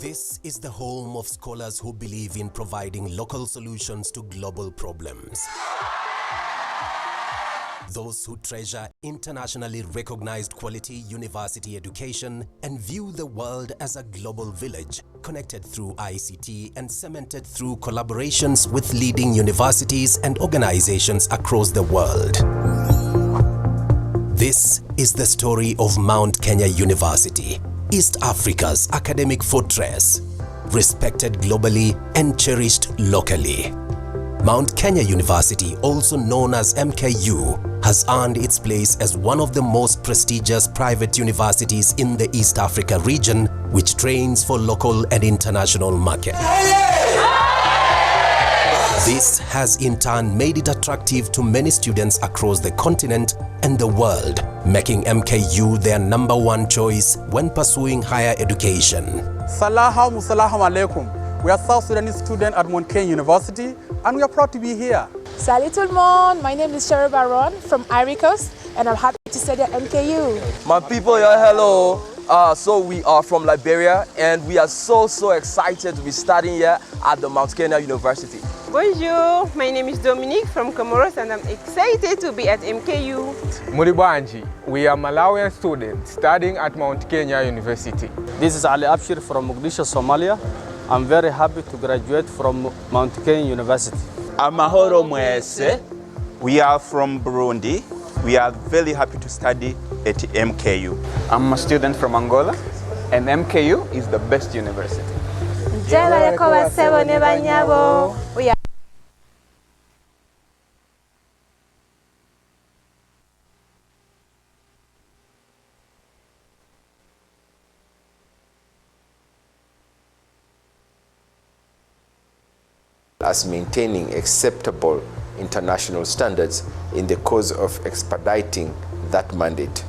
This is the home of scholars who believe in providing local solutions to global problems. Those who treasure internationally recognized quality university education and view the world as a global village, connected through ICT and cemented through collaborations with leading universities and organizations across the world. This is the story of Mount Kenya University, East Africa's academic fortress, respected globally and cherished locally. Mount Kenya University, also known as MKU, has earned its place as one of the most prestigious private universities in the East Africa region, which trains for local and international markets. This has in turn made it attractive to many students across the continent and the world, making MKU their #1 choice when pursuing higher education. Salaam alaikum. We are South Sudanese students at Mount Kenya University, and we are proud to be here. Salut tout le monde. My name is Cheryl Baron from Ivory Coast, and I'm happy to study at MKU. My people, hello. So we are from Liberia, and we are so excited to be studying here at the Mount Kenya University. Bonjour, my name is Dominique from Comoros, and I'm excited to be at MKU. Muribanji, we are Malawian students studying at Mount Kenya University. This is Ali Abshir from Mogadishu, Somalia. I'm very happy to graduate from Mount Kenya University. I'm Mahoro Mwese. We are from Burundi. We are very happy to study at MKU. I'm a student from Angola, and MKU is the best university. As maintaining acceptable international standards in the cause of expediting that mandate.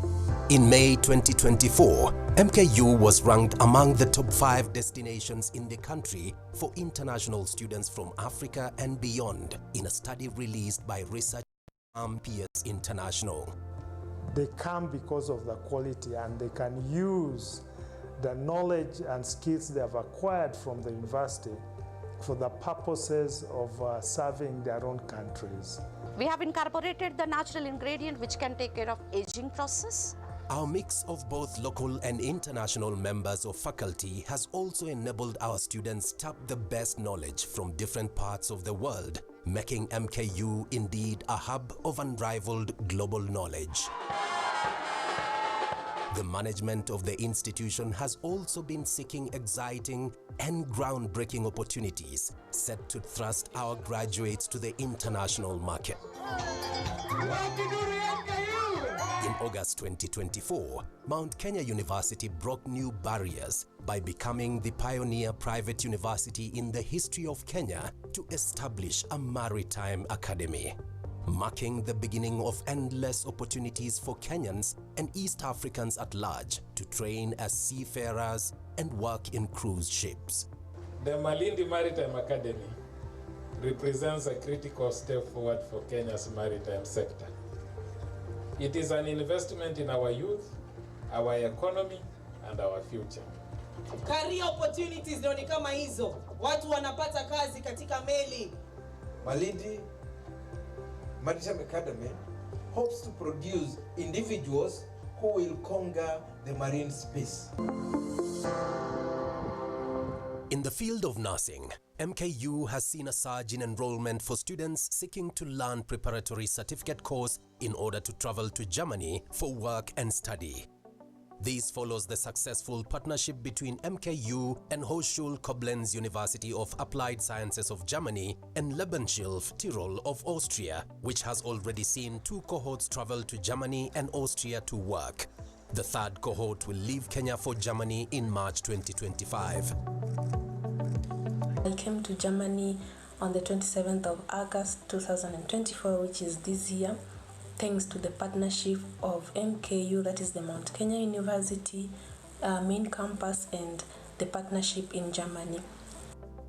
In May 2024, MKU was ranked among the top 5 destinations in the country for international students from Africa and beyond in a study released by research firm PS International. They come because of the quality, and they can use the knowledge and skills they have acquired from the university for the purposes of serving their own countries. We have incorporated the natural ingredient which can take care of aging process. Our mix of both local and international members of faculty has also enabled our students tap the best knowledge from different parts of the world, making MKU indeed a hub of unrivaled global knowledge. The management of the institution has also been seeking exciting and groundbreaking opportunities set to thrust our graduates to the international market. In August 2024, Mount Kenya University broke new barriers by becoming the pioneer private university in the history of Kenya to establish a maritime academy, marking the beginning of endless opportunities for Kenyans and East Africans at large to train as seafarers and work in cruise ships. The Malindi Maritime Academy represents a critical step forward for Kenya's maritime sector. It is an investment in our youth, our economy, and our future. Career opportunities ndio ni kama hizo. Watu wanapata kazi katika meli. Malindi Maritime Academy hopes to produce individuals who will conquer the marine space. In the field of nursing, MKU has seen a surge in enrollment for students seeking to learn preparatory certificate course in order to travel to Germany for work and study. This follows the successful partnership between MKU and Hochschule Koblenz University of Applied Sciences of Germany and Lebensschule Tirol of Austria, which has already seen 2 cohorts travel to Germany and Austria to work. The 3rd cohort will leave Kenya for Germany in March 2025. I came to Germany on the 27th of August 2024, which is this year, thanks to the partnership of MKU, that is the Mount Kenya University main campus, and the partnership in Germany.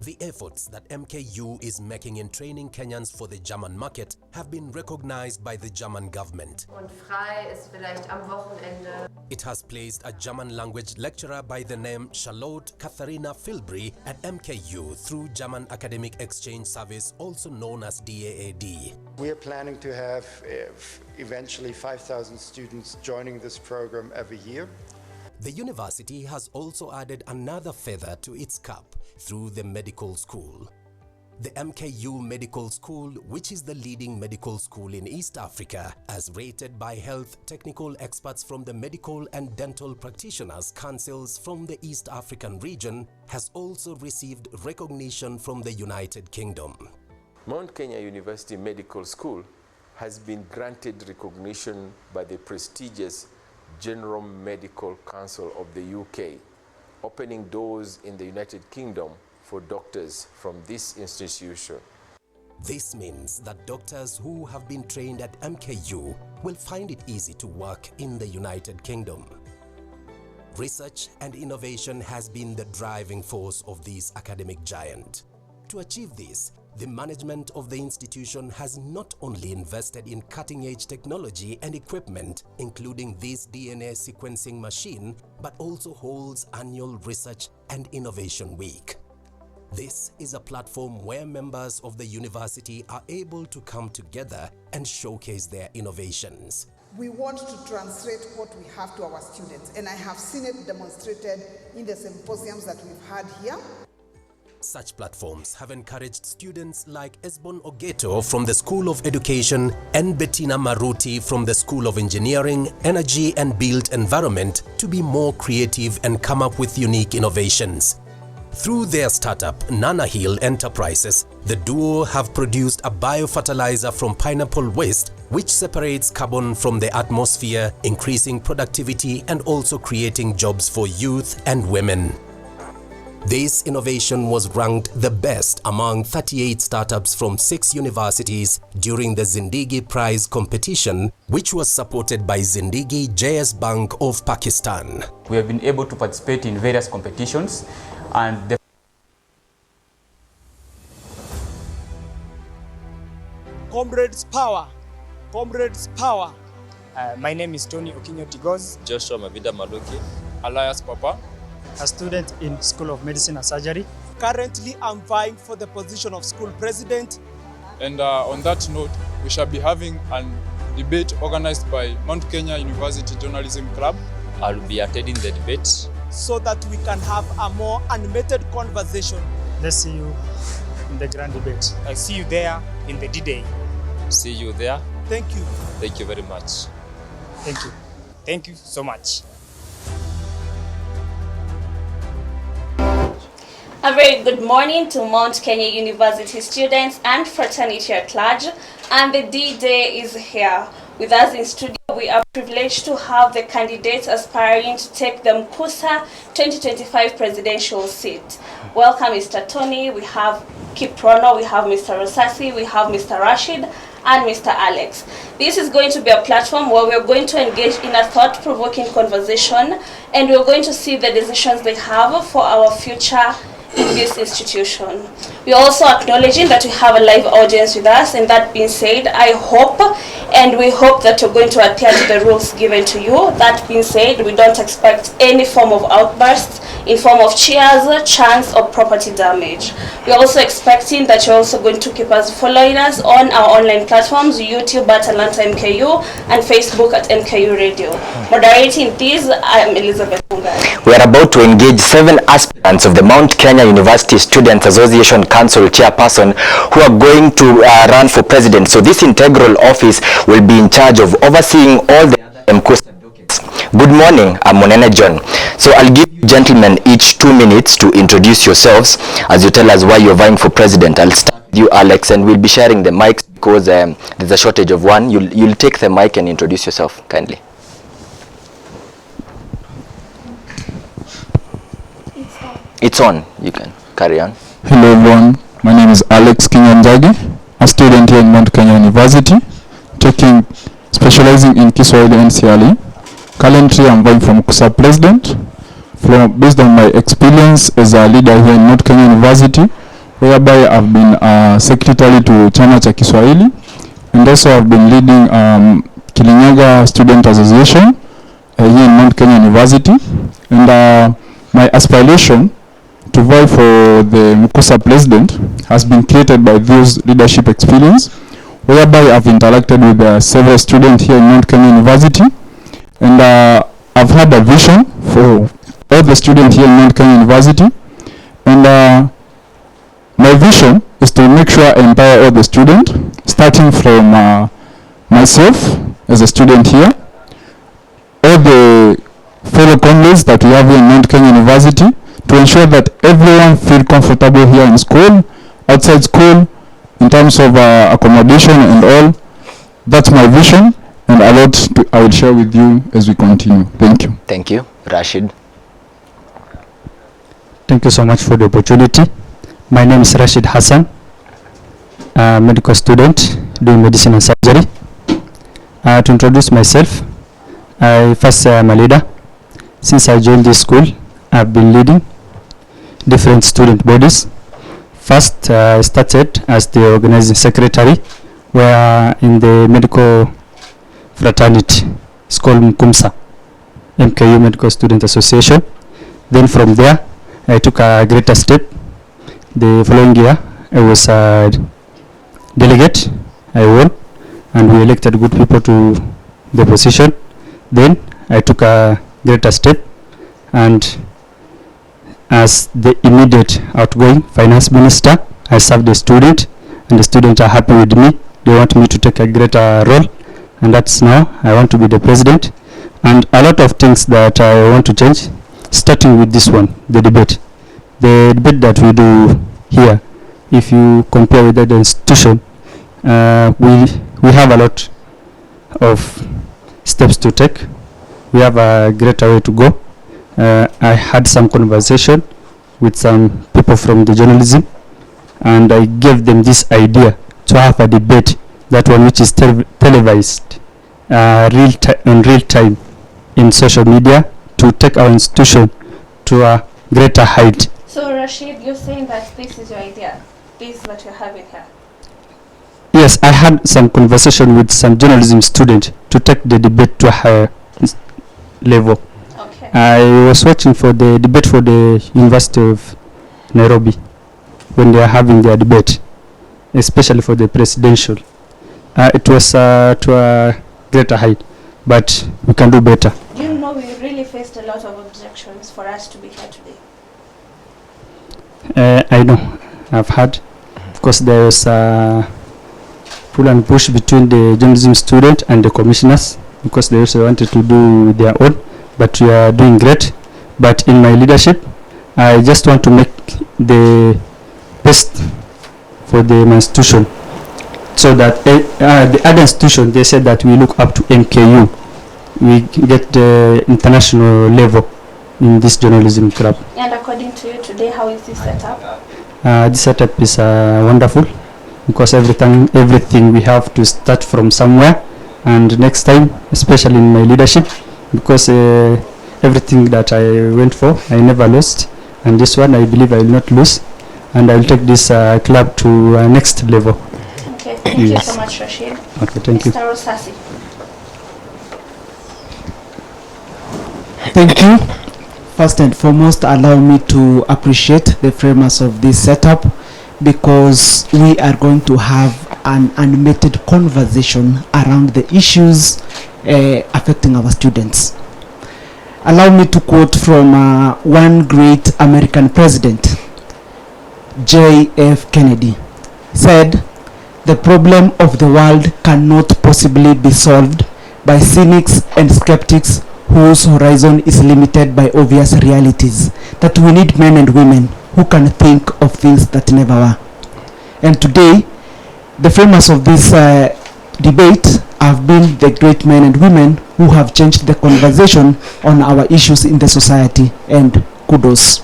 The efforts that MKU is making in training Kenyans for the German market have been recognized by the German government. Und frei ist vielleicht am Wochenende. It has placed a German language lecturer by the name Charlotte Katharina Filbry at MKU through German Academic Exchange Service, also known as DAAD. We are planning to have eventually 5,000 students joining this program every year. The university has also added another feather to its cap through the medical school. The MKU Medical School, which is the leading medical school in East Africa, as rated by health technical experts from the Medical and Dental Practitioners Councils from the East African region, has also received recognition from the United Kingdom. Mount Kenya University Medical School has been granted recognition by the prestigious General Medical Council of the UK, opening doors in the United Kingdom for doctors from this institution. This means that doctors who have been trained at MKU will find it easy to work in the United Kingdom. Research and innovation has been the driving force of this academic giant. To achieve this, the management of the institution has not only invested in cutting-edge technology and equipment, including this DNA sequencing machine, but also holds annual Research and Innovation Week. This is a platform where members of the university are able to come together and showcase their innovations. We want to translate what we have to our students, and I have seen it demonstrated in the symposiums that we've had here. Such platforms have encouraged students like Esbon Ogeto from the School of Education and Bettina Maruti from the School of Engineering, Energy and Built Environment to be more creative and come up with unique innovations. Through their startup, Nana Hill Enterprises, the duo have produced a biofertilizer from pineapple waste which separates carbon from the atmosphere, increasing productivity and also creating jobs for youth and women. This innovation was ranked the best among 38 startups from 6 universities during the Zindagi Prize competition, which was supported by Zindagi JS Bank of Pakistan. We have been able to participate in various competitions, and the Comrades Power. Comrades Power. My name is Tony Okinyo Tigoz. Joshua Mavida Maluki. Elias Papa. A student in School of Medicine and Surgery. Currently, I'm vying for the position of school president. And on that note, we shall be having a debate organized by Mount Kenya University Journalism Club. I'll be attending the debate, so that we can have a more animated conversation. Let's see you in the grand debate. I see you there in the D-Day. See you there. Thank you. Thank you very much. Thank you. Thank you so much. A very good morning to Mount Kenya University students and fraternity at large, and the D-Day is here. With us in studio, we are privileged to have the candidates aspiring to take the Mkusa 2025 presidential seat. Welcome, Mr. Tony, we have Kiprono, we have Mr. Rosasi, we have Mr. Rashid, and Mr. Alex. This is going to be a platform where we're going to engage in a thought-provoking conversation, and we're going to see the decisions they have for our future in this institution. We're also acknowledging that we have a live audience with us, and that being said, I hope and we hope that you're going to adhere to the rules given to you. That being said, we don't expect any form of outbursts in form of cheers, chants, or property damage. We're also expecting that you're also going to keep us following us on our online platforms, YouTube at Atlanta MKU and Facebook at MKU Radio. Moderating this, I'm Elizabeth Mungai. We are about to engage 7 aspirants of the Mount Kenya University Students Association Council chairperson who are going to run for president. So this integral office will be in charge of overseeing all the other Mkusa dockets. Good morning, I'm Monene John. So I'll give you gentlemen each 2 minutes to introduce yourselves as you tell us why you're vying for president. I'll start with you, Alex, and we'll be sharing the mics because there's a shortage of one. You'll take the mic and introduce yourself kindly. It's on. You can carry on. Hello everyone, my name is Alex Kinyanjagi, a student here in Mount Kenya University, specializing in Kiswahili and Siali. Currently I'm vying for Mkusa president. Based on my experience as a leader here in Mount Kenya University, whereby I've been secretary to Chama cha Kiswahili, and also I've been leading Kirinyaga Student Association here in Mount Kenya University. And my aspiration to vie for the Mkusa president has been created by those leadership experience, whereby I've interacted with several students here in Mount Kenya University, and I've had a vision for all the students here in Mount Kenya University, and my vision is to make sure I empower all the students, starting from myself as a student here, all the fellow comrades that we have here in Mount Kenya University, to ensure that everyone feel comfortable here in school, outside school, in terms of accommodation and all. That's my vision, and a lot I will share with you as we continue. Thank you. Thank you. Rashid. Thank you so much for the opportunity. My name is Rashid Hassan, a medical student doing medicine and surgery. To introduce myself, I first am a leader. Since I joined this school, I've been leading different student bodies. First, I started as the organizing secretary, where in the medical fraternity, it's called Mkusa, MKU Medical Student Association. Then from there, I took a greater step. The following year, I was a delegate. I won, and we elected good people to the position. Then I took a greater step, and as the immediate outgoing finance minister, I served the student, and the students are happy with me. They want me to take a greater role, and that's now I want to be the president. And a lot of things that I want to change, starting with this one, the debate. The debate that we do here, if you compare with the institution, we have a lot of steps to take. We have a greater way to go. I had some conversation with some people from the journalism, and I gave them this idea to have a debate, that one which is televised in real time in social media, to take our institution to a greater height. So Rashid, you're saying that this is your idea, this is what you're having here? Yes, I had some conversation with some journalism students to take the debate to a higher level. Okay. I was watching for the debate for the University of Nairobi when they are having their debate, especially for the presidential. It was to a greater height, but we can do better. Do you know we really faced a lot of objections for us to be here today? I know, I've had, because there was a pull and push between the journalism student and the commissioners, because they also wanted to do their own, but we are doing great. But in my leadership, I just want to make the best for the institution, so that the other institution, they said that we look up to MKU, we get the international level in this journalism club. And according to you today, how is this set up? This setup is wonderful, because everything we have to start from somewhere, and next time, especially in my leadership, because everything that I went for, I never lost, and this one I believe I will not lose, and I will take this club to next level. Okay, thank you so much, Rashid. Okay, thank you. Mr. Rosasi. Thank you. First and foremost, allow me to appreciate the framers of this setup, because we are going to have an animated conversation around the issues affecting our students. Allow me to quote from one great American president, J.F. Kennedy, said, "The problem of the world cannot possibly be solved by cynics and skeptics whose horizon is limited by obvious realities, that we need men and women who can think of things that never were." And today, the framers of this debate have been the great men and women who have changed the conversation on our issues in the society, and kudos.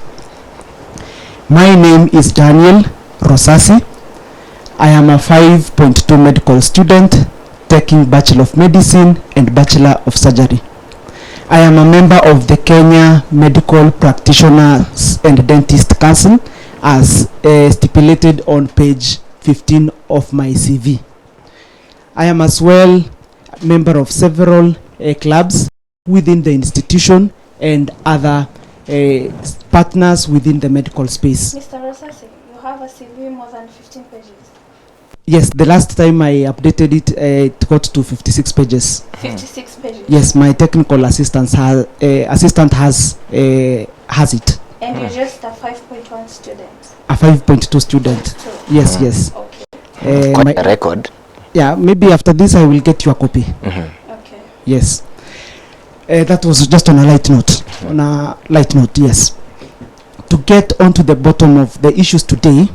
My name is Daniel Rosasi. I am a 5.2 medical student taking Bachelor of Medicine and Bachelor of Surgery. I am a member of the Kenya Medical Practitioners and Dentist Council, as stipulated on page 15 of my CV. I am as well a member of several clubs within the institution and other partners within the medical space. Mr. Rosasi, you have a CV more than 15 pages. Yes, the last time I updated it, it got to 56 pages. 56 pages? Yes, my technical assistant has it. And you're just a 5.1 student? A 5.2 student. Yes, yes. Okay. Quite a record. Yeah, maybe after this I will get you a copy. Okay. Yes. That was just on a light note. On a light note, yes. To get onto the bottom of the issues today,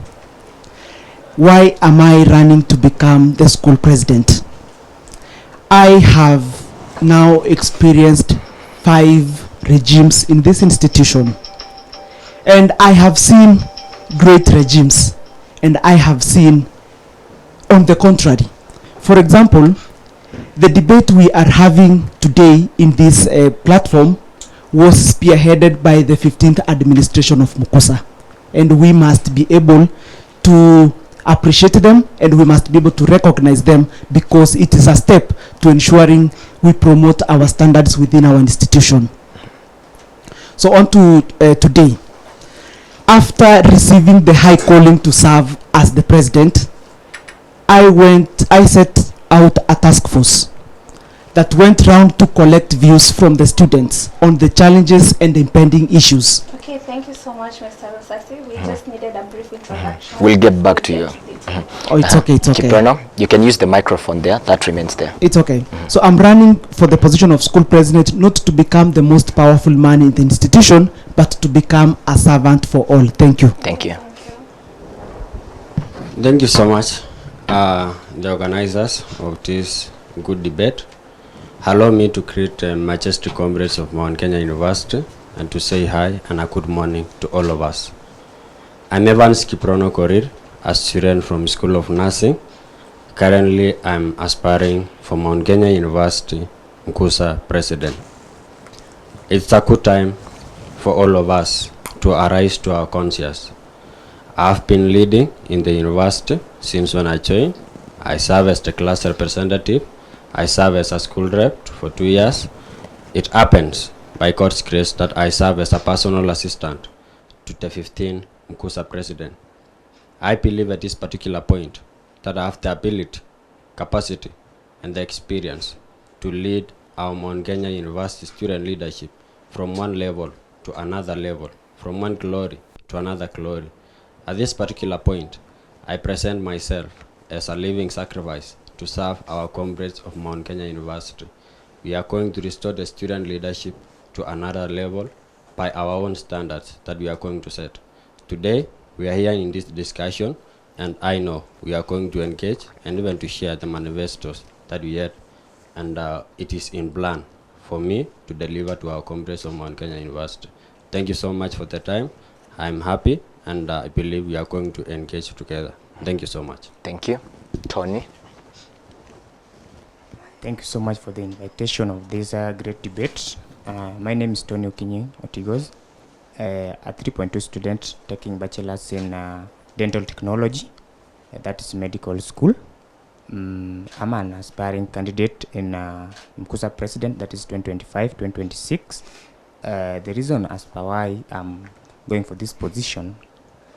why am I running to become the school president? I have now experienced 5 regimes in this institution, and I have seen great regimes, and I have seen on the contrary. For example, the debate we are having today in this platform was spearheaded by the 15th administration of Mkusa, and we must be able to appreciate them, and we must be able to recognize them, because it is a step to ensuring we promote our standards within our institution. So on to today. After receiving the high calling to serve as the president, I set out a task force that went round to collect views from the students on the challenges and impending issues. Okay, thank you so much, Mr. Rosasi. We just needed a brief introduction. We'll get back to you. Oh, it's okay, it's okay. Kiprano, you can use the microphone there. That remains there. It's okay. So I'm running for the position of school president, not to become the most powerful man in the institution, but to become a servant for all. Thank you. Thank you. Thank you so much, the organizers of this good debate. Allow me to greet majestic comrades of Mount Kenya University and to say hi and a good morning to all of us. I'm Evans Kiprono Korir, a student from School of Nursing. Currently, I'm aspiring for Mount Kenya University, Mkusa President. It's a good time for all of us to arise to our conscience. I've been leading in the university since when I joined. I serve as the class representative. I serve as a school rep for 2 years. It happens, by God's grace, that I serve as a personal assistant to the 15th Mkusa President. I believe at this particular point that I have the ability, capacity, and the experience to lead our Mount Kenya University student leadership from one level to another level, from one glory to another glory. At this particular point, I present myself as a living sacrifice to serve our comrades of Mount Kenya University. We are going to restore the student leadership to another level by our own standards that we are going to set. Today, we are here in this discussion, and I know we are going to engage and even to share the manifestos that we had, and it is in plan for me to deliver to our comrades of Mount Kenya University. Thank you so much for the time. I'm happy, and I believe we are going to engage together. Thank you so much. Thank you. Tony. Thank you so much for the invitation of this great debate. My name is Tony Otigos, a 3.2 student taking bachelor's in dental technology. That is medical school. I'm an aspiring candidate in Mkusa President, that is 2025-2026. The reason as per why I'm going for this position,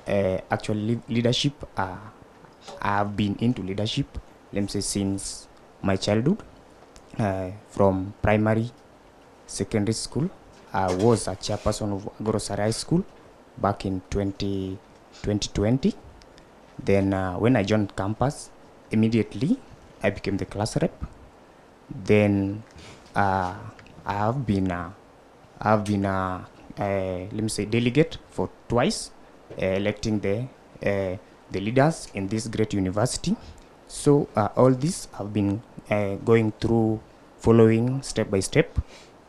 actually leadership, I've been into leadership, let me say, since my childhood. From primary, secondary school, I was a chairperson of Grocery High School back in 2020. Then when I joined campus, immediately I became the class rep. Then I have been let me say delegate for twice, electing the leaders in this great university. So all this I've been going through, following step by step,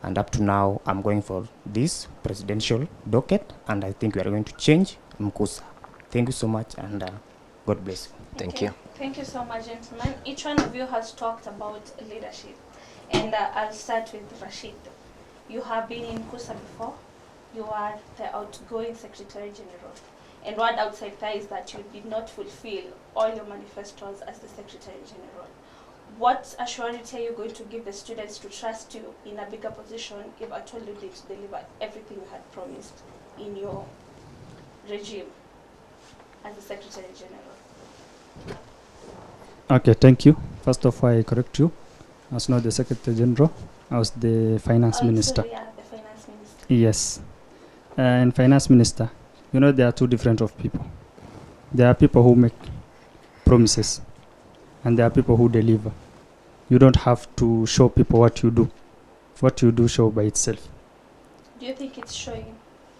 and up to now I'm going for this presidential docket, and I think we are going to change Mkusa. Thank you so much, and God bless you. Thank you. Thank you so much, gentlemen. Each one of you has talked about leadership, and I'll start with Rashid. You have been in Mkusa before. you are the outgoing Secretary General. And what outside there is that you did not fulfill all your manifestos as the Secretary General. What assurance are you going to give the students to trust you in a bigger position if at all you did deliver everything you had promised in your regime as the Secretary General? Okay, thank you. First of all, I correct you. I was not the Secretary General. I was the Finance Minister. Sorry, the Finance Minister. Yes. And Finance Minister, you know, there are two different of people. There are people who make promises, and there are people who deliver. You don't have to show people what you do. What you do show by itself. Do you think it's showing?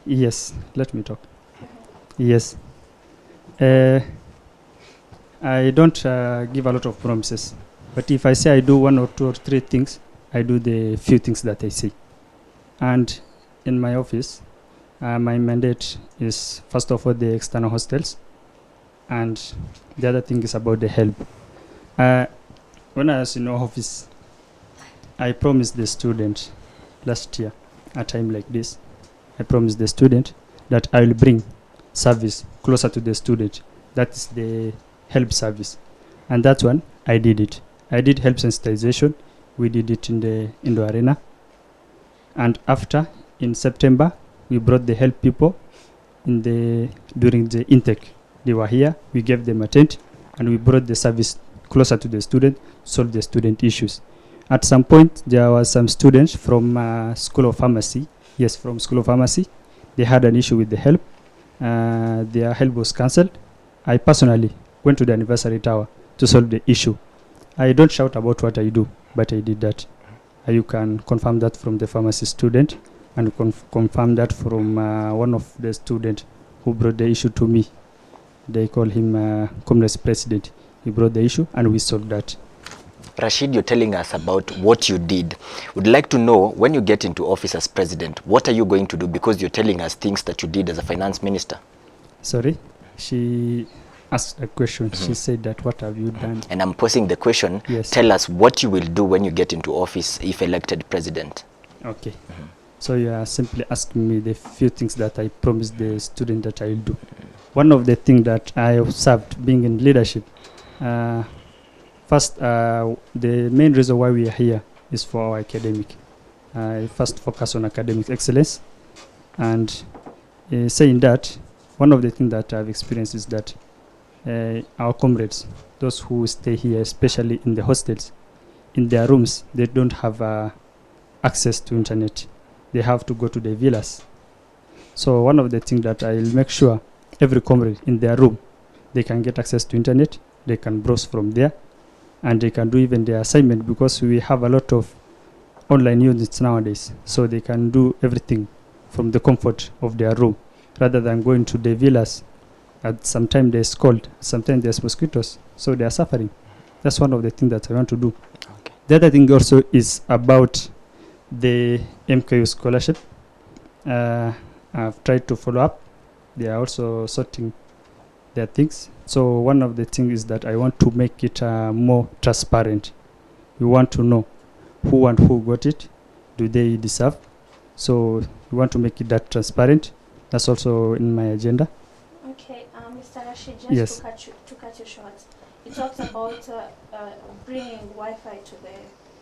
Yes, let me talk. Yes. I don't give a lot of promises, but if I say I do one or two or three things, I do the few things that I say. And in my office, my mandate is first of all the external hostels, and the other thing is about the help. When I was in office, I promised the student last year, a time like this, I promised the student that I will bring service closer to the student. That is the help service. And that one, I did it. I did help sensitization. We did it in the Indo Arena. And after, in September, we brought the help people during the intake. They were here, we gave them a tent, and we brought the service closer to the student, solve the student issues. At some point, there were some students from School of Pharmacy. Yes, from School of Pharmacy. They had an issue with the help. Their help was cancelled. I personally went to the anniversary tower to solve the issue. I don't shout about what I do, but I did that. You can confirm that from the pharmacy student, and confirm that from one of the students who brought the issue to me. They call him Communist President. He brought the issue, and we solved that. Rashid, you're telling us about what you did. Would like to know, when you get into office as president, what are you going to do? Because you're telling us things that you did as a finance minister. Sorry? She asked a question. She said that, what have you done? And I'm posing the question. Yes. Tell us what you will do when you get into office if elected president. Okay. So you are simply asking me the few things that I promised the student that I will do. One of the things that I observed being in leadership, first, the main reason why we are here is for our academic. First focus on academic excellence. And saying that, one of the things that I've experienced is that our comrades, those who stay here, especially in the hostels, in their rooms, they don't have access to internet. They have to go to the villas. So one of the things that I'll make sure every comrade in their room, they can get access to internet, they can browse from there, and they can do even their assignment, because we have a lot of online units nowadays. So they can do everything from the comfort of their room, rather than going to the villas. At sometimes there's cold, sometimes there's mosquitoes, so they are suffering. That's one of the things that I want to do. Okay. The other thing also is about the MKU scholarship. I've tried to follow up. They are also sorting their things. So one of the things is that I want to make it more transparent. We want to know who and who got it. Do they deserve? So we want to make it that transparent. That's also in my agenda. Okay, Mr. Rashid, just Yes. to cut you short, you talked about bringing Wi-Fi to the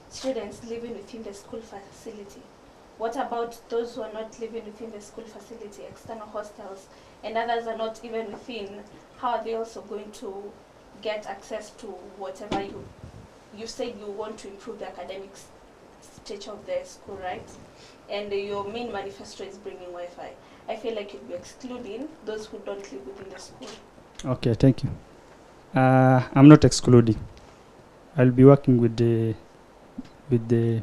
students living within the school facility. What about those who are not living within the school facility, external hostels, and others are not even within? How are they also going to get access to whatever you said you want to improve the academic stage of the school, right? And your main manifesto is bringing Wi-Fi. I feel like you'd be excluding those who don't live within the school. Okay, thank you. I'm not excluding. I'll be working with the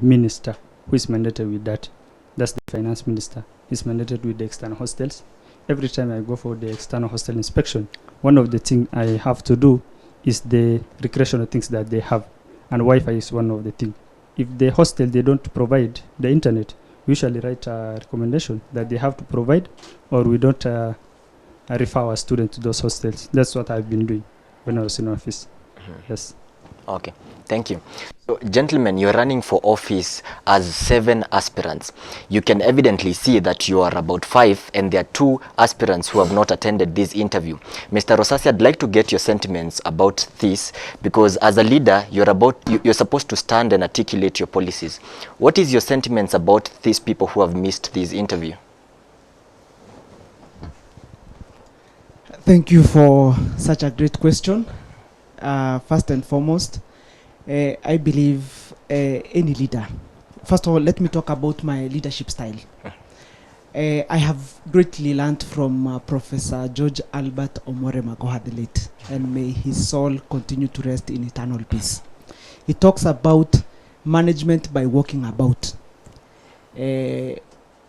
minister who is mandated with that. That's the finance minister. He's mandated with the external hostels. Every time I go for the external hostel inspection, one of the things I have to do is the recreational things that they have, and Wi-Fi is one of the things. If the hostel, they don't provide the internet, we usually write a recommendation that they have to provide, or we don't refer our students to those hostels. That's what I've been doing when I was in office. Yes. Okay, thank you. So, gentlemen, you're running for office as 7 aspirants. You can evidently see that you are about 5, and there are 2 aspirants who have not attended this interview. Mr. Rosasi, I'd like to get your sentiments about this, because as a leader, you're supposed to stand and articulate your policies. What is your sentiments about these people who have missed this interview? Thank you for such a great question. First and foremost, I believe any leader. First of all, let me talk about my leadership style. I have greatly learned from Professor George Albert Omore Magoha the late, and may his soul continue to rest in eternal peace. He talks about management by walking about,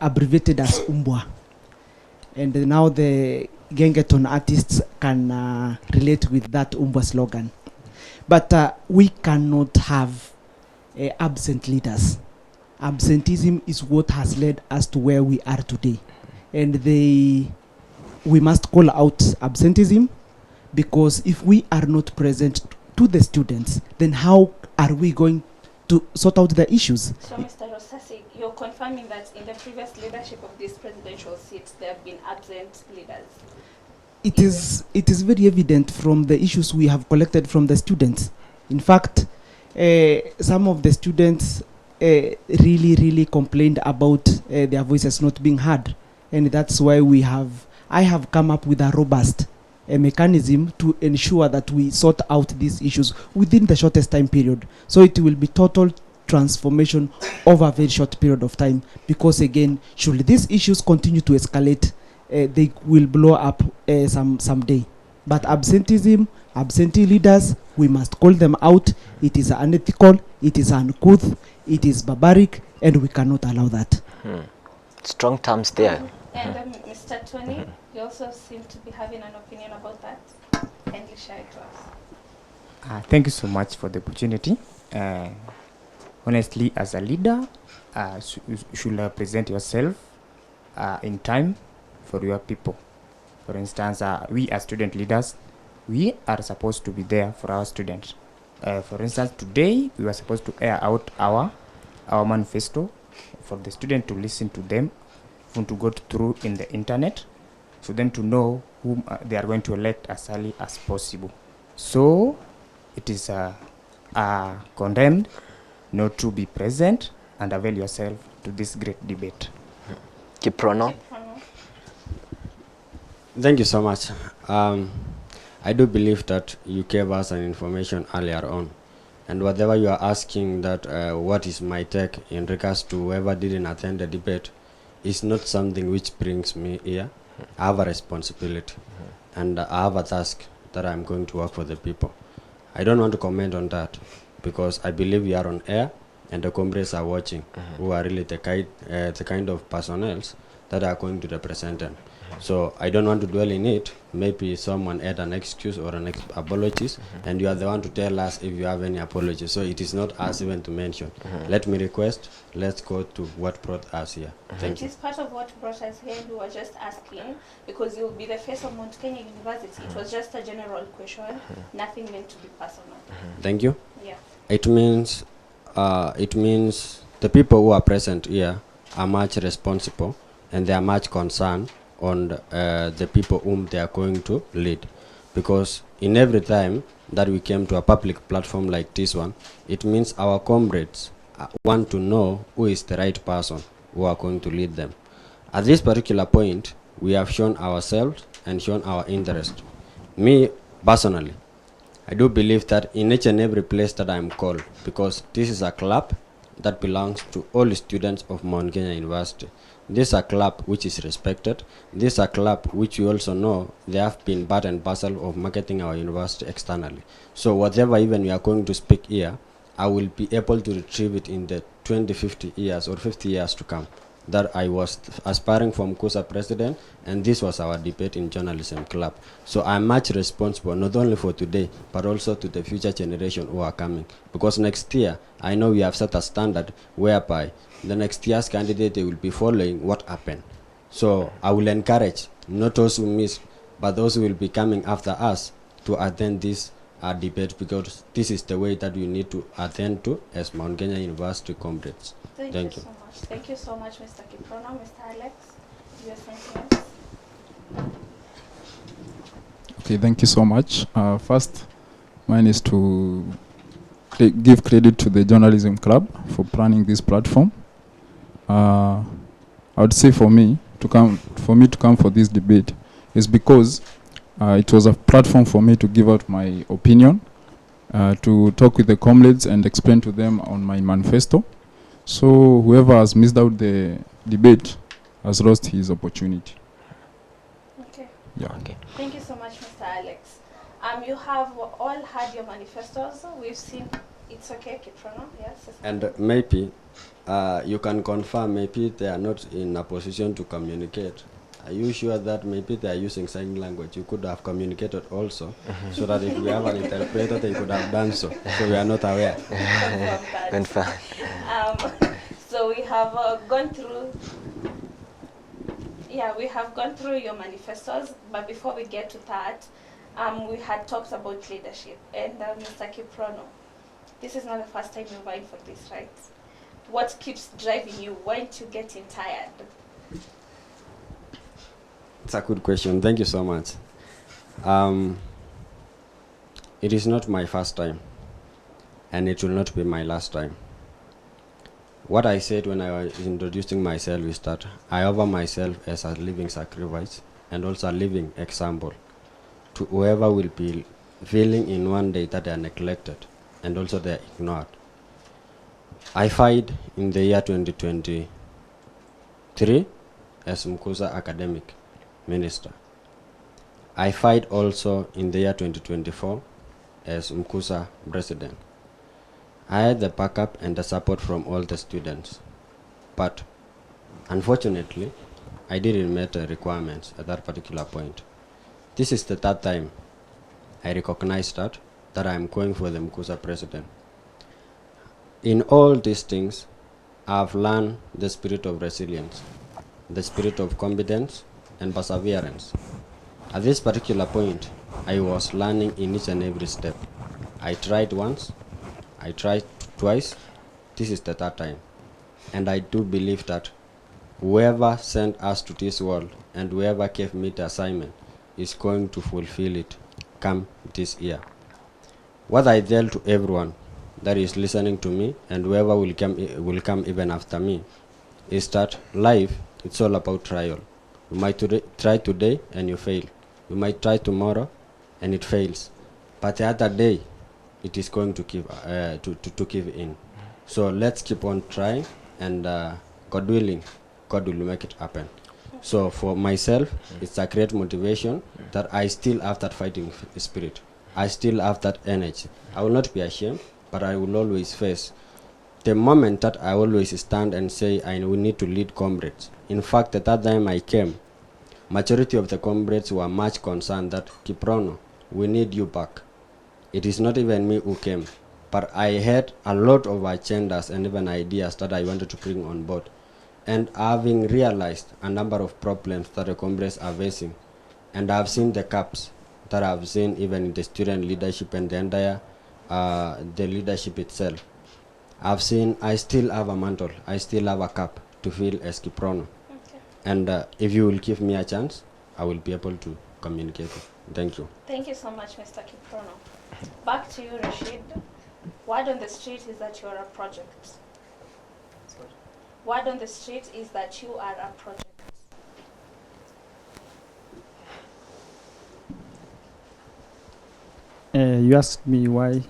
abbreviated as UMBWA. And now the Gengeton artists can relate with that UMBWA slogan. But we cannot have absent leaders. Absenteeism is what has led us to where we are today. And we must call out absenteeism, because if we are not present to the students, then how are we going to sort out the issues? So, Mr. Rosasi, you're confirming that in the previous leadership of this presidential seat, there have been absent leaders? It is very evident from the issues we have collected from the students. In fact, some of the students really complained about their voices not being heard, and that's why I have come up with a robust mechanism to ensure that we sort out these issues within the shortest time period. So it will be total transformation over a very short period of time, because again, should these issues continue to escalate, they will blow up someday. But absenteeism, absentee leaders, we must call them out. It is unethical, it is uncouth, it is barbaric, and we cannot allow that. Strong terms there. And Mr. Tony, you also seem to be having an opinion about that. Kindly share it to us. Thank you so much for the opportunity. Honestly, as a leader, you should present yourself in time for your people. For instance, we as student leaders, we are supposed to be there for our students. For instance, today we were supposed to air out our manifesto for the student to listen to them, to go through in the internet, for them to know whom they are going to elect as early as possible. So it is condemned not to be present and avail yourself to this great debate. Kiprono. Thank you so much. I do believe that you gave us an information earlier on, and whatever you are asking that what is my take in regards to whoever didn't attend the debate is not something which brings me here. I have a responsibility and I have a task that I'm going to work for the people. I don't want to comment on that because I believe we are on air and the comrades are watching, who are really the kind of personnel that are going to represent them. So I don't want to dwell in it. Maybe someone had an excuse or an apologies, and you are the one to tell us if you have any apologies. So it is not us even to mention. Let me request, let's go to what brought us here. Thank you. It is part of what brought us here, and we were just asking, because you will be the face of Mount Kenya University. It was just a general question, nothing meant to be personal. Thank you. Yeah. It means the people who are present here are much responsible and they are much concerned on the people whom they are going to lead, because in every time that we came to a public platform like this one, it means our comrades want to know who is the right person who are going to lead them. At this particular point, we have shown ourselves and shown our interest. Me personally, I do believe that in each and every place that I'm called, because this is a club that belongs to all the students of Mount Kenya University. This is a club which is respected. This is a club which you also know they have been part and parcel of marketing our university externally. So whatever even we are going to speak here, I will be able to retrieve it in the 20, 50 years or 50 years to come. That I was aspiring for Mkusa president, and this was our debate in journalism club. So I'm much responsible, not only for today, but also to the future generation who are coming. Because next year, I know we have set a standard whereby the next year's candidate, they will be following what happened. So I will encourage not those who miss, but those who will be coming after us to attend this debate, because this is the way that we need to attend to as Mount Kenya University comrades. Thank you so much. Thank you so much, Mr. Kiprono. Mr. Alex, do you have something else? Okay, thank you so much. First, mine is to give credit to the Journalism Club for planning this platform. I would say for me to come for this debate is because it was a platform for me to give out my opinion, to talk with the comrades and explain to them on my manifesto. So whoever has missed out the debate has lost his opportunity. Okay. Yeah. Okay. Thank you so much, Mr. Alex. You have all had your manifestos. We've seen. It's okay, Kiprono. Yes. And maybe you can confirm maybe they are not in a position to communicate. Are you sure that maybe they are using sign language? You could have communicated also, so that if we have an interpreter, they could have done so. So we are not aware. Confirm. So we have gone through. Yeah, we have gone through your manifestos, but before we get to that, we had talked about leadership. And Mr. Kiprono, this is not the first time you're vying for this, right? What keeps driving you? Why aren't you getting tired? It's a good question. Thank you so much. It is not my first time, and it will not be my last time. What I said when I was introducing myself is that I offer myself as a living sacrifice and also a living example to whoever will be feeling in one day that they are neglected and also they are ignored. I fight in the year 2023 as Mkusa academic minister. I fight also in the year 2024 as Mkusa president. I had the backup and the support from all the students, but unfortunately, I didn't meet the requirements at that particular point. This is the third time I recognize that I am going for the Mkusa president. In all these things, I have learned the spirit of resilience, the spirit of competence and perseverance. At this particular point, I was learning in each and every step. I tried once, I tried twice, this is the third time. And I do believe that whoever sent us to this world and whoever gave me the assignment is going to fulfill it come this year. What I tell to everyone that is listening to me and whoever will come even after me is that life, it's all about trial. You might try today and you fail. You might try tomorrow and it fails. But the other day, it is going to give in. So let's keep on trying, and God willing, God will make it happen. So for myself, it's a great motivation that I still have that fighting spirit. I still have that energy. I will not be ashamed, but I will always face. The moment that I always stand and say I will need to lead comrades. In fact, at that time I came, majority of the comrades were much concerned that Kiprono, we need you back. It is not even me who came, but I had a lot of agendas and even ideas that I wanted to bring on board. And having realized a number of problems that the comrades are facing, and I've seen the gaps that I've seen even in the student leadership and the entire the leadership itself. I've seen I still have a mantle, I still have a cap to fill as Kiprono. Okay. And if you will give me a chance, I will be able to communicate. Thank you. Thank you so much, Mr. Kiprono. Back to you, Rashid. Word on the street is that you are a project. Word on the street is that you are a project. You asked me why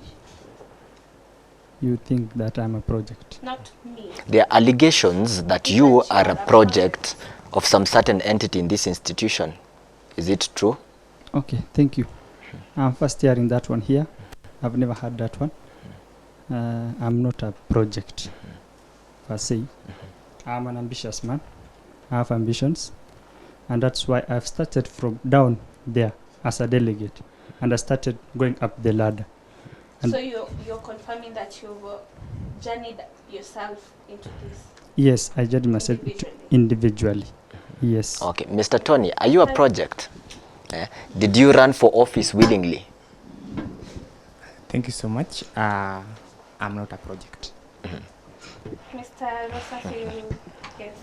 you think that I'm a project. Not me. There are allegations that you are a project of some certain entity in this institution. Is it true? Okay, thank you. I'm first hearing that one here. I've never heard that one. I'm not a project per se. I'm an ambitious man. I have ambitions. And that's why I've started from down there as a delegate. And I started going up the ladder. And so you're confirming that you've journeyed yourself into this? Yes, I journeyed myself individually. Yes. Okay, Mr. Tony, are you a project? Did you run for office willingly? Thank you so much. I'm not a project. Mr. Rosasi, yes,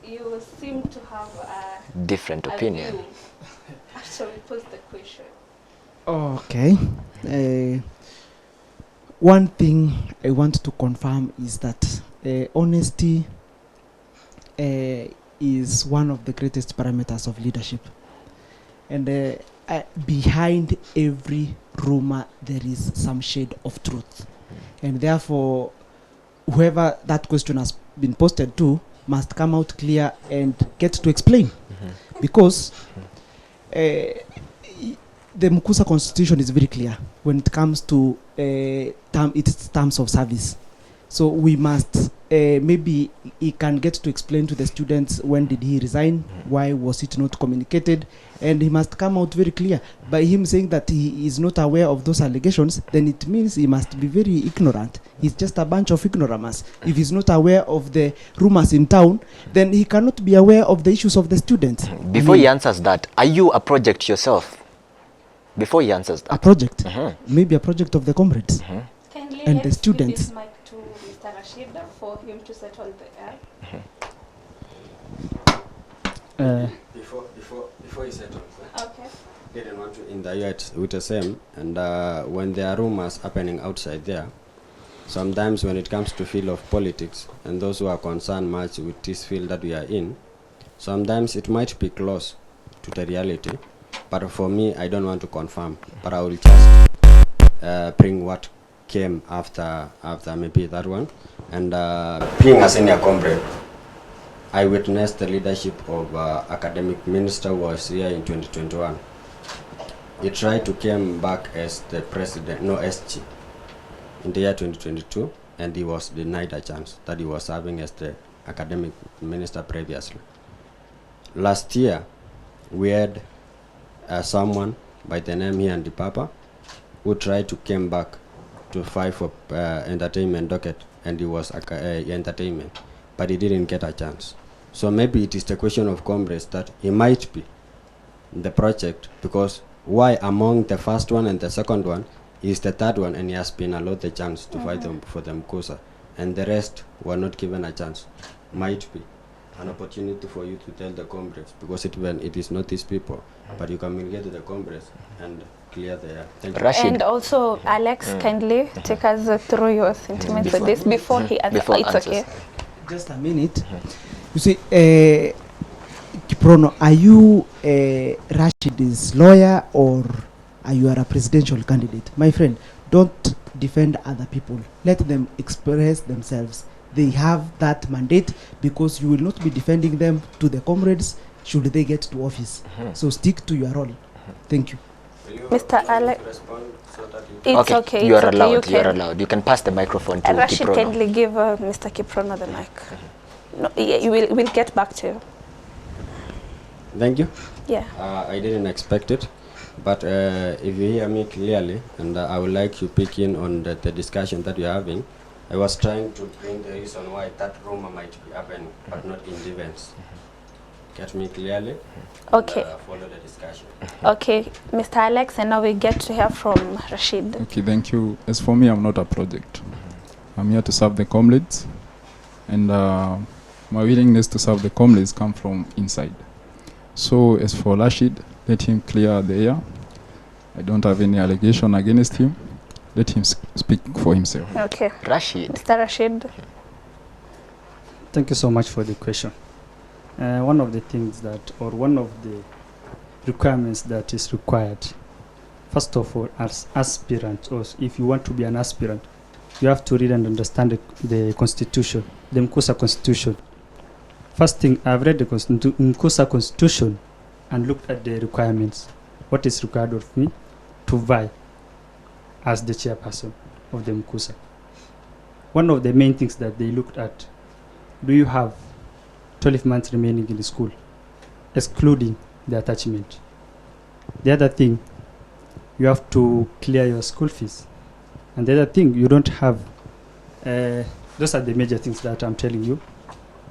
you seem to have a Different opinion. view. So we pose the question. Okay. One thing I want to confirm is that honesty is one of the greatest parameters of leadership. And behind every rumor, there is some shade of truth. And therefore, whoever that question has been posted to must come out clear and get to explain. Because the Mkusa constitution is very clear when it comes to its terms of service. So we must, maybe he can get to explain to the students when did he resign, why was it not communicated, and he must come out very clear. By him saying that he is not aware of those allegations, then it means he must be very ignorant. He's just a bunch of ignoramus. If he's not aware of the rumors in town, then he cannot be aware of the issues of the students. Before he answers that, are you a project yourself? Before he answers that. A project? Maybe a project of the comrades and the students. Give this mic to Mr. Rashid for him to settle the air. Before he settles. Okay. Didn't want to interrupt with the same, and when there are rumors happening outside there, sometimes when it comes to field of politics and those who are concerned much with this field that we are in, sometimes it might be close to the reality, but for me, I don't want to confirm, but I will just bring what came after maybe that one. And being a senior comrade, I witnessed the leadership of academic minister who was here in 2021. He tried to come back as the president, no SG, in the year 2022, and he was denied a chance that he was serving as the academic minister previously. Last year, we had someone by the name here and the Papa who tried to come back to fight for entertainment docket, and he was entertainment, but he didn't get a chance. So maybe it is the question of comrades that he might be in the project, because why among the first one and the second one is the third one, and he has been allowed the chance to fight them for the Mkusa, and the rest were not given a chance. Might be an opportunity for you to tell the comrades, because it is not these people, but you communicate to the comrades and clear the air. Thank you. And also, Alex, kindly take us through your sentiments with this before he answers. It's okay. Just a minute. You see, Kiprono, are you Rashid's lawyer or are you a presidential candidate? My friend, don't defend other people. Let them express themselves. They have that mandate, because you will not be defending them to the comrades should they get to office. So stick to your role. Thank you. Mr. Alex, it's okay. You are allowed. You are allowed. You can pass the microphone to Rashid, Kiprono. kindly give Mr. Kiprono the mic. No, yeah, we'll get back to you. Thank you. Yeah. I didn't expect it, but if you hear me clearly, and I would like to pick in on the discussion that you're having, I was trying to bring the reason why that rumor might be happening, but not in the events. Get me clearly? Okay. And, follow the discussion. Okay, Mr. Alex, and now we get to hear from Rashid. Okay, thank you. As for me, I'm not a project. I'm here to serve the comrades, and my willingness to serve the comrades come from inside. So as for Rashid, let him clear the air. I don't have any allegation against him. Let him speak for himself. Okay. Rashid. Mr. Rashid. Thank you so much for the question. One of the things that, or one of the requirements that is required, first of all, as aspirant, or if you want to be an aspirant, you have to read and understand the constitution, the Mkusa constitution. First thing, I've read the Mkusa constitution and looked at the requirements. What is required of me to vie as the chairperson of the Mkusa? One of the main things that they looked at, do you have 12 months remaining in the school, excluding the attachment? The other thing, you have to clear your school fees. And the other thing, you don't have, those are the major things that I'm telling you.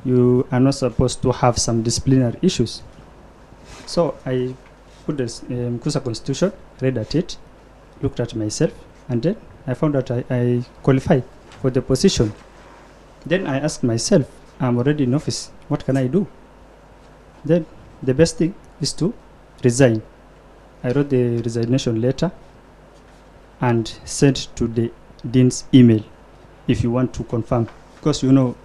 You are not supposed to have some disciplinary issues. So I put this Mkusa constitution, read at it, looked at myself, and then I found that I qualify for the position. Then I asked myself, I'm already in office, what can I do? Then the best thing is to resign. I wrote the resignation letter and sent to the dean's email, if you want to confirm. Because you know,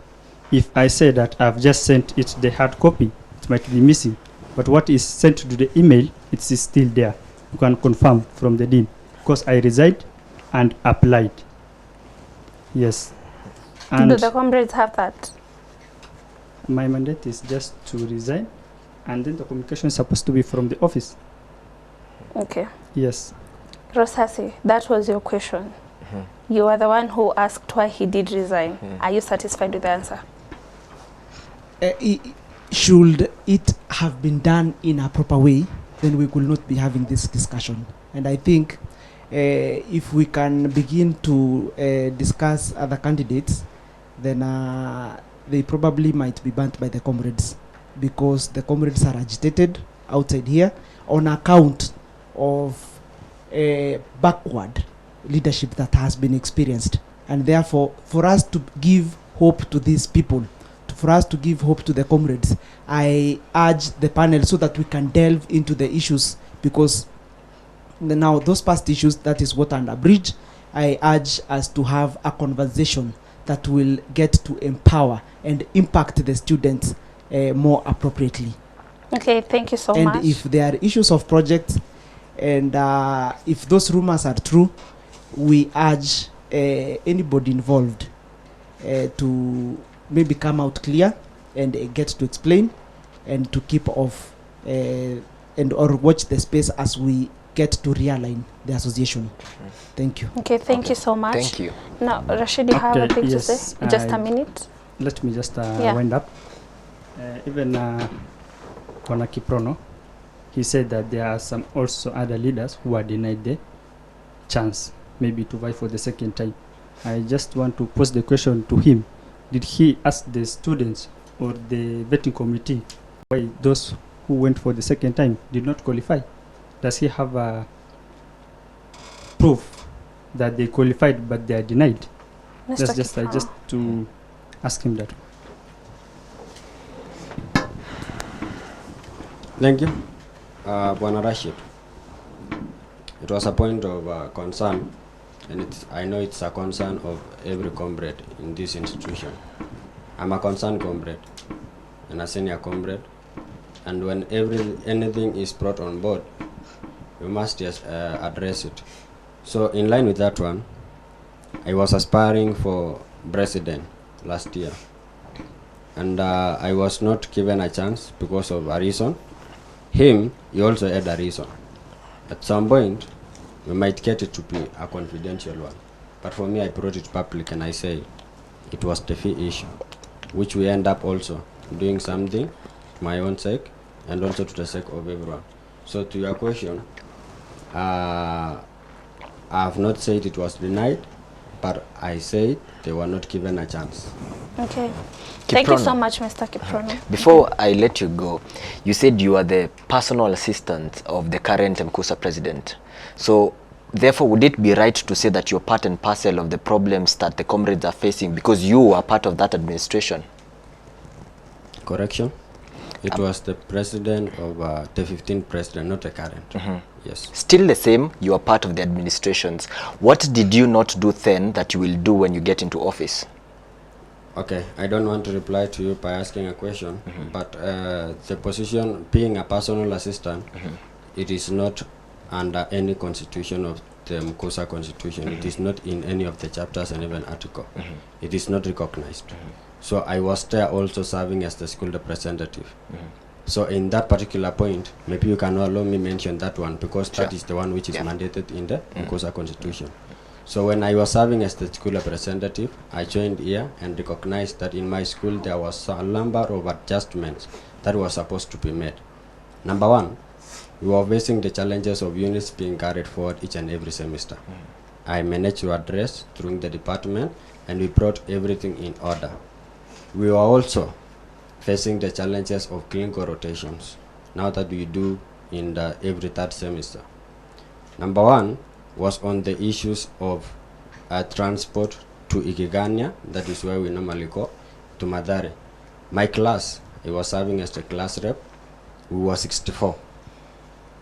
if I say that I've just sent it the hard copy, it might be missing. But what is sent to the email, it is still there. You can confirm from the dean. Because I resigned and applied. Yes. And do the comrades have that? My mandate is just to resign, and then the communication is supposed to be from the office. Okay. Yes. Rosasi, that was your question. You are the one who asked why he did resign. Are you satisfied with the answer? Should it have been done in a proper way, then we could not be having this discussion. And I think if we can begin to discuss other candidates, then they probably might be burnt by the comrades, because the comrades are agitated outside here on account of backward leadership that has been experienced. And therefore, for us to give hope to these people, for us to give hope to the comrades, I urge the panel so that we can delve into the issues, because now those past issues, that is what under bridge, I urge us to have a conversation that will get to empower and impact the students more appropriately. Okay, thank you so much. And if there are issues of projects, and if those rumors are true, we urge anybody involved to maybe come out clear and get to explain, and to keep off and or watch the space as we get to realign the association. Thank you. Okay, thank you so much. Thank you. Now, Rashid, you have a thing to say? Just a minute. Let me just wind up. Even Bwana Kiprono, he said that there are some also other leaders who are denied the chance, maybe to vie for the second time. I just want to pose the question to him. Did he ask the students or the vetting committee why those who went for the second time did not qualify? Does he have a proof that they qualified but they are denied? That's just to ask him that. Thank you. Bwana Rashid, it was a point of concern, and I know it's a concern of every comrade in this institution. I'm a concerned comrade and a senior comrade, and when anything is brought on board, we must just address it. So in line with that one, I was aspiring for president last year, and I was not given a chance because of a reason. He also had a reason. At some point, we might get it to be a confidential one. But for me, I brought it public, and I say it was the fee issue, which we end up also doing something to my own sake and also to the sake of everyone. So to your question, I have not said it was denied, but I said they were not given a chance. Okay. Thank you so much, Mr. Kiprono. Before I let you go, you said you are the personal assistant of the current Mkusa president. So, therefore, would it be right to say that you're part and parcel of the problems that the comrades are facing because you are part of that administration? Correction. It was the president of the 15th president, not the current. Yes. Still the same, you are part of the administrations. What did you not do then that you will do when you get into office? Okay, I don't want to reply to you by asking a question, but the position, being a personal assistant, it is not under any constitution of the Mkusa constitution. It is not in any of the chapters and even article. It is not recognized. So I was there also serving as the school representative. So in that particular point, maybe you can allow me mention that one, because that is the one which is mandated in the Mkusa constitution. So when I was serving as the school representative, I joined here and recognized that in my school there was a number of adjustments that were supposed to be made. Number one, we were facing the challenges of units being carried forward each and every semester. I managed to address through the department, and we brought everything in order. We were also facing the challenges of clinical rotations, now that we do in the every third semester. Number one was on the issues of transport to Ikigania, that is where we normally go, to Madare. My class, I was serving as the class rep, we were 64.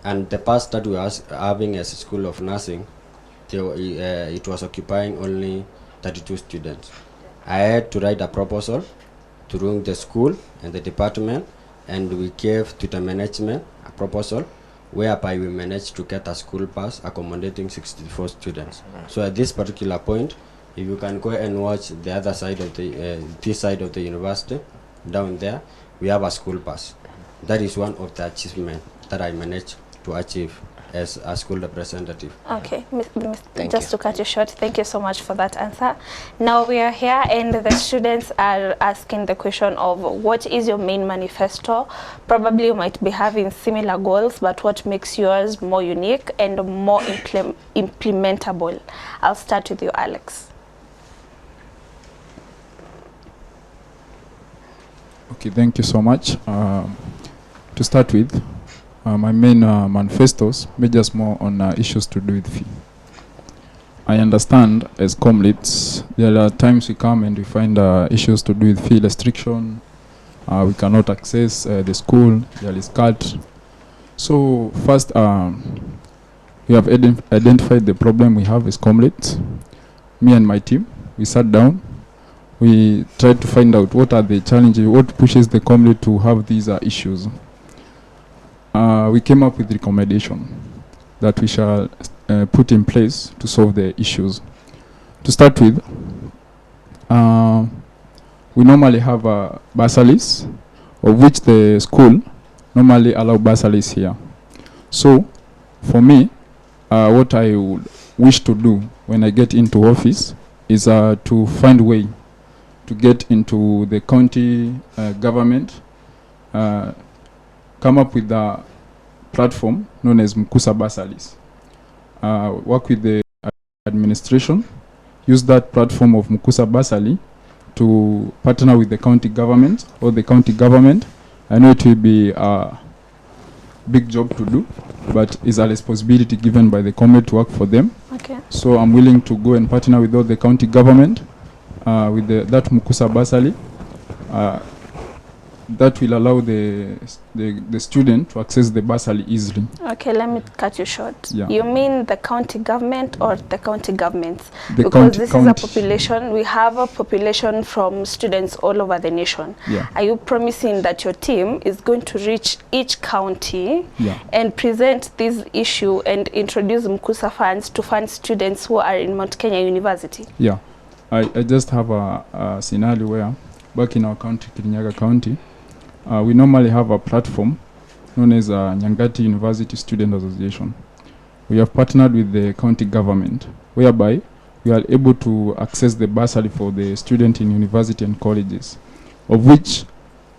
And the past that we were having as a school of nursing, it was occupying only 32 students. I had to write a proposal through the school and the department, and we gave to the management a proposal whereby we managed to get a school bus accommodating 64 students. So at this particular point, if you can go and watch the other side of the this side of the university, down there, we have a school bus. That is one of the achievements that I managed to achieve as a school representative. Okay, just to cut you short, thank you so much for that answer. Now we are here and the students are asking the question of what is your main manifesto? Probably you might be having similar goals, but what makes yours more unique and more implementable? I'll start with you, Alex. Okay, thank you so much. To start with, my main manifestos majors more on issues to do with fee. I understand as comrades, there are times we come and we find issues to do with fee restriction. We cannot access the school, there is cut. So first, we have identified the problem we have as comrades. Me and my team, we sat down. We tried to find out what are the challenges, what pushes the comrade to have these issues. We came up with recommendation that we shall put in place to solve the issues. To start with, we normally have bursaries, of which the school normally allow bursaries here. So, for me, what I would wish to do when I get into office is to find a way to get into the county government, come up with a platform known as Mkusa bursaries. Work with the administration, use that platform of Mkusa bursary to partner with the county government or the county government. I know it will be a big job to do, but it's a responsibility given by the comrade to work for them. Okay. So I'm willing to go and partner with all the county government with that Mkusa bursary. That will allow the student to access the bursary easily. Okay, let me cut you short. Yeah. You mean the county government or the county governments? The because this is a county. population, we have a population from students all over the nation. Yeah. Are you promising that your team is going to reach each county and present this issue and introduce Mkusa funds to fund students who are in Mount Kenya University? Yeah, I just have a scenario where back in our county, Kirinyaga County, we normally have a platform known as Nyangati University Student Association. We have partnered with the county government, whereby we are able to access the bursary for the student in university and colleges, of which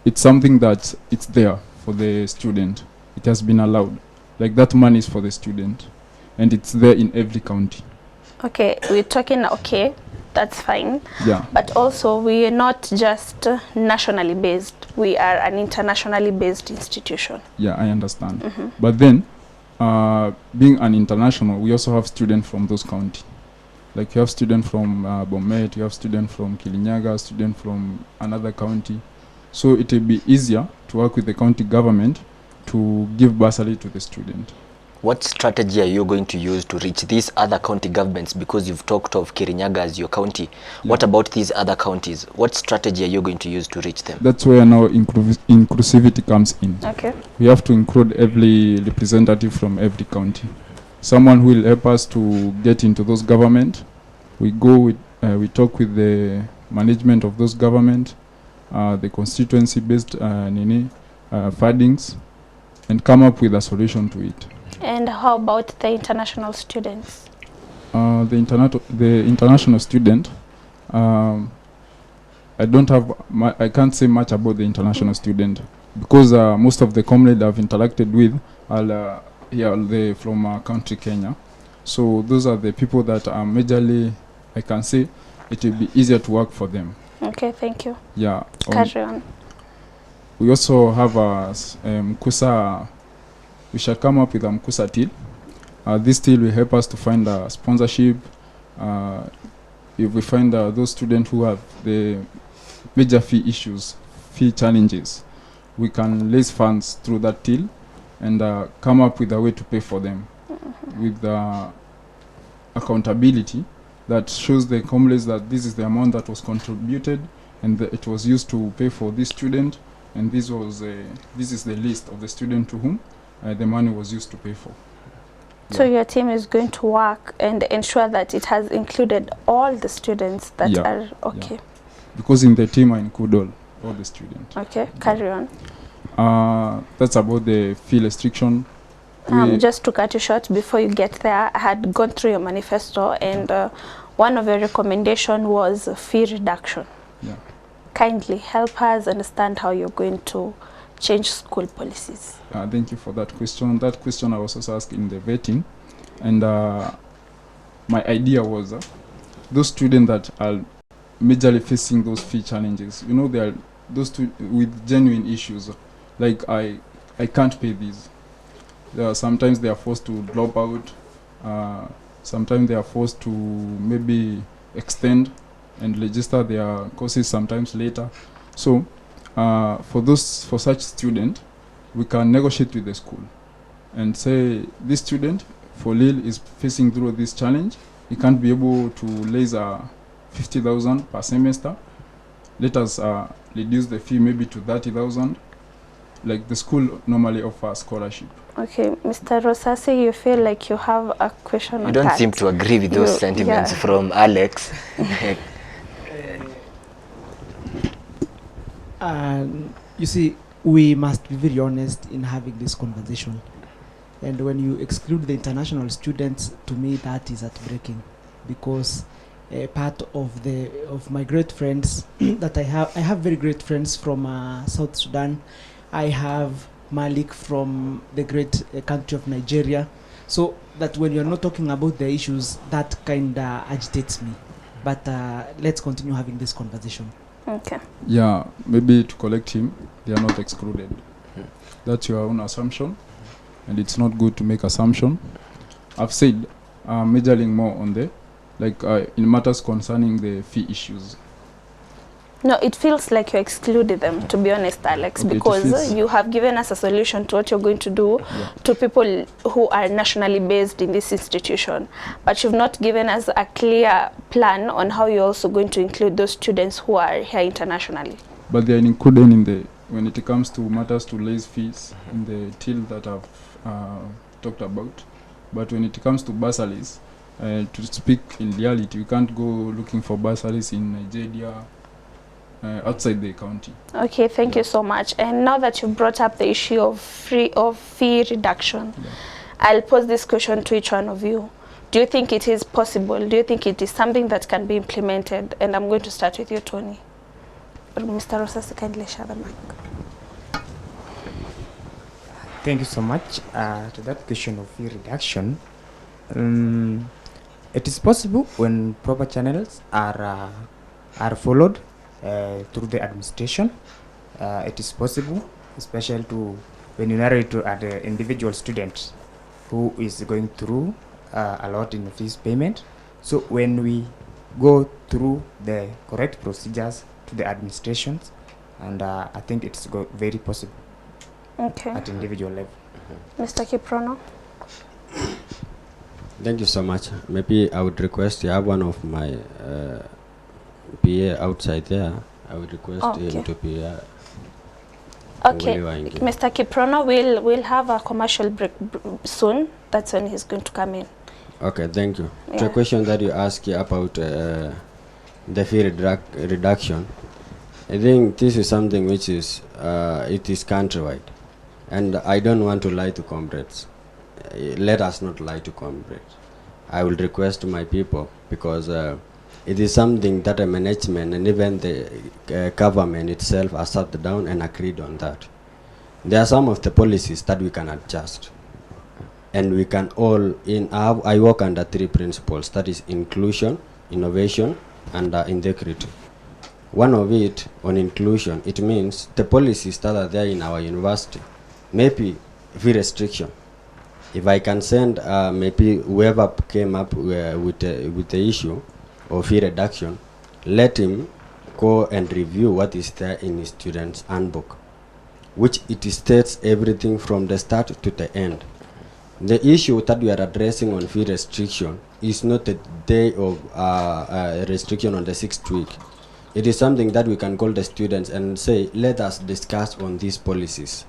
it's something that it's there for the student. It has been allowed. Like that money is for the student, and it's there in every county. Okay, we're talking, okay, that's fine. Yeah. But also, we are not just nationally based. We are an internationally based institution. Yeah, I understand. But then, being an international, we also have students from those counties. Like you have students from Bomet, you have students from Kirinyaga, students from another county. So it will be easier to work with the county government to give bursary to the student. What strategy are you going to use to reach these other county governments? Because you've talked of Kirinyaga as your county. Yeah. What about these other counties? What strategy are you going to use to reach them? That's where now inclusivity comes in. Okay. We have to include every representative from every county. Someone who will help us to get into those government. We go with, we talk with the management of those government, the constituency-based findings, and come up with a solution to it. And how about the international students? The international student, I can't say much about the international student because most of the comrades I've interacted with are from our country, Kenya. So those are the people that are majorly, I can say, it will be easier to work for them. Okay, thank you. Yeah. Carry on. We also have a Mkusa. We shall come up with a Mkusa deal. This deal will help us to find a sponsorship, if we find those students who have the major fee issues, fee challenges, we can raise funds through that till and come up with a way to pay for them with accountability that shows the comrades that this is the amount that was contributed and it was used to pay for this student, and this is the list of the student to whom the money was used to pay for. So your team is going to work and ensure that it has included all the students that are okay. Yeah. Because in the team I include all the students. Okay, carry on. That's about the fee restriction. Just to cut you short, before you get there, I had gone through your manifesto, and one of your recommendations was fee reduction. Yeah. Kindly help us understand how you're going to change school policies. Thank you for that question. That question I was also asked in the vetting, and my idea was those students that are majorly facing those fee challenges, you know, they are those with genuine issues, like I can't pay these. Sometimes they are forced to drop out, sometimes they are forced to maybe extend and register their courses sometimes later. So for such student, we can negotiate with the school and say this student for Lille is facing through this challenge. He can't be able to raise 50,000 per semester. Let us reduce the fee maybe to 30,000. Like the school normally offers scholarship. Okay, Mr. Rosasi, you feel like you have a question on that? You don't seem to agree with those sentiments from Alex. You see, we must be very honest in having this conversation. And when you exclude the international students, to me that is heartbreaking, because part of my great friends that I have very great friends from South Sudan. I have Malik from the great country of Nigeria. So that when you're not talking about the issues, that kind of agitates me. But let's continue having this conversation. Okay. Yeah, maybe to collect him, they are not excluded. That's your own assumption, and it's not good to make assumption. I've said majoring more on in matters concerning the fee issues. No, it feels like you excluded them, to be honest, Alex, Okay, because you have given us a solution to what you're going to do to people who are nationally based in this institution. But you've not given us a clear plan on how you're also going to include those students who are here internationally. But they are included when it comes to matters to raise fees in the till that I've talked about. But when it comes to bursaries, to speak in reality, we can't go looking for bursaries in Nigeria, outside the county. Okay, thank you so much. And now that you've brought up the issue of fee reduction, I'll pose this question to each one of you. Do you think it is possible? Do you think it is something that can be implemented? And I'm going to start with you, Tony. Mr. Rosas, kindly share the mic. Thank you so much. To that question of fee reduction, it is possible when proper channels are followed through the administration. It is possible, especially when you narrate to the individual student who is going through a lot in fees payment. So when we go through the correct procedures to the administrations, and I think it's very possible at individual level. Mr. Kiprono? Thank you so much. Maybe I would request you have one of my PA outside there. I would request him to be okay, Mr. Kiprono, we'll have a commercial break soon. That's when he's going to come in. Okay, thank you. To the question that you asked about the fee reduction, I think this is something which is it is countrywide, and I don't want to lie to comrades. Let us not lie to comrades. I will request my people, because it is something that the management and even the government itself has sat down and agreed on that. There are some of the policies that we can adjust, and we can all I work under 3 principles, that is inclusion, innovation, and integrity. One of it, on inclusion, it means the policies that are there in our university, maybe fee restriction. If I can send maybe whoever came up with the issue, or fee reduction, let him go and review what is there in his student's handbook, which it states everything from the start to the end. The issue that we are addressing on fee restriction is not a day of restriction on the 6th week. It is something that we can call the students and say, let us discuss on these policies.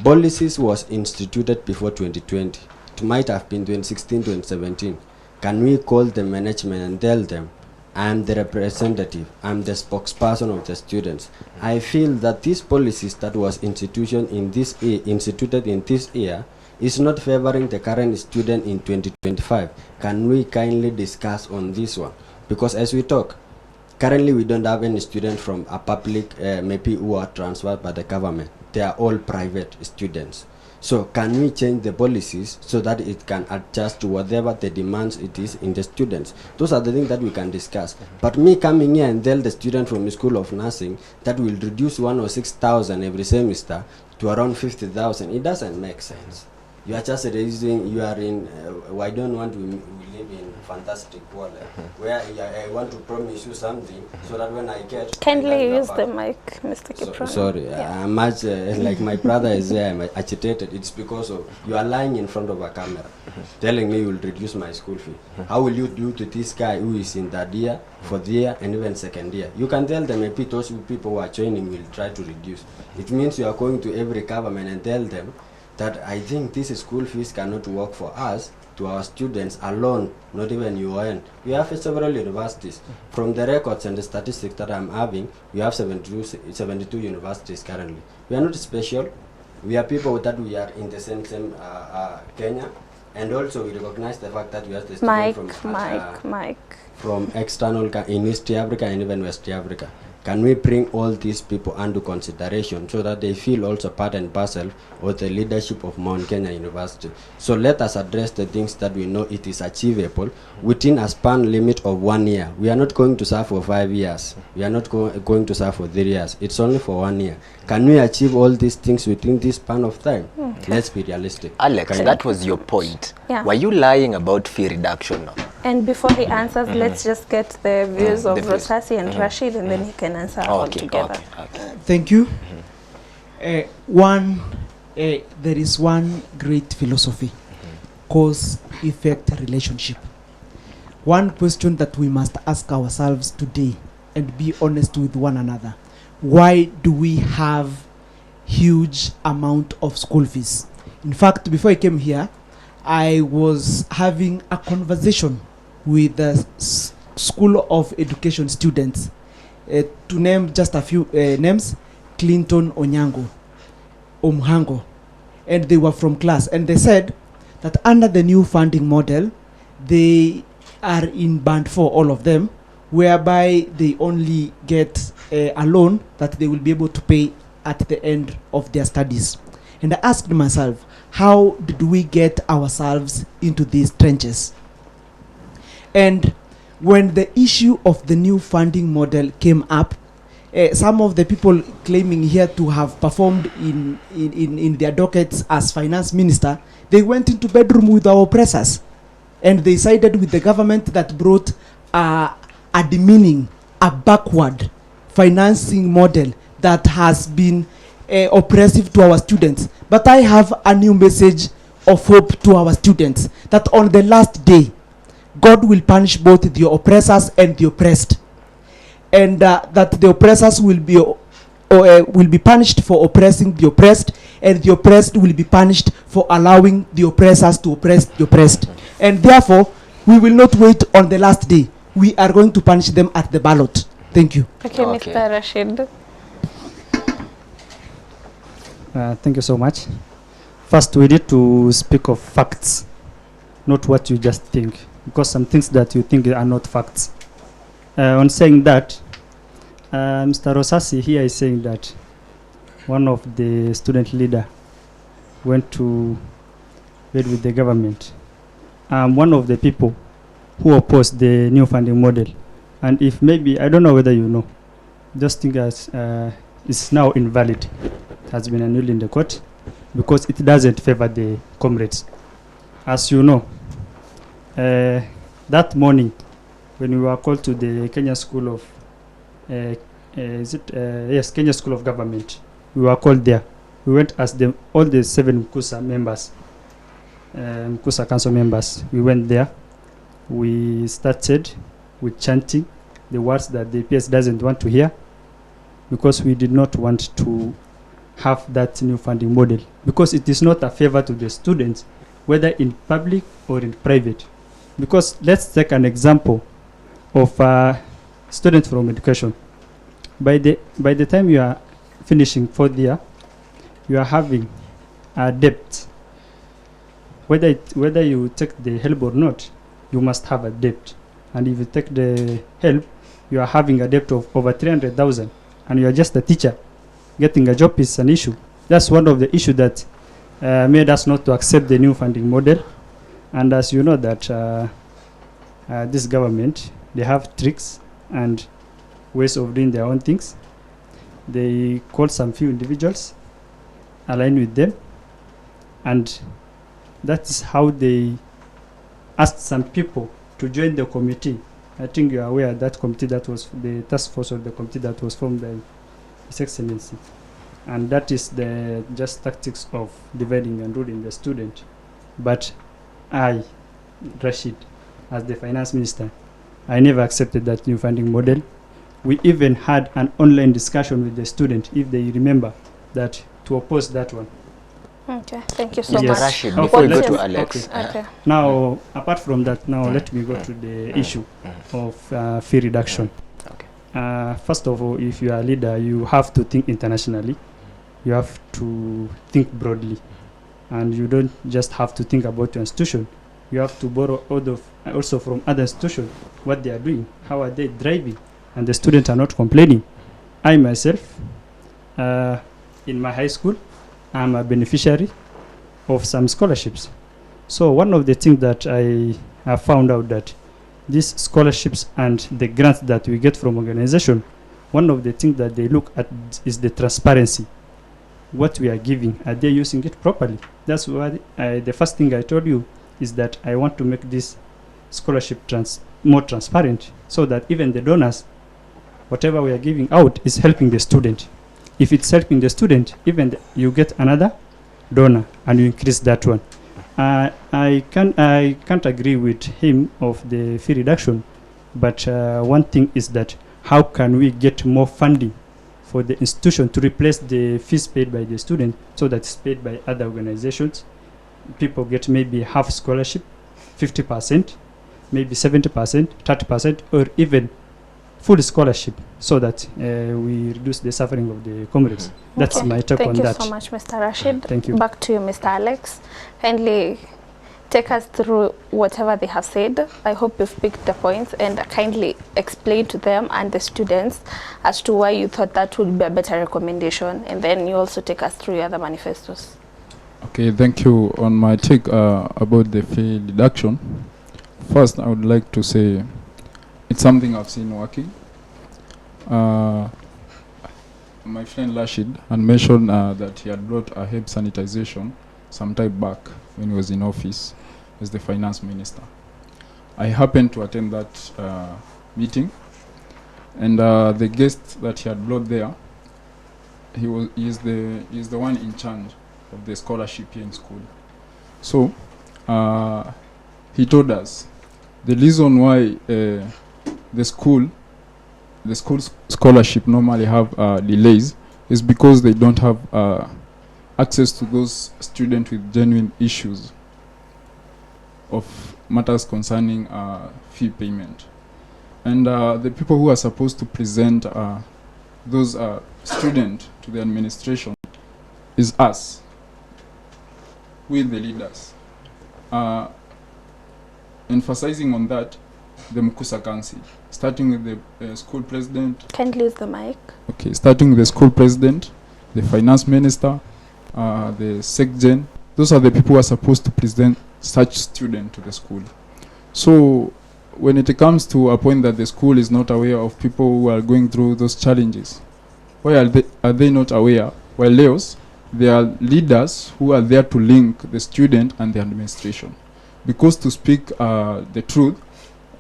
Policies was instituted before 2020. It might have been 2016, 2017. Can we call the management and tell them, I'm the representative, I'm the spokesperson of the students. I feel that these policies that was instituted in this year is not favoring the current student in 2025. Can we kindly discuss on this one? Because as we talk, currently we don't have any student from a public maybe who are transferred by the government. They are all private students. So can we change the policies so that it can adjust to whatever the demands it is in the students? Those are the things that we can discuss. But me coming here and tell the student from the School of Nursing that will reduce 1 or 6,000 every semester to around 50,000, it doesn't make sense. You are just raising, you are in, I don't want to live in fantastic world where I want to promise you something so that when I get... Kindly use the mic, Mr. Kiprano. Sorry, I'm much, like my brother is there, I'm agitated. It's because of, you are lying in front of a camera, telling me you will reduce my school fee. How will you do to this guy who is in third year, fourth year, and even second year? You can tell them, maybe those people who are joining will try to reduce. It means you are going to every government and tell them that I think this school fees cannot work for us, to our students alone, not even UN. We have several universities. From the records and the statistics that I'm having, we have 72 universities currently. We are not special. We are people that we are in the same Kenya, and also we recognize the fact that we have the students from external in East Africa and even West Africa. Can we bring all these people under consideration so that they feel also part and parcel of the leadership of Mount Kenya University? So let us address the things that we know it is achievable within a span limit of 1 year. We are not going to serve for 5 years. We are not going to serve for 3 years. It's only for 1 year. Can we achieve all these things within this span of time? Okay. Let's be realistic. Alex, that was your point. Yeah. Were you lying about fee reduction now? And before he answers, let's just get the views of Rosasi and Rashid, and then he can answer all together. Thank you. There is one great philosophy, cause-effect relationship. One question that we must ask ourselves today and be honest with one another. Why do we have huge amount of school fees? In fact, before I came here, I was having a conversation with the School of Education students, to name just a few names, Clinton Onyango, Omhango, and they were from class, and they said that under the new funding model, they are in band 4, all of them, whereby they only get a loan that they will be able to pay at the end of their studies. And I asked myself, how did we get ourselves into these trenches? And when the issue of the new funding model came up, some of the people claiming here to have performed in their dockets as finance minister, they went into bedroom with our oppressors, and they sided with the government that brought a demeaning, a backward financing model that has been oppressive to our students. But I have a new message of hope to our students, that on the last day, God will punish both the oppressors and the oppressed, and that the oppressors will be punished for oppressing the oppressed, and the oppressed will be punished for allowing the oppressors to oppress the oppressed. And therefore, we will not wait on the last day. We are going to punish them at the ballot. Thank you. Okay, Mr. Rashid. Thank you so much. First, we need to speak of facts, not what you just think, because some things that you think are not facts. On saying that, Mr. Rosasi here is saying that one of the student leader went to bed with the government. I'm one of the people who opposed the new funding model. And if maybe, I don't know whether you know, just think as it's now invalid. It has been annulled in the court because it doesn't favor the comrades. As you know, that morning, when we were called to the Kenya School of, Kenya School of Government. We were called there. We went as all the 7 Mkusa members, Mkusa council members. We went there. We started with chanting the words that the PS doesn't want to hear, because we did not want to have that new funding model, because it is not a favor to the students, whether in public or in private. Because let's take an example of a student from education. By the time you are finishing 4th year, you are having a debt. Whether you take the help or not, you must have a debt. And if you take the help, you are having a debt of over 300,000, and you are just a teacher. Getting a job is an issue. That's one of the issues that made us not to accept the new funding model. And as you know that this government, they have tricks and ways of doing their own things. They call some few individuals, align with them, and that is how they asked some people to join the committee. I think you are aware that committee, that was the task force of the committee that was formed by His Excellency. And that is the just tactics of dividing and ruling the student. But I, Rashid, as the finance minister, I never accepted that new funding model. We even had an online discussion with the student, if they remember, that to oppose that one. Okay, thank you so Yes. much. Rashid, before we go to Alex. Okay. Now, apart from that, now let me go to the issue of fee reduction. First of all, if you are a leader, you have to think internationally. You have to think broadly. And you don't just have to think about your institution. You have to borrow also from other institutions what they are doing, how are they driving, and the students are not complaining. I myself, in my high school, I'm a beneficiary of some scholarships. So one of the things that I have found out that these scholarships and the grants that we get from organization, one of the things that they look at is the transparency. What we are giving, are they using it properly? That's why the first thing I told you is that I want to make this scholarship more transparent, so that even the donors, whatever we are giving out is helping the student. If it's helping the student, even you get another donor and you increase that one. I can't agree with him of the fee reduction, but one thing is that how can we get more funding for the institution to replace the fees paid by the student, so that it's paid by other organizations. People get maybe half scholarship, 50%, maybe 70%, 30%, or even full scholarship, so that we reduce the suffering of the comrades. That's Okay. my take on that. Thank you so much, Mr. Rashid. Thank you. Back to you, Mr. Alex. Kindly take us through whatever they have said. I hope you've picked the points, and kindly explain to them and the students as to why you thought that would be a better recommendation, and then you also take us through your other manifestos. Okay, thank you. On my take about the fee reduction, first I would like to say it's something I've seen working. My friend Rashid had mentioned that he had brought a HEB sanitization some time back when he was in office as the finance minister. I happened to attend that meeting, and the guest that he had brought there, he is the one in charge of the scholarship here in school. So he told us the reason why the school scholarship normally have delays is because they don't have access to those students with genuine issues of matters concerning fee payment. And the people who are supposed to present those students to the administration is us, with the leaders. Emphasizing on that, the Mkusa Council, starting with the school president. Can you use the mic? Okay, starting with the school president, the finance minister, the SecGen. Those are the people who are supposed to present such student to the school. So when it comes to a point that the school is not aware of people who are going through those challenges, why are they not aware? While Leos, there are leaders who are there to link the student and the administration. Because to speak the truth,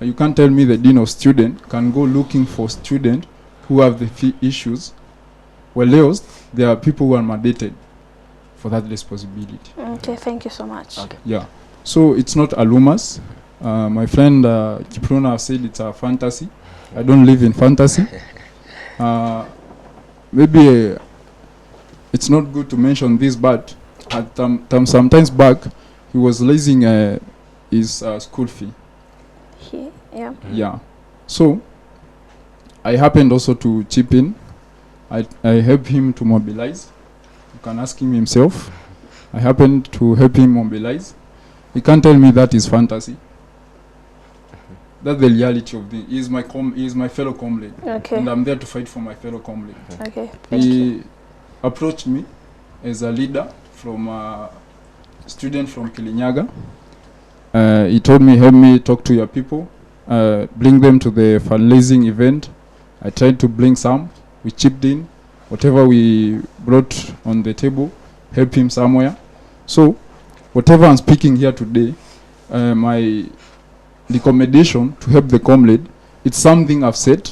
You can't tell me the dean of student can go looking for student who have the fee issues. Well, else there are people who are mandated for that responsibility. Okay, thank you so much. Okay. Yeah. So it's not alumas. My friend Kiprona said it's a fantasy. I don't live in fantasy. Maybe it's not good to mention this, but at sometimes back, he was raising his school fee. Yeah. Yeah. So I happened also to chip in. I helped him to mobilize. You can ask him himself. I happened to help him mobilize. He can't tell me that is fantasy. That's the reality of the. He is my fellow comrade. Okay. And I'm there to fight for my fellow comrade. Okay. Thank He you. approached me as a leader from a student from Kirinyaga. He told me, help me talk to your people, bring them to the fundraising event. I tried to bring some. We chipped in. Whatever we brought on the table, help him somewhere. So, whatever I'm speaking here today, my recommendation to help the comrade, it's something I've said,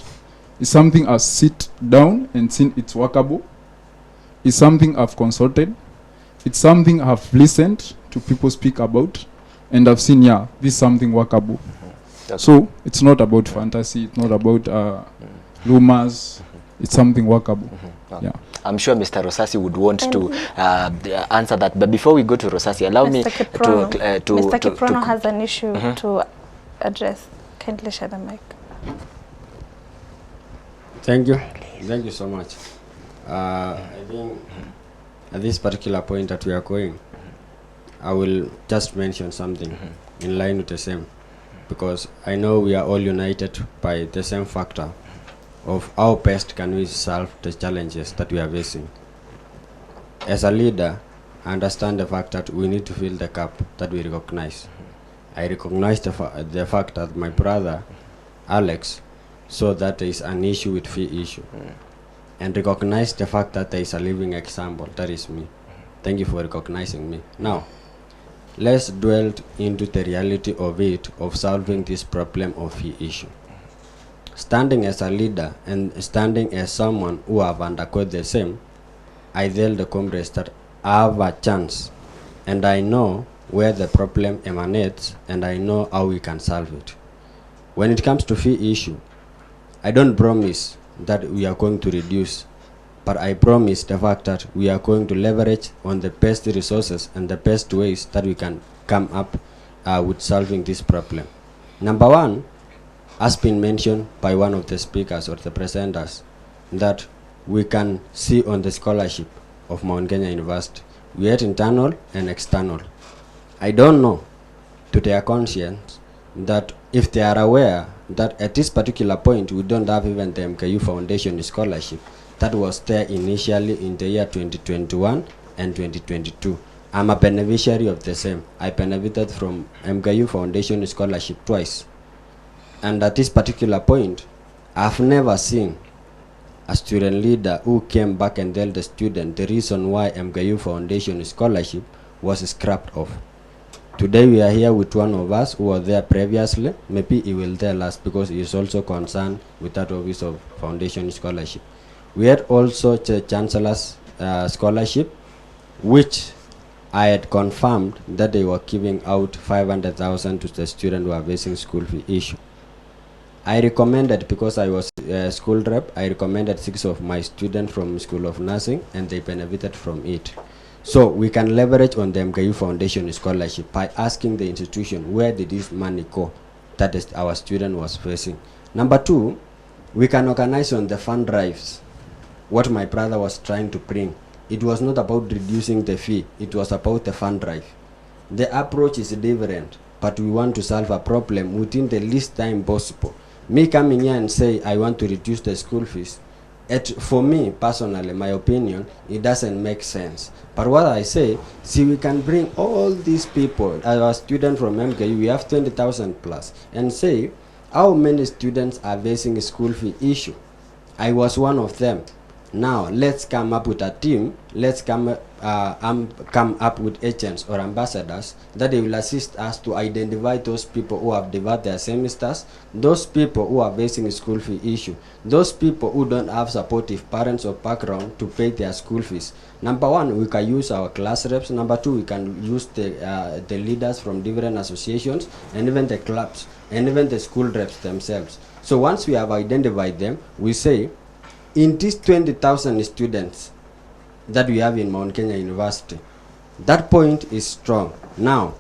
it's something I've sit down and seen it's workable, it's something I've consulted, it's something I've listened to people speak about, and I've seen, yeah, this is something workable. So it's not about fantasy, it's not about rumors, it's something workable. Yeah. I'm sure Mr. Rosasi would want to answer that, but before we go to Rosasi, allow me to Mr. Kiprono has an issue to address. Kindly share the mic. Thank you so much. I think at this particular point that we are going, I will just mention something in line with the same, because I know we are all united by the same factor of how best can we solve the challenges that we are facing. As a leader, I understand the fact that we need to fill the gap that we recognize. I recognize the fact that my brother, Alex, saw that there is an issue with fee issue, and recognize the fact that there is a living example, that is me. Thank you for recognizing me. Now, let's dwell into the reality of it, of solving this problem of fee issue. Standing as a leader and standing as someone who have undergone the same, I tell the comrades that I have a chance, and I know where the problem emanates, and I know how we can solve it. When it comes to fee issue, I don't promise that we are going to reduce, but I promise the fact that we are going to leverage on the best resources and the best ways that we can come up with solving this problem. Number one, has been mentioned by one of the speakers or the presenters, that we can see on the scholarship of Mount Kenya University, we had internal and external. I don't know to their conscience that if they are aware that at this particular point we don't have even the MKU Foundation scholarship that was there initially in the year 2021 and 2022. I'm a beneficiary of the same. I benefited from MKU Foundation scholarship twice. And at this particular point, I've never seen a student leader who came back and tell the student the reason why MKU Foundation scholarship was scrapped off. Today we are here with one of us who was there previously. Maybe he will tell us, because he is also concerned with that office of foundation scholarship. We had also the Chancellor's scholarship, which I had confirmed that they were giving out 500,000 to the student who are facing school fee issue. I recommended, because I was a school rep, I recommended 6 of my students from School of Nursing, and they benefited from it. So we can leverage on the MKU Foundation scholarship by asking the institution, where did this money go that is our student was facing. Number 2, we can organize on the fund drives. What my brother was trying to bring, it was not about reducing the fee, it was about the fund drive. The approach is different, but we want to solve a problem within the least time possible. Me coming here and say I want to reduce the school fees, for me personally, my opinion, it doesn't make sense. But what I say, see, we can bring all these people, our students from MKU, we have 20,000 plus, and say how many students are facing a school fee issue. I was one of them. Now let's come up with a team, let's come come up with agents or ambassadors that they will assist us to identify those people who have developed their semesters, those people who are facing a school fee issue, those people who don't have supportive parents or background to pay their school fees. Number one, we can use our class reps. Number two, we can use the leaders from different associations and even the clubs and even the school reps themselves. So once we have identified them, we say, in these 20,000 students that we have in Mount Kenya University, that point is strong. Now,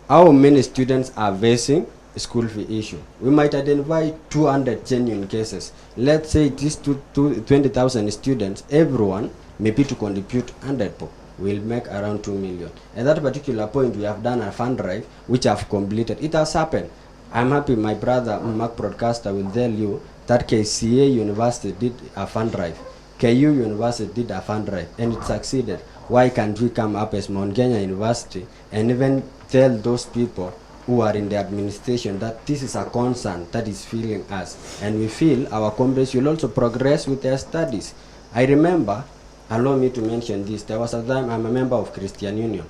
how many students are facing a school fee issue? We might identify 200 genuine cases. Let's say these 20,000 students, everyone maybe to contribute 100 po, will make around 2 million. At that particular point, we have done a fund drive, which have completed. It has happened. I'm happy my brother, Mark Broadcaster, will tell you that KCA University did a fund drive. KU University did a fund drive, and it succeeded. Why can't we come up as Mount Kenya University and even tell those people who are in the administration that this is a concern that is feeling us, and we feel our comrades will also progress with their studies. I remember, allow me to mention this, there was a time I'm a member of Christian Union.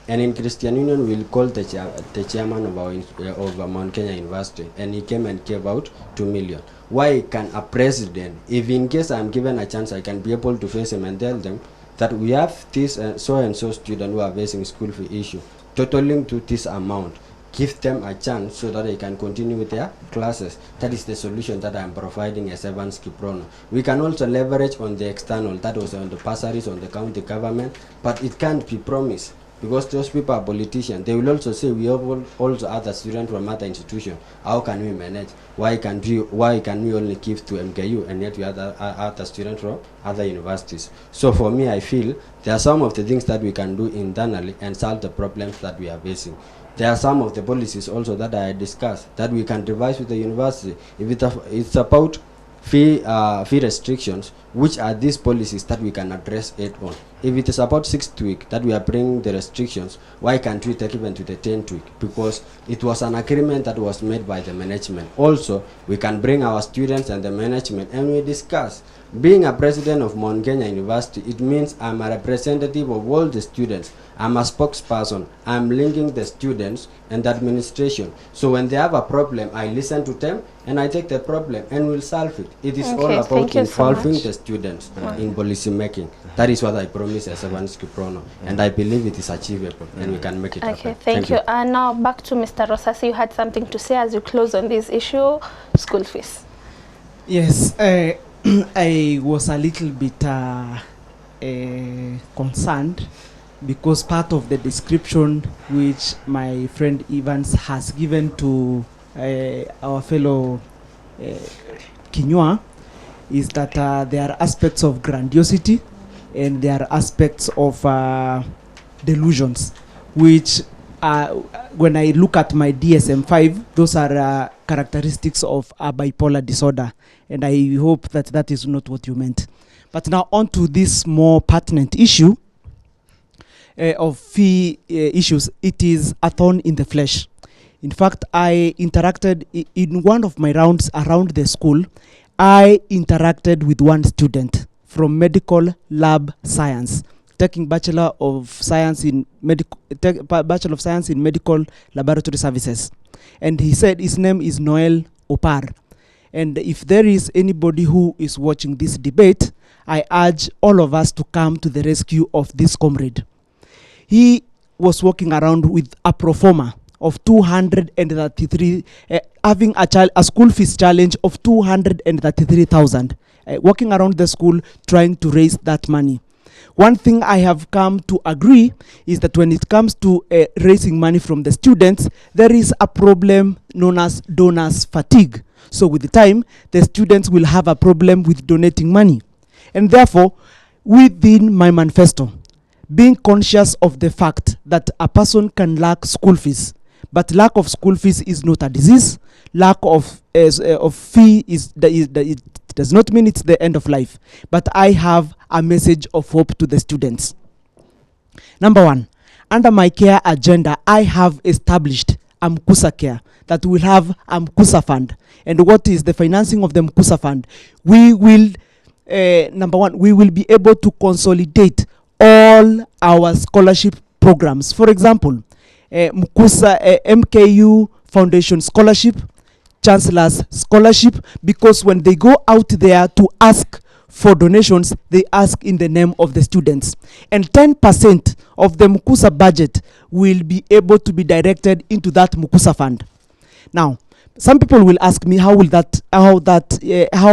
And in Christian Union, we'll call the chairman of Mount Kenya University, and he came and gave out 2 million. Why can a president, if in case I'm given a chance, I can be able to face him and tell them that we have this so-and-so student who are facing school fee issue, totaling to this amount, give them a chance so that they can continue with their classes. That is the solution that I'm providing as Evans Kiprono. We can also leverage on the external, that was on the bursaries, on the county government, but it can't be promised. Because those people are politicians, they will also say we have also other students from other institutions. How can we manage? Why can we only give to MKU and yet we have other students from other universities? So for me, I feel there are some of the things that we can do internally and solve the problems that we are facing. There are some of the policies also that I discussed that we can revise with the university. If it's about fee restrictions, which are these policies that we can address it on? If it is about 6th week that we are bringing the restrictions, why can't we take even to the 10th week? Because it was an agreement that was made by the management. Also, we can bring our students and the management and we discuss. Being a president of Mount Kenya University, it means I'm a representative of all the students. I'm a spokesperson. I'm linking the students and the administration. So when they have a problem, I listen to them and I take the problem and we'll solve it. It is all about involving the students in policy making. That is what I promise as Evans Kiprono, and I believe it is achievable and we can make it happen. Okay, thank you. Now back to Mr. Rosasi. You had something to say as you close on this issue, school fees. Yes, I was a little bit concerned because part of the description which my friend Evans has given to our fellow Kinyua is that there are aspects of grandiosity and there are aspects of delusions, which when I look at my DSM-5, those are characteristics of a bipolar disorder, and I hope that that is not what you meant. But now on to this more pertinent issue of fee issues. It is a thorn in the flesh. In fact, I interacted in one of my rounds around the school. I interacted with one student from medical lab science, taking Bachelor of Science in Medical Laboratory Services. And he said his name is Noel Opar. And if there is anybody who is watching this debate, I urge all of us to come to the rescue of this comrade. He was walking around with a pro forma of 233, having a school fees challenge of 233,000, walking around the school trying to raise that money. One thing I have come to agree is that when it comes to raising money from the students, there is a problem known as donors fatigue. So with the time, the students will have a problem with donating money. And therefore, within my manifesto, being conscious of the fact that a person can lack school fees, but lack of school fees is not a disease. Lack of fee it does not mean it's the end of life. But I have a message of hope to the students. Number one, under my care agenda, I have established a Mkusa care that will have a Mkusa fund. And what is the financing of the Mkusa fund? We will, number one, we will be able to consolidate all our scholarship programs. For example, Mkusa MKU Foundation Scholarship, Chancellor's Scholarship, because when they go out there to ask for donations, they ask in the name of the students. And 10% of the Mkusa budget will be able to be directed into that Mkusa fund. Now, some people will ask me how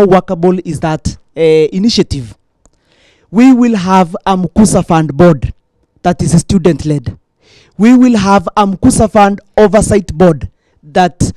workable is that initiative. We will have a Mkusa fund board that is student led. We will have a Mkusa fund oversight board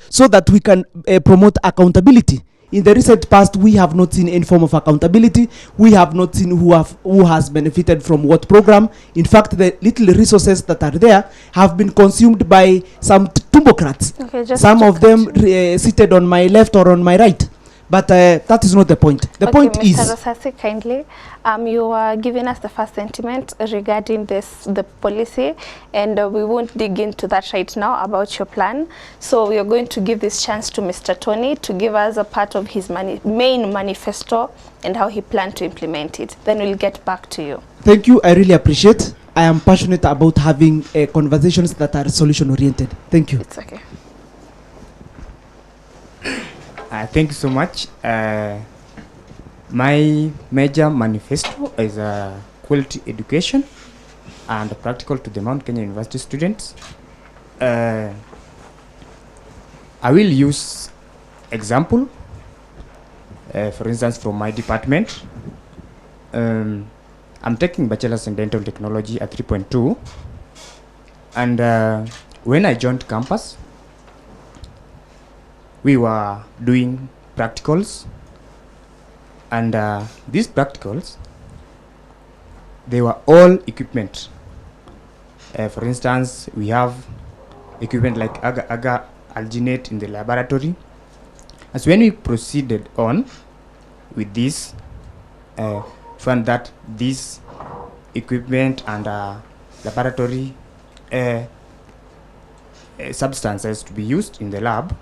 so that we can promote accountability. In the recent past, we have not seen any form of accountability. We have not seen who has benefited from what program. In fact, the little resources that are there have been consumed by some tumbocrats. Okay, some of them seated on my left or on my right. But that is not the point. The point is... Mr. Rosasi, kindly, you are giving us the first sentiment regarding the policy, and we won't dig into that right now about your plan. So we are going to give this chance to Mr. Tony to give us a part of his main manifesto and how he planned to implement it. Then we'll get back to you. Thank you. I really appreciate. I am passionate about having conversations that are solution-oriented. Thank you. It's okay. Thank you so much. My major manifesto is quality education and practical to the Mount Kenya University students. I will use example, for instance, from my department. I'm taking bachelor's in dental technology at 3.2, and when I joined campus, we were doing practicals, and these practicals, they were all equipment. For instance, we have equipment like agar alginate in the laboratory. As when we proceeded on with this, found that this equipment and laboratory substances to be used in the lab,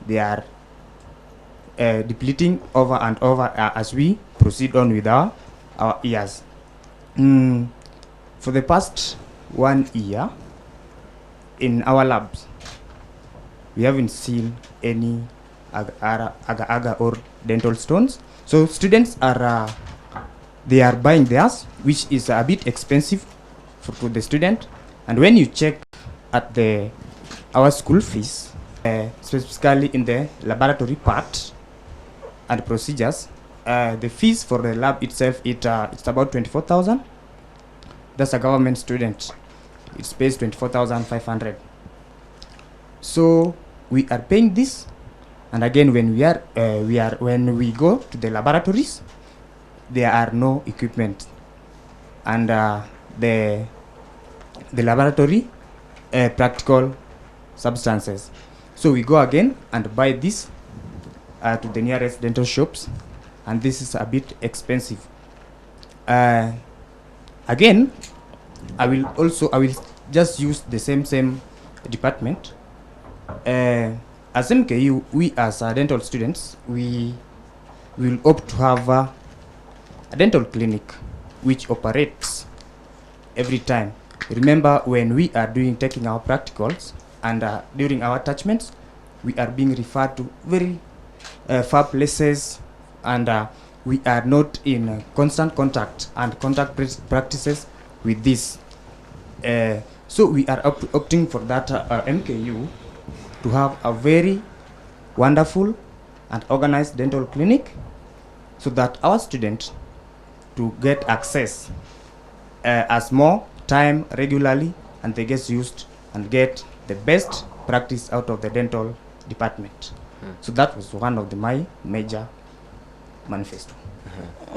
they are depleting over and over as we proceed on with our years. For the past 1 year, in our labs, we haven't seen any agar or dental stones. So students are they are buying theirs, which is a bit expensive for the student. And when you check at our school fees, specifically in the laboratory part and procedures, the fees for the lab itself, it's about 24,000. That's a government student. It pays 24,500. So we are paying this, and again, when when we go to the laboratories, there are no equipment, and the laboratory practical substances. So we go again and buy this to the nearest dental shops, and this is a bit expensive. Again, I will just use the same department. As MKU, we as dental students, we will opt to have a dental clinic which operates every time. Remember, when we are taking our practicals and during our attachments, we are being referred to very far places, and we are not in constant contact and contact practices with this. So we are opting for that MKU to have a very wonderful and organized dental clinic, so that our students to get access as more time regularly, and they get used and get the best practice out of the dental department. So that was one of my major manifesto.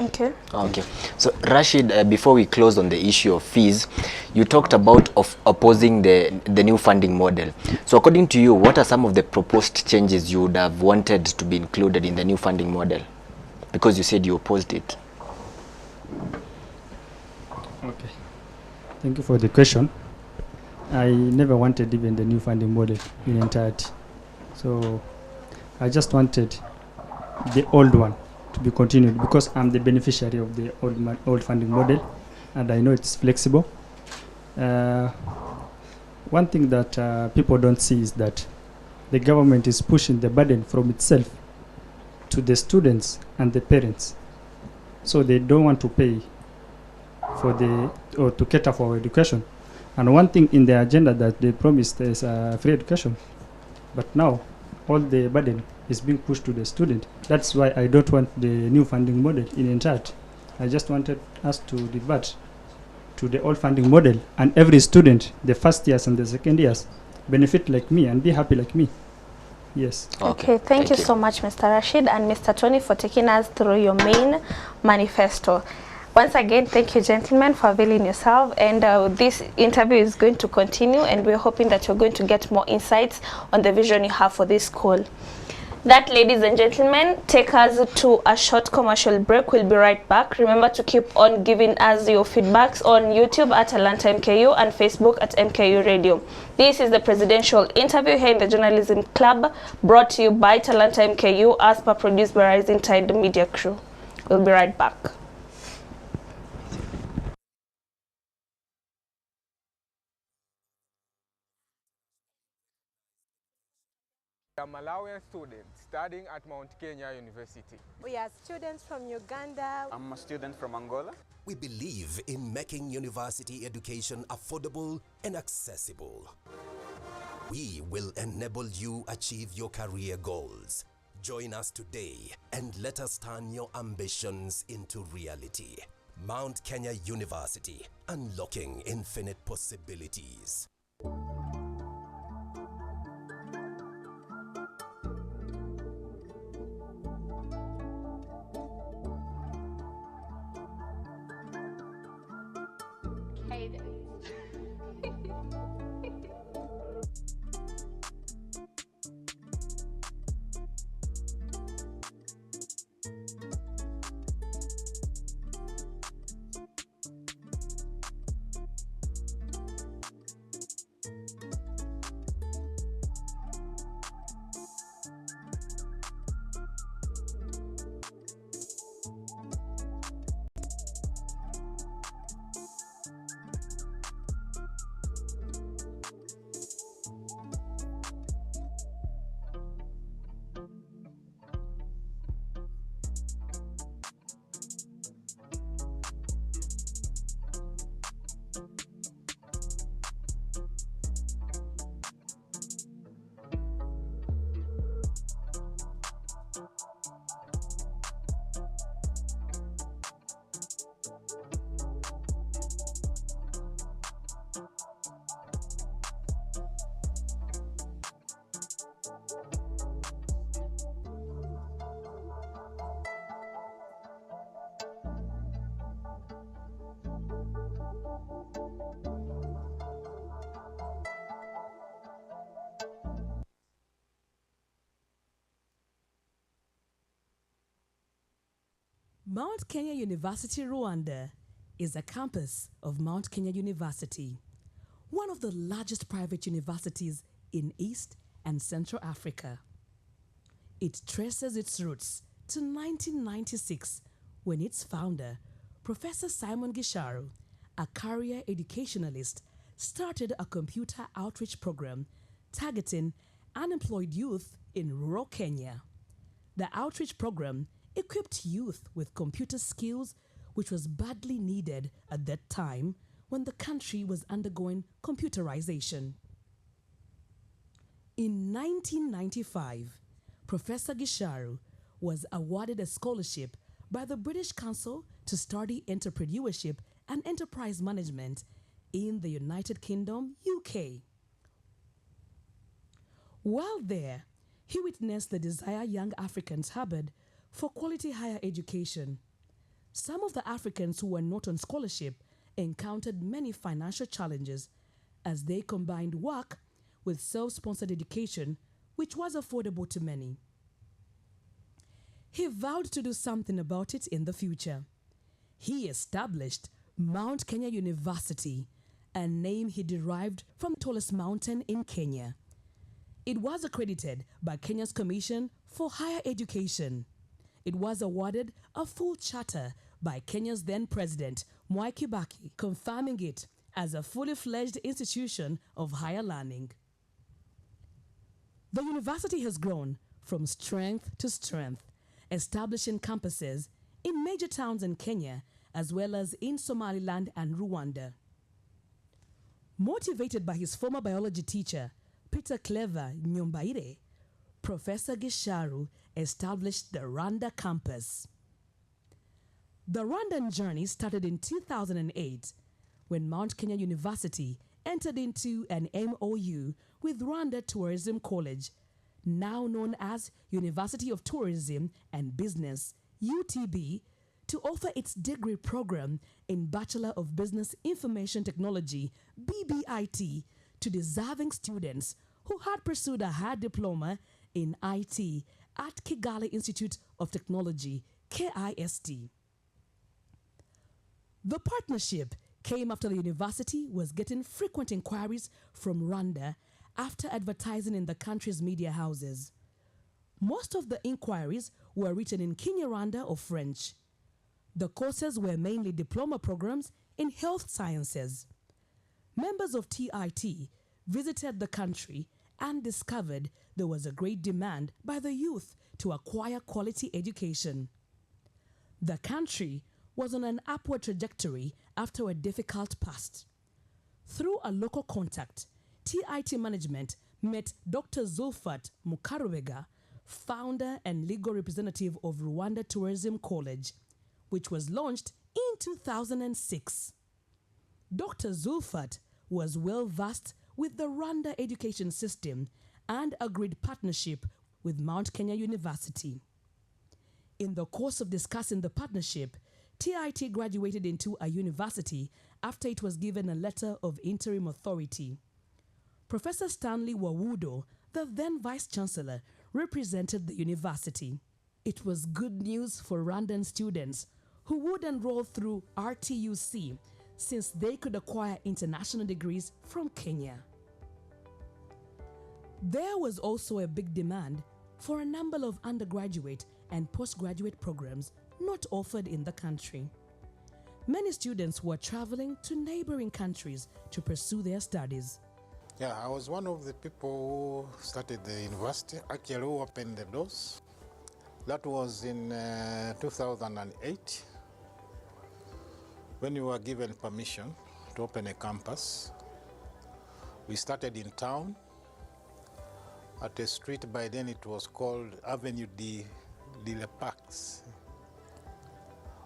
Okay. Okay. So Rashid, before we close on the issue of fees, you talked about opposing the new funding model. So according to you, what are some of the proposed changes you would have wanted to be included in the new funding model? Because you said you opposed it. Okay. Thank you for the question. I never wanted even the new funding model in entirety. So I just wanted the old one to be continued, because I'm the beneficiary of the old funding model, and I know it's flexible. One thing that people don't see is that the government is pushing the burden from itself to the students and the parents. So they don't want to pay for or to cater for education. And one thing in the agenda that they promised is free education. But now all the burden is being pushed to the student. That's why I don't want the new funding model in entirety. I just wanted us to revert to the old funding model, and every student, the first years and the second years, benefit like me and be happy like me. Yes. Okay, thank you so much, Mr. Rashid and Mr. Tony, for taking us through your main manifesto. Once again, thank you, gentlemen, for availing yourself. And this interview is going to continue, and we're hoping that you're going to get more insights on the vision you have for this school. That, ladies and gentlemen, take us to a short commercial break. We'll be right back. Remember to keep on giving us your feedbacks on YouTube at Atlanta MKU and Facebook at MKU Radio. This is the presidential interview here in the Journalism Club, brought to you by Atlanta MKU, as per produced by Rising Tide Media Crew. We'll be right back. I'm a Malawian student studying at Mount Kenya University. We are students from Uganda. I'm a student from Angola. We believe in making university education affordable and accessible. We will enable you achieve your career goals. Join us today and let us turn your ambitions into reality. Mount Kenya University, unlocking infinite possibilities. Mount Kenya University, Rwanda, is a campus of Mount Kenya University, one of the largest private universities in East and Central Africa. It traces its roots to 1996, when its founder, Professor Simon Gisharu, a career educationalist, started a computer outreach program targeting unemployed youth in rural Kenya. The outreach program equipped youth with computer skills, which was badly needed at that time when the country was undergoing computerization. In 1995, Professor Gisharu was awarded a scholarship by the British Council to study entrepreneurship and enterprise management in the United Kingdom, UK. While there, he witnessed the desire young Africans harbored for quality higher education. Some of the Africans who were not on scholarship encountered many financial challenges as they combined work with self-sponsored education, which was affordable to many. He vowed to do something about it in the future. He established Mount Kenya University, a name he derived from the tallest mountain in Kenya. It was accredited by Kenya's Commission for Higher Education. it was awarded a full charter by Kenya's then president, Mwai Kibaki, confirming it as a fully fledged institution of higher learning. The university has grown from strength to strength, establishing campuses in major towns in Kenya as well as in Somaliland and Rwanda. Motivated by his former biology teacher, Peter Clever Nyombaire, Professor Gisharu established the Rwanda campus. The Rwandan journey started in 2008 when Mount Kenya University entered into an MOU with Rwanda Tourism College, now known as University of Tourism and Business, UTB, to offer its degree program in Bachelor of Business Information Technology, BBIT, to deserving students who had pursued a higher diploma in IT at Kigali Institute of Technology, KIST. The partnership came after the university was getting frequent inquiries from Rwanda after advertising in the country's media houses. Most of the inquiries were written in Kinyarwanda or French. The courses were mainly diploma programs in health sciences. Members of TIT visited the country and discovered there was a great demand by the youth to acquire quality education. The country was on an upward trajectory after a difficult past. Through a local contact, TIT management met Dr. Zulfat Mukarubega, founder and legal representative of Rwanda Tourism College, which was launched in 2006. Dr. Zulfat was well versed with the Rwanda education system and agreed partnership with Mount Kenya University. In the course of discussing the partnership, TIT graduated into a university after it was given a letter of interim authority. Professor Stanley Wawudo, the then Vice-Chancellor, represented the university. It was good news for Rwandan students who would enroll through RTUC since they could acquire international degrees from Kenya. There was also a big demand for a number of undergraduate and postgraduate programs not offered in the country. Many students were traveling to neighboring countries to pursue their studies. Yeah, I was one of the people who started the university, actually who opened the doors. That was in 2008 when we were given permission to open a campus. We started in town at a street, by then it was called Avenue de Le Pax.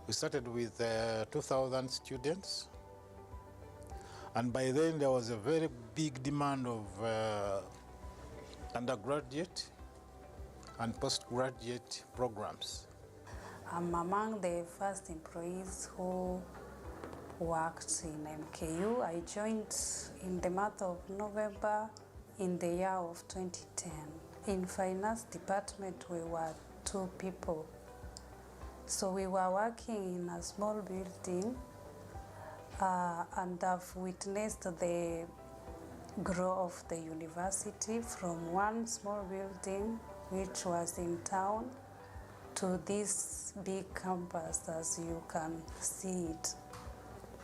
We started with 2,000 students, and by then there was a very big demand of undergraduate and postgraduate programs. I'm among the first employees who worked in MKU. I joined in the month of November in the year of 2010. In finance department, we were 2 people. So we were working in a small building and I've witnessed the growth of the university from one small building which was in town to this big campus as you can see it.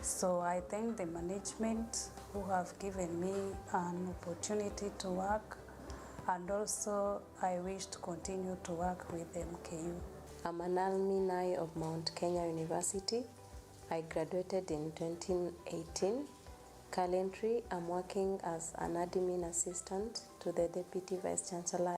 So I thank the management who have given me an opportunity to work, and also I wish to continue to work with MKU. I'm an alumni of Mount Kenya University. I graduated in 2018. Currently, I'm working as an admin assistant to the Deputy Vice Chancellor.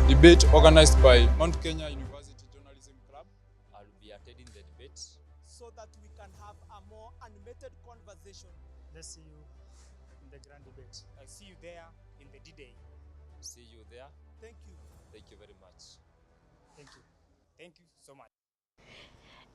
Debate organized by Mount Kenya University Journalism Club. I'll be attending the debate so that we can have a more animated conversation. Let's see you in the grand debate. I see you there in the D-Day. See you there. Thank you. Thank you very much. Thank you. Thank you so much.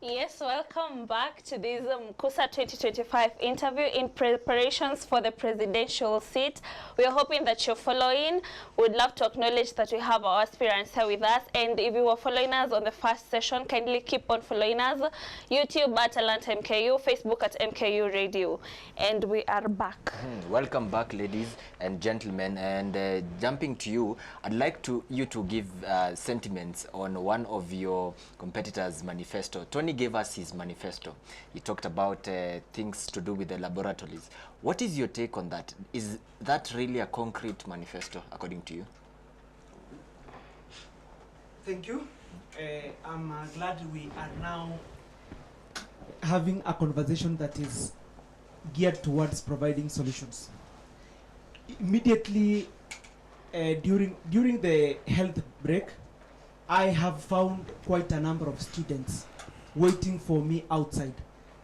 Yes, welcome back to this Mkusa 2025 interview in preparations for the presidential seat. We are hoping that you're following. We'd love to acknowledge that we have our aspirants here with us. And if you were following us on the first session, kindly keep on following us. YouTube at Atlanta MKU, Facebook at MKU Radio. And we are back. Welcome back, ladies and gentlemen. And jumping to you, I'd like you to give sentiments on one of your competitors' manifesto. Tony gave us his manifesto. He talked about things to do with the laboratories. What is your take on that? Is that really a concrete manifesto, according to you? Thank you. I'm glad we are now having a conversation that is geared towards providing solutions. Immediately during the health break, I have found quite a number of students waiting for me outside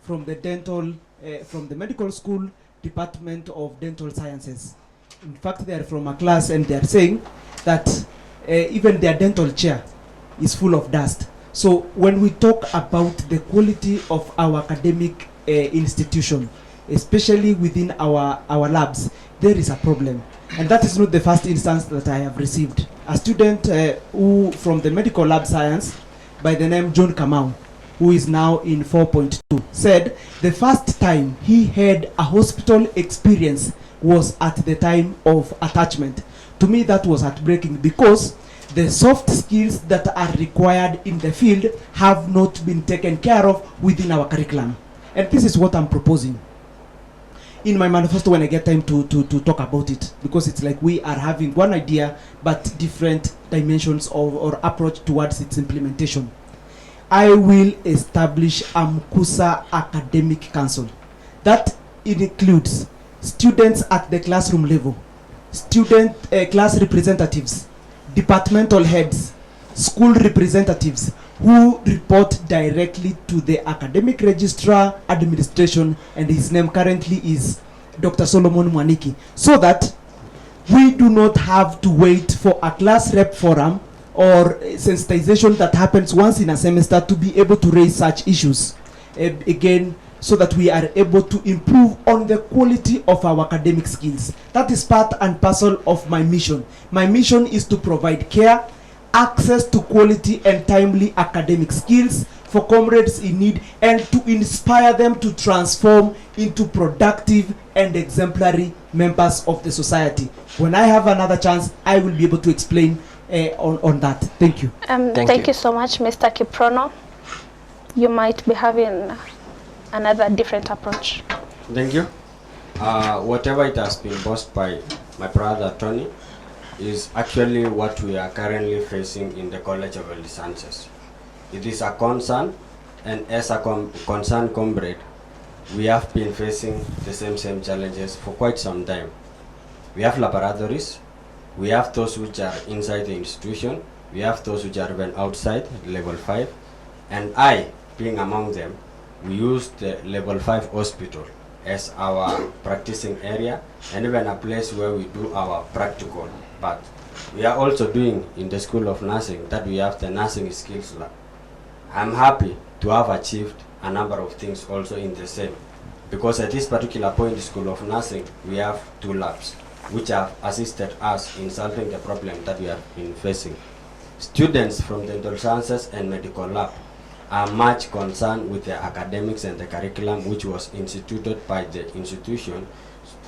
from the medical school department of dental sciences. In fact, they are from a class and they are saying that even their dental chair is full of dust. So when we talk about the quality of our academic institution, especially within our labs, there is a problem. And that is not the first instance that I have received. A student who from the medical lab science by the name John Kamau, who is now in 4.2, said the first time he had a hospital experience was at the time of attachment. To me, that was heartbreaking because the soft skills that are required in the field have not been taken care of within our curriculum. And this is what I'm proposing in my manifesto when I get time to talk about it, because it's like we are having one idea but different dimensions or approach towards its implementation. I will establish a Mkusa Academic Council. That includes students at the classroom level, student class representatives, departmental heads, school representatives who report directly to the academic registrar administration, and his name currently is Dr. Solomon Mwaniki, so that we do not have to wait for a class rep forum or sensitization that happens once in a semester to be able to raise such issues again, so that we are able to improve on the quality of our academic skills. That is part and parcel of my mission. My mission is to provide care, access to quality and timely academic skills for comrades in need, and to inspire them to transform into productive and exemplary members of the society. When I have another chance, I will be able to explain on that. Thank you. Thank you so much, Mr. Kiprono. You might be having another different approach. Thank you. Whatever it has been bossed by my brother Tony is actually what we are currently facing in the College of Health Sciences. It is a concern, and as a concerned comrade, we have been facing the same challenges for quite some time. We have laboratories, we have those which are inside the institution, we have those which are even outside level 5, and I, being among them, we use the level 5 hospital as our practicing area and even a place where we do our practical. But we are also doing in the School of Nursing that we have the Nursing Skills Lab. I'm happy to have achieved a number of things also in the same, because at this particular point, School of Nursing, we have 2 labs which have assisted us in solving the problem that we have been facing. Students from dental sciences and medical lab are much concerned with the academics and the curriculum which was instituted by the institution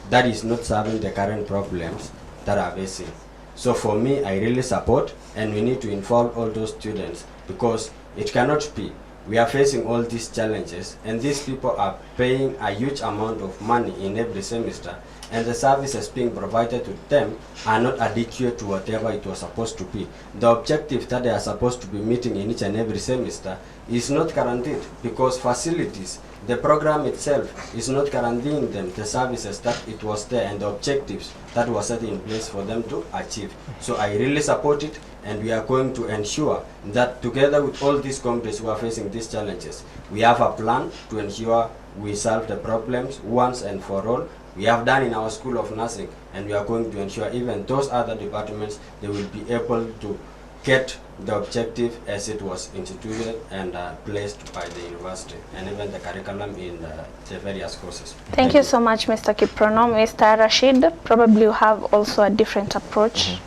that is not solving the current problems that are facing. So for me, I really support, and we need to involve all those students, because it cannot be we are facing all these challenges and these people are paying a huge amount of money in every semester, and the services being provided to them are not adequate to whatever it was supposed to be. The objective that they are supposed to be meeting in each and every semester is not guaranteed, because facilities, the program itself is not guaranteeing them the services that it was there and the objectives that was set in place for them to achieve. So I really support it, and we are going to ensure that together with all these companies who are facing these challenges, we have a plan to ensure we solve the problems once and for all. We have done in our School of Nursing, and we are going to ensure even those other departments, they will be able to get the objective as it was instituted and placed by the university, and even the curriculum in the various courses. Thank you so much, Mr. Kiprono. Mr. Rashid, probably you have also a different approach.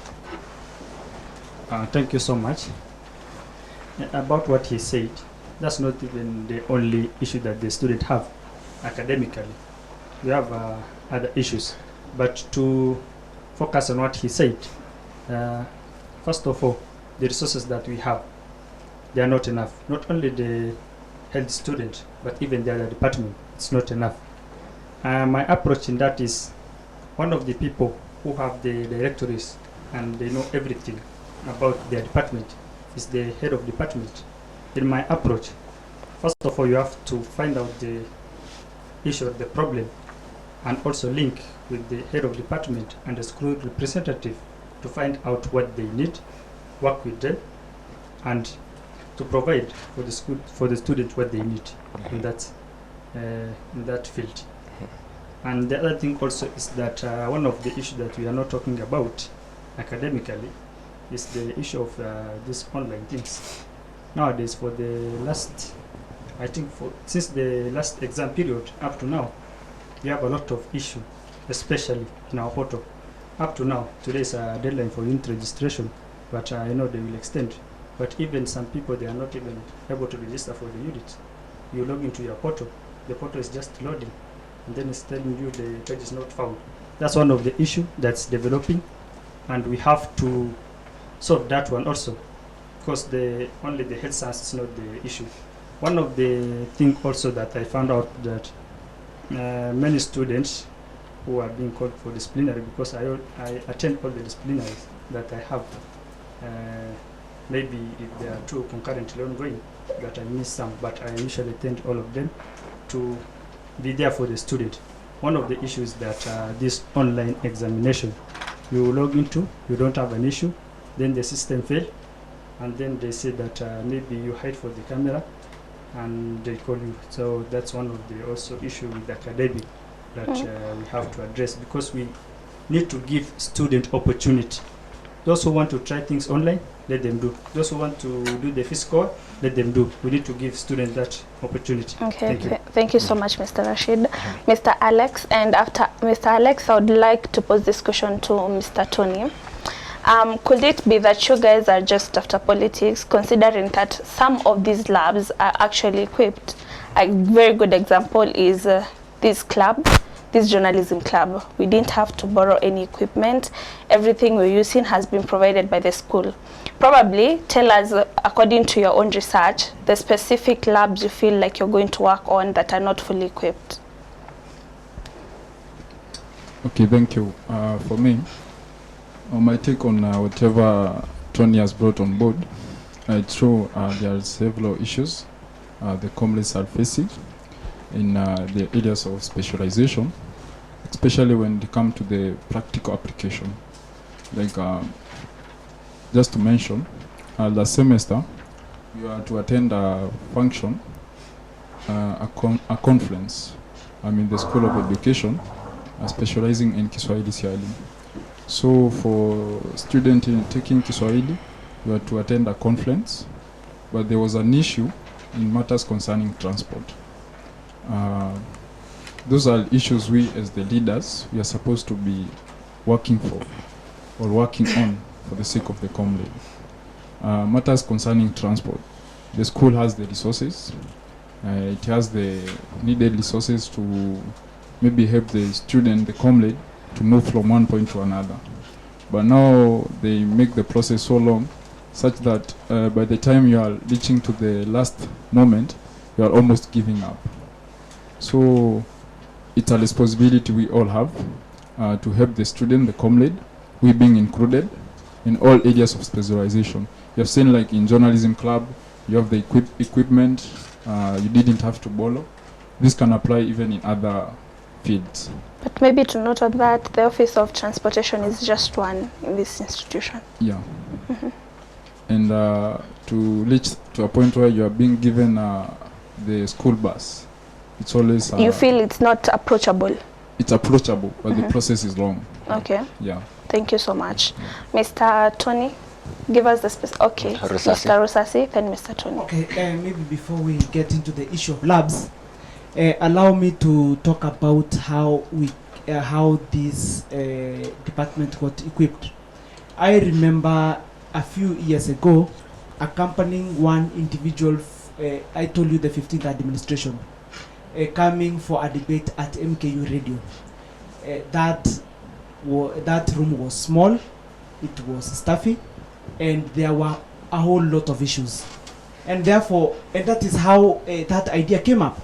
Thank you so much. About what he said, that's not even the only issue that the student have academically. We have other issues, but to focus on what he said, first of all, the resources that we have, they are not enough. Not only the health student, but even the other department, it's not enough. My approach in that is, one of the people who have the directories and they know everything about their department is the head of department. In my approach, first of all, you have to find out the issue of the problem and also link with the head of department and the school representative to find out what they need, work with them, and to provide for the school, for the student, what they need in that field. And the other thing also is that one of the issues that we are not talking about academically is the issue of these online things. Nowadays, for the last, I think since the last exam period up to now, we have a lot of issue, especially in our portal. Up to now, today is a deadline for unit registration, but I know they will extend. But even some people, they are not even able to register for the unit. You log into your portal, the portal is just loading, and then it's telling you the page is not found. That's one of the issue that's developing, and we have to solve that one also, because only the health science is not the issue. One of the things also that I found out that many students who are being called for disciplinary, because I attend all the disciplinaries that I have. Maybe if they are two concurrently ongoing, that I miss some, but I usually attend all of them to be there for the student. One of the issues that this online examination, you log into, you don't have an issue, then the system fails, and then they say that maybe you hide for the camera, and they call you. So that's one of the also issue with academic that we have to address, because we need to give student opportunity. Those who want to try things online, let them do. Those who want to do the physical, let them do. We need to give students that opportunity. Okay, thank you so much, Mr. Rashid. Mr. Alex, and after Mr. Alex, I would like to pose this question to Mr. Tony. Could it be that you guys are just after politics, considering that some of these labs are actually equipped? A very good example is this club, this journalism club. We didn't have to borrow any equipment. Everything we're using has been provided by the school. Probably tell us, according to your own research, the specific labs you feel like you're going to work on that are not fully equipped. Okay, thank you. For me, my take on whatever Tony has brought on board, it's true there are several issues the comrades are facing in the areas of specialization, especially when it comes to the practical application. Like, just to mention, last semester, we were to attend a function, a conference, in the School of Education, specializing in Kiswahili CILI. So for students taking Kiswahili, we were to attend a conference, but there was an issue in matters concerning transport. Those are issues we as the leaders, we are supposed to be working for or working on for the sake of the comrade. Matters concerning transport, the school has the resources, it has the needed resources to maybe help the student, the comrade, to move from one point to another. But now they make the process so long such that by the time you are reaching to the last moment, you are almost giving up. So it's a responsibility we all have to help the student, the comrade, we being included in all areas of specialization. You have seen, like in journalism club, you have the equipment, you didn't have to borrow. This can apply even in other fields. But maybe to note of that, the Office of Transportation is just one in this institution. Yeah. And to reach to a point where you are being given the school bus, it's always... you feel it's not approachable? It's approachable, but the process is long. Okay. Yeah. Thank you so much. Mr. Tony? Give us the specific. Okay, Rusasi. Mr. Rusasi, then Mr. Tony. Okay, maybe before we get into the issue of labs, allow me to talk about how this department got equipped. I remember a few years ago accompanying one individual, I told you the 15th administration, coming for a debate at MKU radio. That room was small, it was stuffy, and there were a whole lot of issues. And therefore, and that is how that idea came up.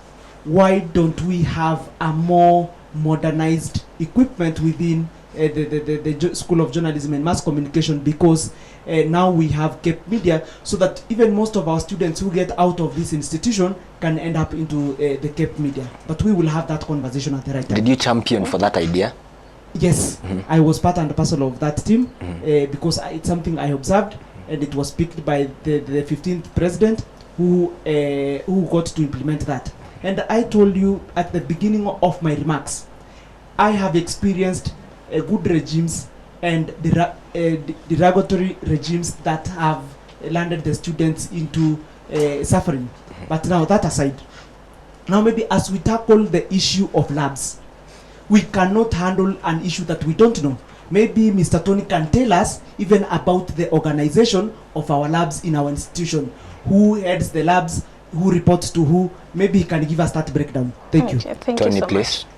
Why don't we have a more modernized equipment within the School of Journalism and Mass Communication? Because now we have Cape Media, so that even most of our students who get out of this institution can end up into the Cape Media. But we will have that conversation at the right time. Did you champion for that idea? Yes, I was part and parcel of that team because it's something I observed, and it was picked by the 15th president who got to implement that. And I told you at the beginning of my remarks, I have experienced good regimes and derogatory regimes that have landed the students into suffering. But now that aside, now maybe as we tackle the issue of labs, we cannot handle an issue that we don't know. Maybe Mr. Tony can tell us even about the organization of our labs in our institution. Who heads the labs, who reports to who. Maybe he can give us that breakdown. Thank you. Thank Tony, you so please. much.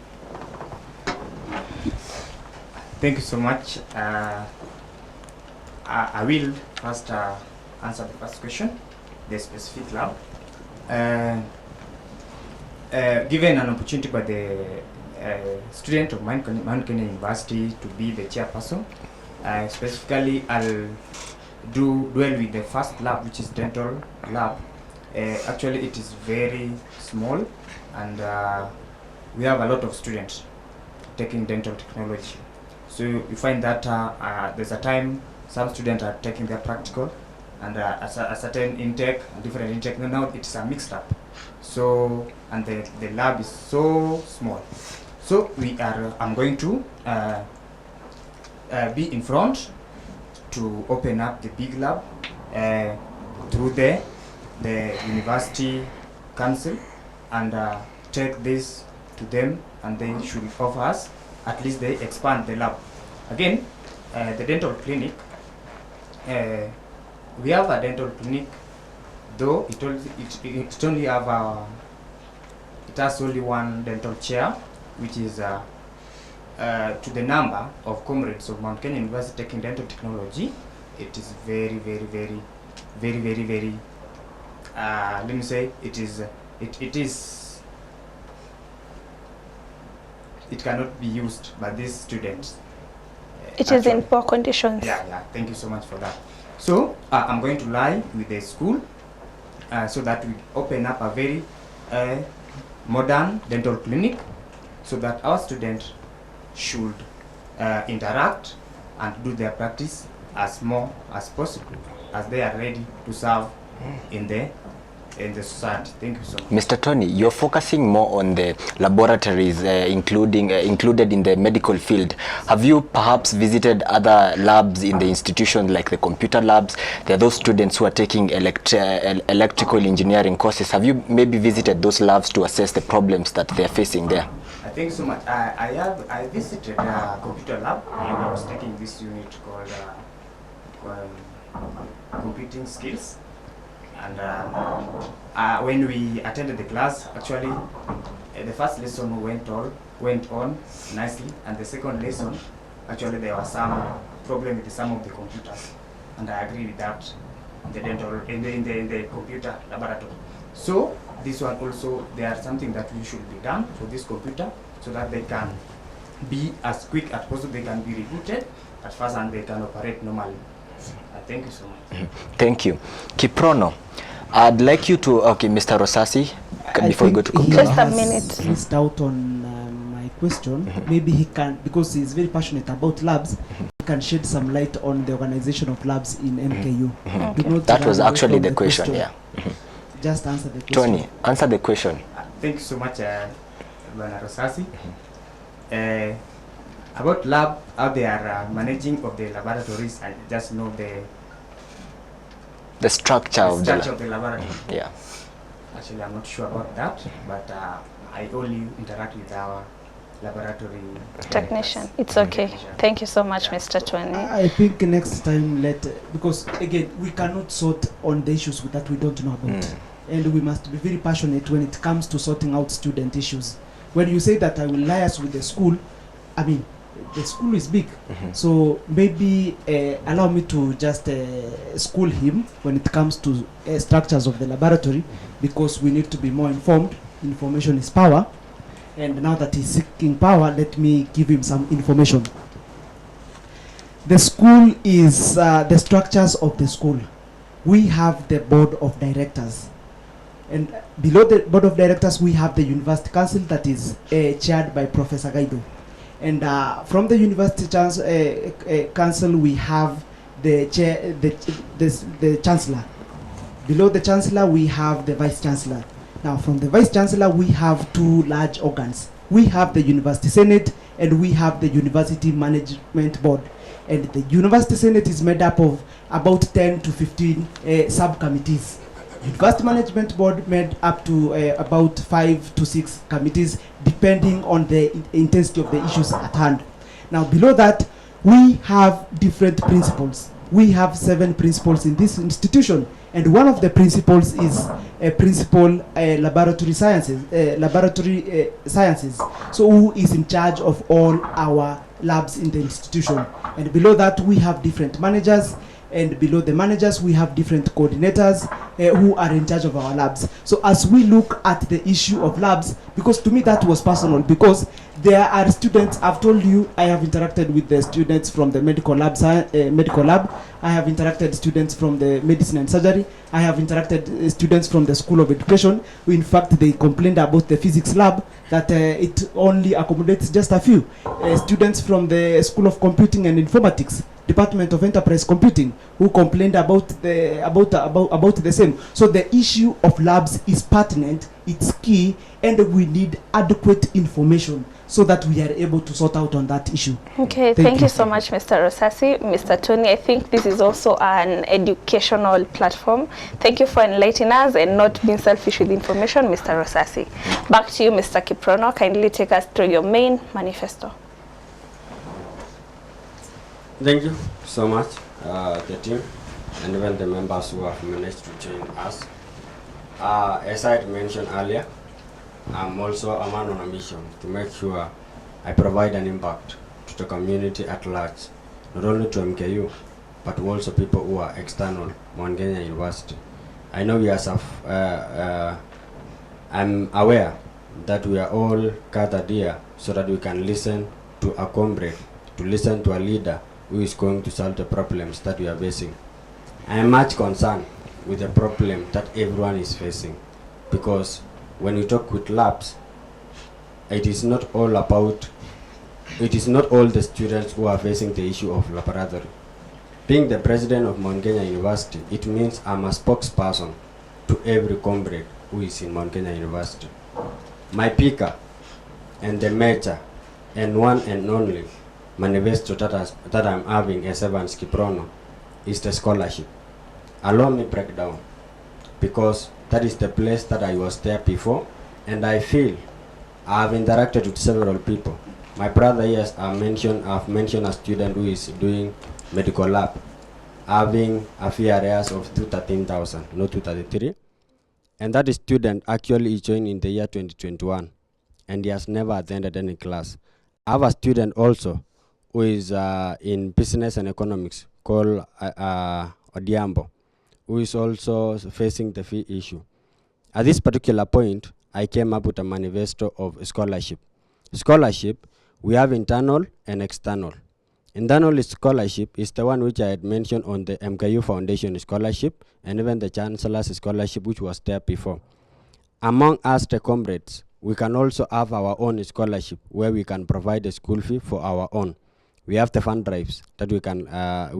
Thank you so much. I will first answer the first question, the specific lab. Given an opportunity by the student of Mount Kenya University to be the chairperson, specifically I'll dwell with the first lab, which is dental lab. Actually, it is very small, and we have a lot of students taking dental technology. So you find that there's a time some students are taking their practical, and a certain intake, a different intake. Now it's a mixed up. So, and the lab is so small. So I'm going to be in front to open up the big lab through the university council, and take this to them, and they should offer us, at least they expand the lab. Again, the dental clinic, we have a dental clinic, though it only have it has only one dental chair, which is to the number of comrades of Mount Kenya University taking dental technology. It is very let me say it cannot be used by these students. It is in poor conditions. Yeah, thank you so much for that. So I'm going to lie with the school so that we open up a very modern dental clinic, so that our students should interact and do their practice as more as possible, as they are ready to serve in the society. Thank you so much. Mr. Tony, you're focusing more on the laboratories included in the medical field. Have you perhaps visited other labs in the institution, like the computer labs? There are those students who are taking electrical engineering courses. Have you maybe visited those labs to assess the problems that they're facing there? Thank you so much. I visited a computer lab, and I was taking this unit called computing skills. And when we attended the class, actually, the first lesson went on nicely, and the second lesson, actually, there was some problem with some of the computers, and I agree with that in the computer laboratory. So this one also, there are something that we should be done for this computer, so that they can be as quick as possible. They can be rebooted at first, and they can operate normally. Thank you so much. Thank you. Kiprono, I'd like you to, Mr. Rosasi, before you go to Kiprono. Just a minute. Missed out on my question. Maybe he can, because he's very passionate about labs, he can shed some light on the organization of labs in MKU. Okay. That was actually the question, yeah. Just answer the question. Tony, answer the question. Thank you so much, Bwana Rosasi. About lab, how they are managing of the laboratories, I just know The structure of the laboratory. Yeah. Actually, I'm not sure about that, but I only interact with our laboratory technician. It's okay. Thank you so much, Mr. Tony. I think next time because again, we cannot sort on the issues that we don't know about. And we must be very passionate when it comes to sorting out student issues. When you say that I will liaise with the school, I mean, the school is big. So maybe allow me to just school him when it comes to structures of the laboratory, because we need to be more informed. Information is power. And now that he's seeking power, let me give him some information. The school is the structures of the school. We have the board of directors. And below the board of directors, we have the university council that is chaired by Professor Gaido. And from the university council, we have the chair, the chancellor. Below the chancellor, we have the vice chancellor. Now, from the vice chancellor, we have two large organs. We have the university senate, and we have the university management board. And the university senate is made up of about 10 to 15 subcommittees. University management board made up to about 5 to 6 committees, depending on the intensity of the issues at hand. Now, below that, we have different principles. We have 7 principles in this institution, and one of the principles is a principal laboratory sciences. So, who is in charge of all our labs in the institution? And below that, we have different managers. And below the managers, we have different coordinators who are in charge of our labs. So as we look at the issue of labs, because to me that was personal, because there are students, I've told you, I have interacted with the students from the medical lab. I have interacted students from the medicine and surgery. I have interacted students from the School of Education, who in fact they complained about the physics lab, that it only accommodates just a few. Students from the School of Computing and Informatics, Department of Enterprise Computing, who complained about the same. So the issue of labs is pertinent, it's key, and we need adequate information so that we are able to sort out on that issue. Okay, thank you so much, Mr. Rosasi. Mr. Tony, I think this is also an educational platform. Thank you for enlightening us and not being selfish with information, Mr. Rosasi. Back to you, Mr. Kiprono. Kindly take us through your main manifesto. Thank you so much, the team, and even the members who have managed to join us. As I had mentioned earlier, I'm also a man on a mission to make sure I provide an impact to the community at large, not only to MKU, but also people who are external, Mount Kenya University. I know we are I'm aware that we are all gathered here so that we can listen to a comrade, to listen to a leader who is going to solve the problems that we are facing. I am much concerned with the problem that everyone is facing, because when we talk with labs, it is not all the students who are facing the issue of laboratory. Being the president of Mount Kenya University, it means I'm a spokesperson to every comrade who is in Mount Kenya University. My picker and the major and one and only manifesto that I'm having as Evans Kiprono is the scholarship. Allow me break down, because that is the place that I was there before, and I feel I have interacted with several people. My brother here, I've mentioned a student who is doing medical lab, having a fee arrears of 213,000, not 233. And that student actually joined in the year 2021, and he has never attended any class. I have a student also who is in business and economics called Odiambo, who is also facing the fee issue. At this particular point, I came up with a manifesto of scholarship. Scholarship, we have internal and external. Internal scholarship is the one which I had mentioned on the MKU Foundation scholarship, and even the Chancellor's scholarship, which was there before. Among us, the comrades, we can also have our own scholarship where we can provide a school fee for our own. We have the fund drives that we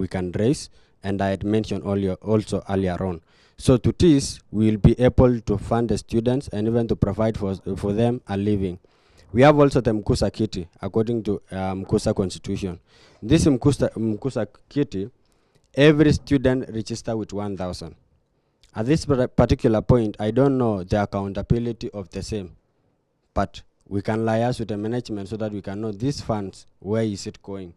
can raise, and I had mentioned also earlier on. So to this, we will be able to fund the students and even to provide for them a living. We have also the Mkusa kitty, according to Mkusa constitution. This Mkusa kitty, every student register with 1,000. At this particular point, I don't know the accountability of the same, but we can liaise with the management so that we can know these funds, where is it going,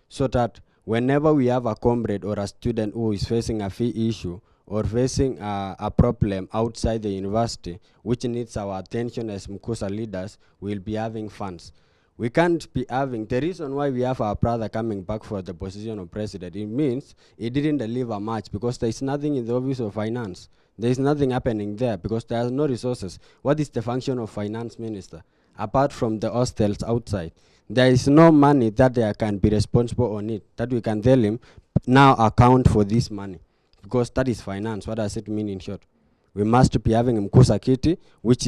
so that whenever we have a comrade or a student who is facing a fee issue or facing a problem outside the university which needs our attention as Mkusa leaders, we'll be having funds. We can't be having, the reason why we have our brother coming back for the position of president, it means he didn't deliver much because there is nothing in the office of finance. There is nothing happening there because there are no resources. What is the function of finance minister? Apart from the hostels outside, there is no money that they can be responsible on it, that we can tell him, now account for this money. Because that is finance. What does it mean in short? We must be having Mkusa Kiti, which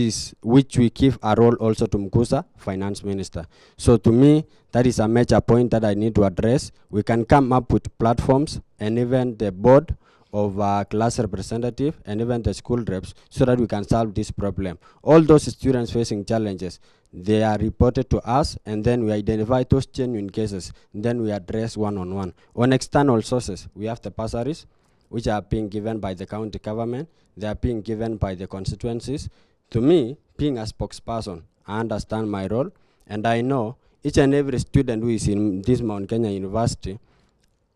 we give a role also to Mkusa, finance minister. So to me, that is a major point that I need to address. We can come up with platforms and even the board of class representative and even the school reps so that we can solve this problem. All those students facing challenges, they are reported to us and then we identify those genuine cases. Then we address one-on-one. On external sources, we have the bursaries, which are being given by the county government. They are being given by the constituencies. To me, being a spokesperson, I understand my role, and I know each and every student who is in this Mount Kenya University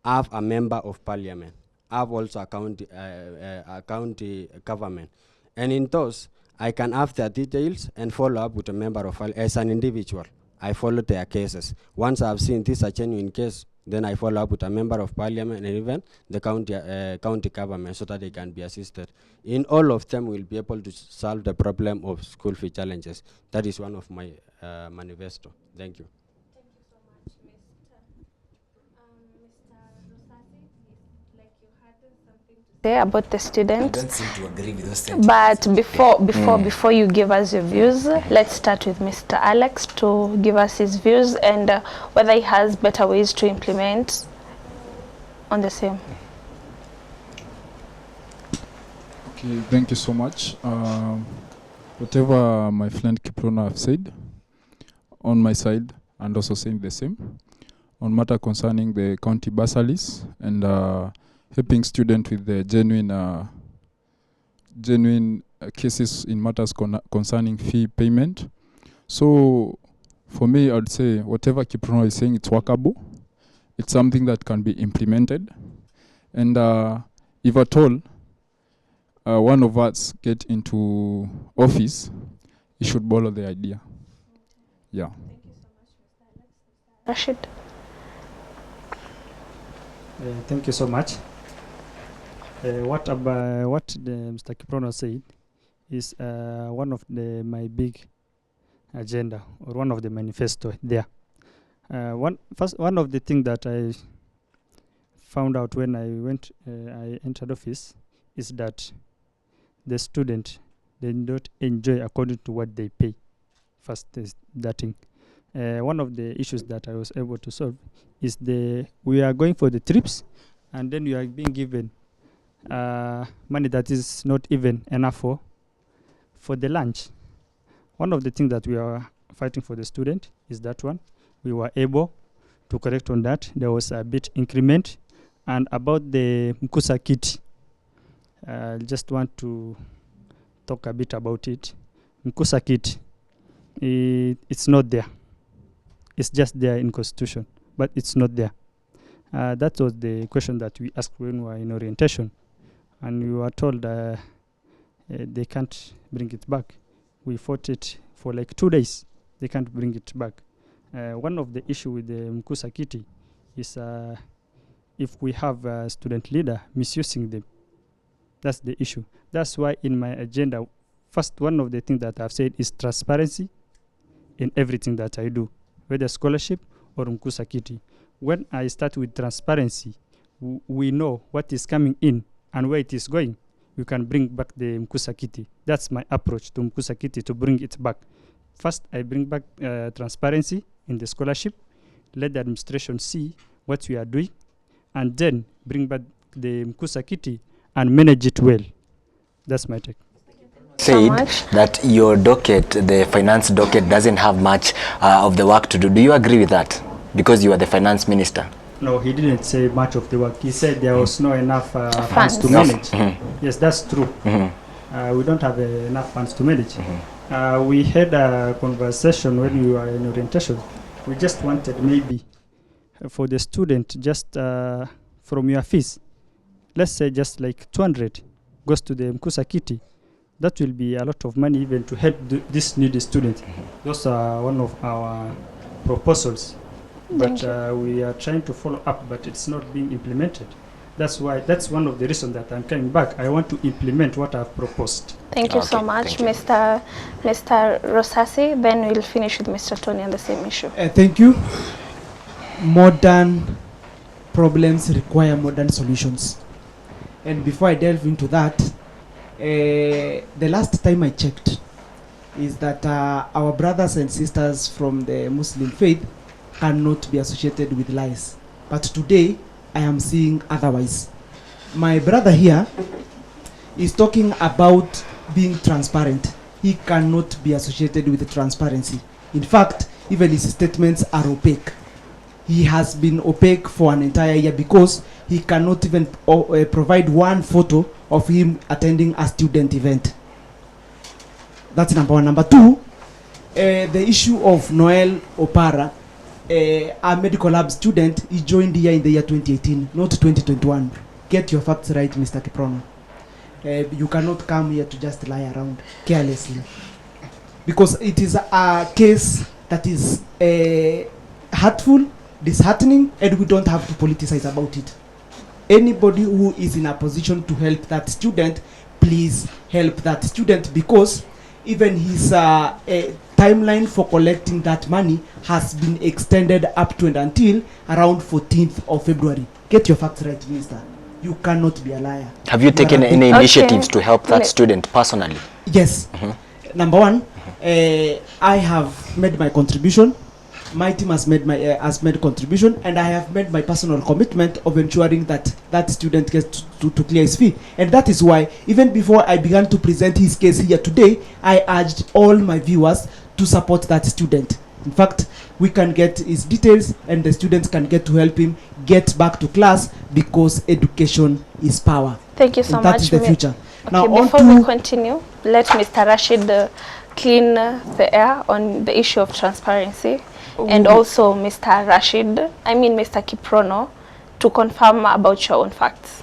have a member of parliament, have also a county government. And in those, I can have their details and follow up with a member of, as an individual, I follow their cases. Once I've seen this a genuine case, then I follow up with a member of parliament and even the county government so that they can be assisted. In all of them, we'll be able to solve the problem of school fee challenges. That is one of my manifesto. Thank you. Say about the student. I don't seem to agree with those But before you give us your views, let's start with Mr. Alex to give us his views and whether he has better ways to implement on the same. Okay, thank you so much. Whatever my friend Kiprono have said, on my side, and also saying the same, on matter concerning the county bursaries and helping students with the genuine cases in matters concerning fee payment. So for me, I'd say whatever Kiprono is saying, it's workable. It's something that can be implemented. And if at all, one of us get into office, he should follow the idea. Yeah. Thank you so much, Mr. Alex. Rashid. Thank you so much. What Mr. Kiprono said is one of my big agenda or one of the manifesto there. One of the things that I found out when I entered office is that the student, they don't enjoy according to what they pay. First is that thing. One of the issues that I was able to solve is we are going for the trips and then you are being given money that is not even enough for the lunch. One of the things that we are fighting for the student is that one. We were able to correct on that. There was a bit increment. And about the Mkusa kit, I just want to talk a bit about it. Mkusa kit, it's not there. It's just there in Constitution, but it's not there. That was the question that we asked when we were in orientation. And we were told they can't bring it back. We fought it for like 2 days. They can't bring it back. One of the issue with the Mkusa Kiti is if we have a student leader misusing them. That's the issue. That's why in my agenda, first one of the things that I've said is transparency in everything that I do, whether scholarship or Mkusa Kiti. When I start with transparency, we know what is coming in and where it is going. You can bring back the Mkusa Kiti. That's my approach to Mkusa Kiti, to bring it back. First, I bring back transparency in the scholarship, let the administration see what we are doing, and then bring back the Mkusa Kiti and manage it well. That's my take. Said that your docket, the finance docket, doesn't have much of the work to do. Do you agree with that? Because you are the finance minister. No, he didn't say much of the work. He said there was no enough funds to manage. Yes, that's true. We don't have enough funds to manage. We had a conversation when we were in orientation. We just wanted maybe for the student, just from your fees, let's say just like 200 goes to the Mkusa kitty. That will be a lot of money even to help this needy student. Those are one of our proposals. But we are trying to follow up, but it's not being implemented. That's one of the reasons that I'm coming back. I want to implement what I've proposed. Thank you so much, Mr. Rosasi. Then we'll finish with Mr. Tony on the same issue. Thank you. Modern problems require modern solutions. And before I delve into that, the last time I checked is that our brothers and sisters from the Muslim faith cannot be associated with lies. But today, I am seeing otherwise. My brother here is talking about being transparent. He cannot be associated with transparency. In fact, even his statements are opaque. He has been opaque for an entire year because he cannot even provide one photo of him attending a student event. That's number one. Number two, the issue of Noel Opara, a medical lab student, he joined here in the year 2018, not 2021. Get your facts right, Mr. Kiprono. You cannot come here to just lie around carelessly. Because it is a case that is hurtful, disheartening, and we don't have to politicize about it. Anybody who is in a position to help that student, please help that student, because even his timeline for collecting that money has been extended up to and until around 14th of February. Get your facts right, Minister. You cannot be a liar. Have you taken any initiatives to help that student personally? Yes. Number one, I have made my contribution. My team has made contribution, and I have made my personal commitment of ensuring that that student gets to clear his fee. And that is why, even before I began to present his case here today, I urged all my viewers to support that student. In fact, we can get his details, and the students can get to help him get back to class, because education is power. Thank you so much. That is the future. Okay, now, before we continue, let Mr. Rashid clean the air on the issue of transparency. And also Mr. Mr. Kiprono, to confirm about your own facts.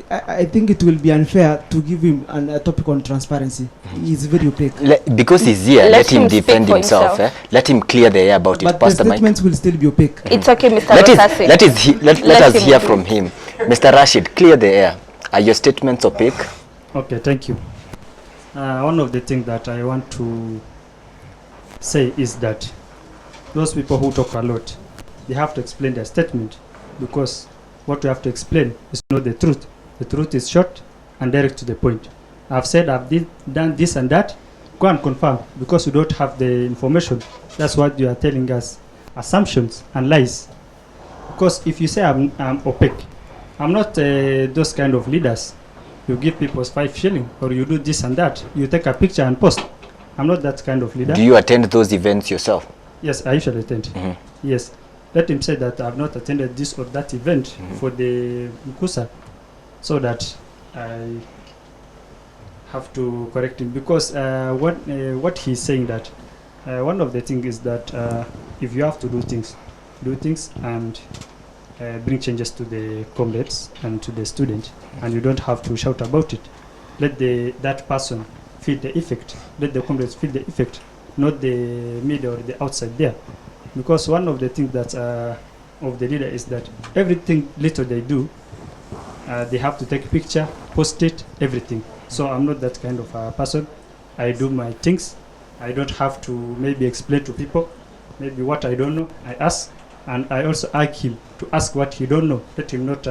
I think it will be unfair to give him a topic on transparency. He's very opaque. Because he's here, let him defend himself. Let him clear the air about it. But the statements will still be opaque. It's okay, Mr. Rosasi. Let us hear from him. Mr. Rashid, clear the air. Are your statements opaque? Okay, thank you. One of the things that I want to say is that those people who talk a lot, they have to explain their statement, because what we have to explain is not the truth. The truth is short and direct to the point. I've said I've done this and that. Go and confirm, because you don't have the information. That's what you are telling us, assumptions and lies. Because if you say I'm opaque, I'm not those kind of leaders. You give people 5 shillings, or you do this and that. You take a picture and post. I'm not that kind of leader. Do you attend those events yourself? Yes, I usually attend. Yes. Let him say that I have not attended this or that event for the Mkusa, so that I have to correct him. Because what he's saying, that one of the things is that if you have to do things and bring changes to the comrades and to the student, and you don't have to shout about it. Let that person feel the effect. Let the comrades feel the effect, not the media or the outside there. Because one of the things that of the leader is that everything little they do, they have to take a picture, post it, everything. So I'm not that kind of a person. I do my things. I don't have to maybe explain to people maybe what I don't know. I ask, and I also ask him to ask what he don't know. Let him not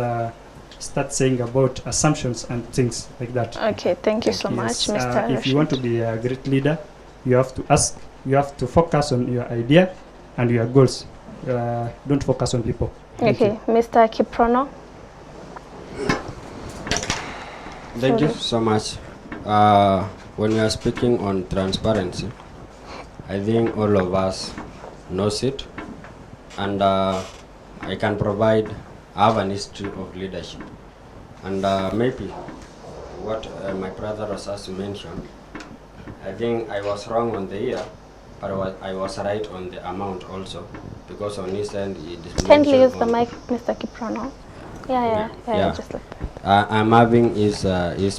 start saying about assumptions and things like that. Okay, thank you so much, Mr. If you want to be a great leader, you have to ask, you have to focus on your idea and your goals. Don't focus on people. Okay, Mr. Kiprono. Thank you so much. When we are speaking on transparency, I think all of us knows it, and I can provide, I have an history of leadership. And maybe what my brother Rosas mentioned, I think I was wrong on the year, but I was right on the amount also, because on his end he Kindly use the mic, Mr. Kiprono. Yeah. Just like that. I'm having his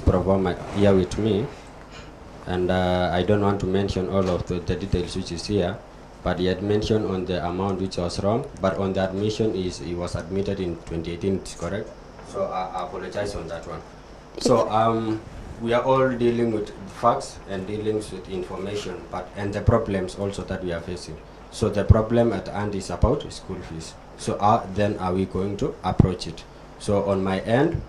performer here with me, and I don't want to mention all of the details which is here, but he had mentioned on the amount which was wrong, but on the admission he was admitted in 2018, it's correct. So I apologize on that one. So we are all dealing with facts and dealing with information, and the problems also that we are facing. So the problem at hand is about school fees. So then are we going to approach it? So on my end,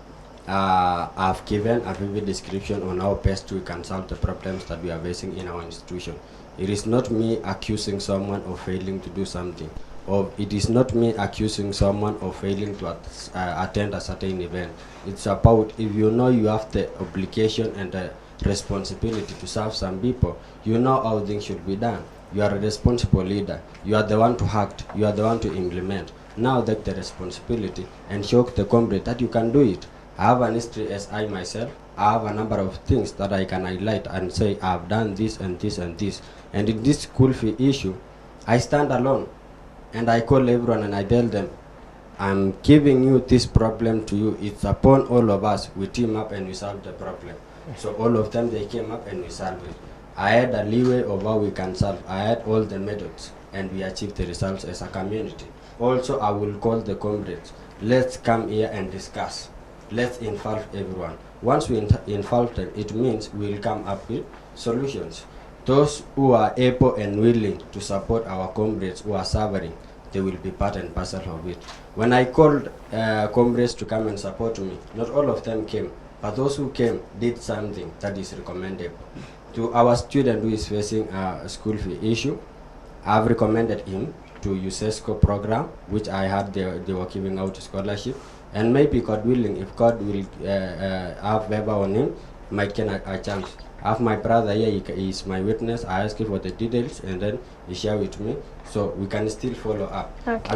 I've given a vivid description on how best we can solve the problems that we are facing in our institution. It is not me accusing someone of failing to do something, or it is not me accusing someone of failing to attend a certain event. It's about, if you know you have the obligation and the responsibility to serve some people, you know how things should be done. You are a responsible leader. You are the one to act. You are the one to implement. Now take the responsibility and show the comrade that you can do it. I have an history as I myself. I have a number of things that I can highlight and say I have done this and this and this. And in this school fee issue, I stand alone. And I call everyone and I tell them, I'm giving you this problem to you. It's upon all of us. We team up and we solve the problem. So all of them, they came up and we solved it. I had a leeway of how we can solve. I had all the methods and we achieved the results as a community. Also, I will call the comrades. Let's come here and discuss. Let's involve everyone. Once we involve them, it means we'll come up with solutions. Those who are able and willing to support our comrades who are suffering, they will be part and parcel of it. When I called comrades to come and support me, not all of them came, but those who came did something that is recommendable. To our student who is facing a school fee issue, I've recommended him to UNESCO program, which I heard they were giving out scholarship, and maybe God willing, if God will have favor on him, might get a chance. I have my brother here, he is my witness. I ask him for the details and then he share with me, so we can still follow up. Okay.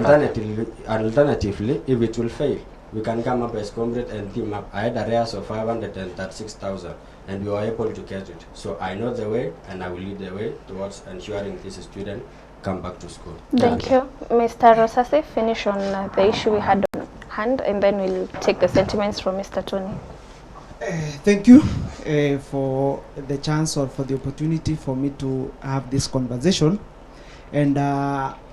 Alternatively, if it will fail, we can come up as comrade and team up. I had a raise of 536,000 and we were able to get it. So I know the way and I will lead the way towards ensuring this student come back to school. Thank you. Mr. Rosase, finish on the issue we had on hand, and then we'll take the sentiments from Mr. Tony. Thank you for the chance or for the opportunity for me to have this conversation. And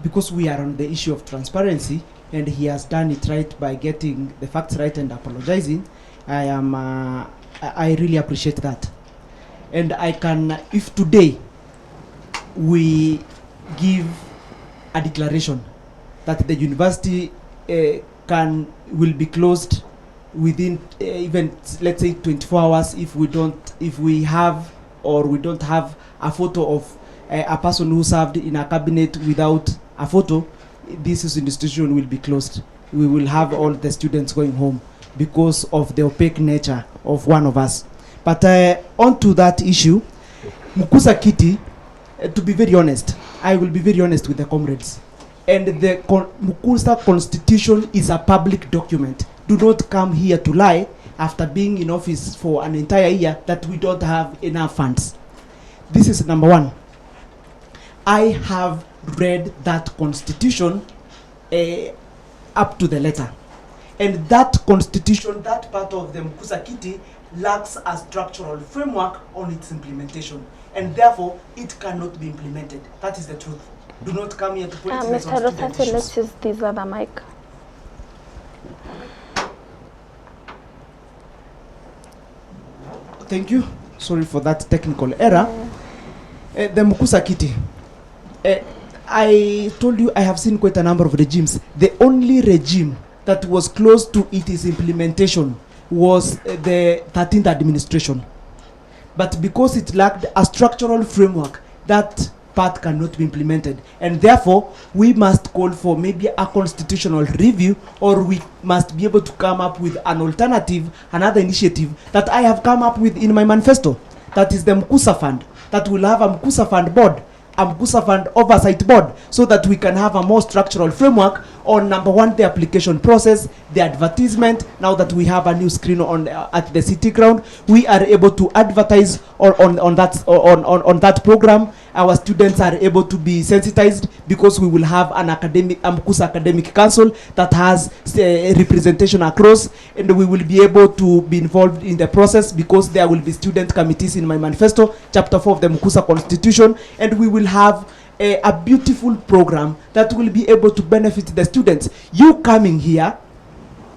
because we are on the issue of transparency, and he has done it right by getting the facts right and apologizing, I really appreciate that. And I can, if today we give a declaration that the university will be closed within even, let's say, 24 hours if we don't have a photo of a person who served in a cabinet without a photo, this institution will be closed. We will have all the students going home because of the opaque nature of one of us. But on to that issue, Mkusa Kitty, to be very honest, I will be very honest with the comrades. And the Mkusa Constitution is a public document. Do not come here to lie after being in office for an entire year that we don't have enough funds. This is number one. I have read that constitution up to the letter. And that constitution, that part of the Mkusa Kitty, lacks a structural framework on its implementation. And therefore, it cannot be implemented. That is the truth. Do not come here to politicize Mr. Rosate, let's use this other mic. Thank you. Sorry for that technical error. The Mkusa Kitty. I told you I have seen quite a number of regimes. The only regime that was close to its implementation was the 13th administration. But because it lacked a structural framework, that part cannot be implemented. And therefore, we must call for maybe a constitutional review, or we must be able to come up with an alternative, another initiative that I have come up with in my manifesto. That is the Mkusa Fund, that will have a Mkusa Fund board. Mkusa Fund Oversight Board, so that we can have a more structural framework on, number one, the application process, the advertisement. Now that we have a new screen on at the city ground, we are able to advertise on that program. Our students are able to be sensitized because we will have an Mkusa Academic Council that has representation across, and we will be able to be involved in the process because there will be student committees in my manifesto, chapter 4 of the Mkusa Constitution, and we will have a beautiful program that will be able to benefit the students. You coming here,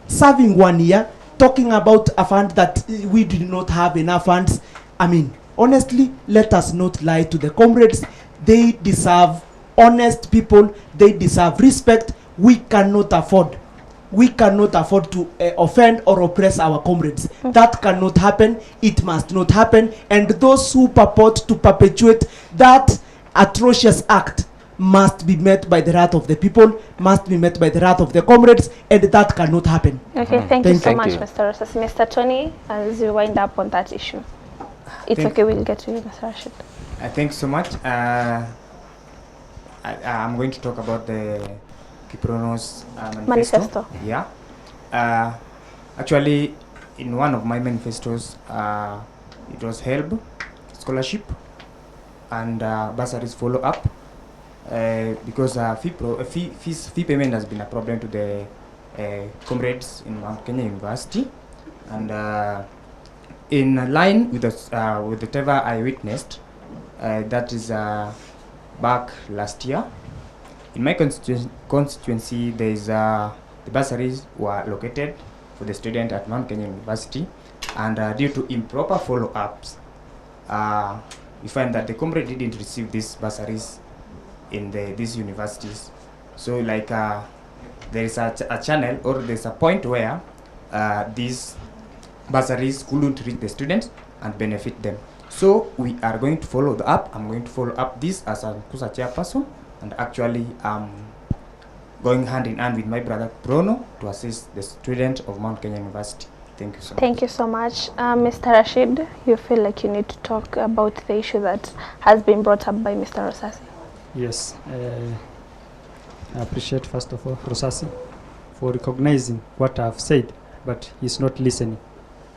serving 1 year, talking about a fund that we do not have enough funds. I mean, honestly, let us not lie to the comrades. They deserve honest people. They deserve respect. We cannot afford to offend or oppress our comrades. That cannot happen. It must not happen. And those who purport to perpetuate that atrocious act must be met by the wrath of the people, must be met by the wrath of the comrades, and that cannot happen. Okay, thank you so much, Mr. Rosas. Mr. Tony, as you wind up on that issue. It's okay, we'll get to you, Mr. Rashid. Thanks so much. I'm going to talk about the Kiprono's manifesto. Yeah. Actually, in one of my manifestos, it was HELB, scholarship, and bursaries follow-up, because fee payment has been a problem to the comrades in Mount Kenya University, and in line with whatever I witnessed, that is back last year, in my constituency, there is the bursaries were located for the student at Mount Kenya University, and due to improper follow-ups, we find that the comrade didn't receive these bursaries in these universities. So like there is a channel, or there's a point where these bursaries couldn't reach the students and benefit them. So we are going to follow up. I'm going to follow up this as a Mkusa chairperson, and actually going hand in hand with my brother Bruno to assist the student of Mount Kenya University. Thank you so much. Thank you so much. Mr. Rashid, you feel like you need to talk about the issue that has been brought up by Mr. Rosasi. Yes, I appreciate first of all Rosasi for recognizing what I've said, but he's not listening.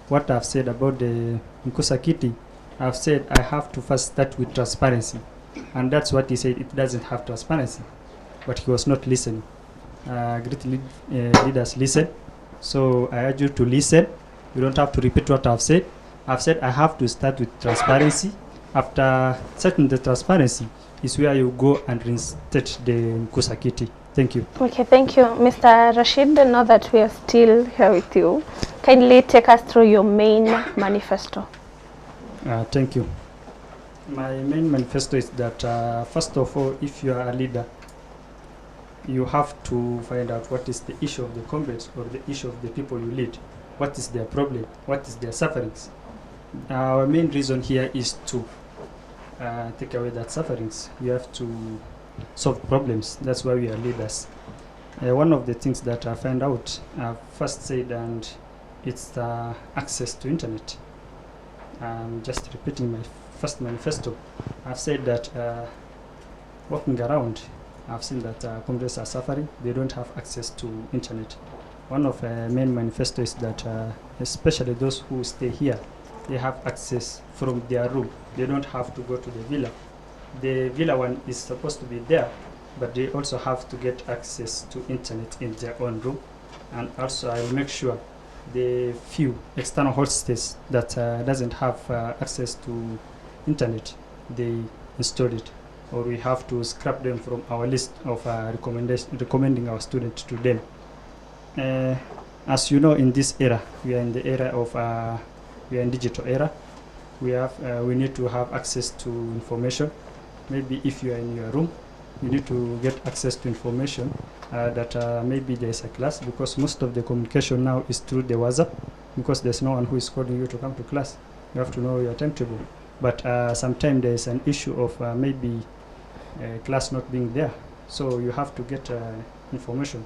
What I've said about the Mkusa Kitty, I've said I have to first start with transparency, and that's what he said. It doesn't have transparency, but he was not listening. Great leaders listen, so I urge you to listen. You don't have to repeat what I've said. I've said I have to start with transparency. After setting the transparency is where you go and reinstate the Mkusa Kitty. Thank you. Okay, thank you. Mr. Rashid, now that we are still here with you, kindly take us through your main manifesto. Thank you. My main manifesto is that, first of all, if you are a leader, you have to find out what is the issue of the comrades or the issue of the people you lead. What is their problem? What is their sufferings? Our main reason here is to take away that sufferings. You have to solve problems. That's why we are leaders. One of the things that I found out, I first said, and it's access to internet. I'm just repeating my first manifesto. I've said that walking around, I've seen that comrades are suffering. They don't have access to internet. One of main manifesto is that especially those who stay here, they have access from their room. They don't have to go to the villa. The villa one is supposed to be there, but they also have to get access to internet in their own room. And also I'll make sure the few external hostels that doesn't have access to internet, they install it, or we have to scrap them from our list of recommending our students to them. As you know, in this era, we are in the era of we are in digital era. We need to have access to information. Maybe if you are in your room, you need to get access to information that maybe there is a class, because most of the communication now is through the WhatsApp, because there's no one who is calling you to come to class. You have to know your timetable. But sometimes there is an issue of maybe class not being there. So you have to get information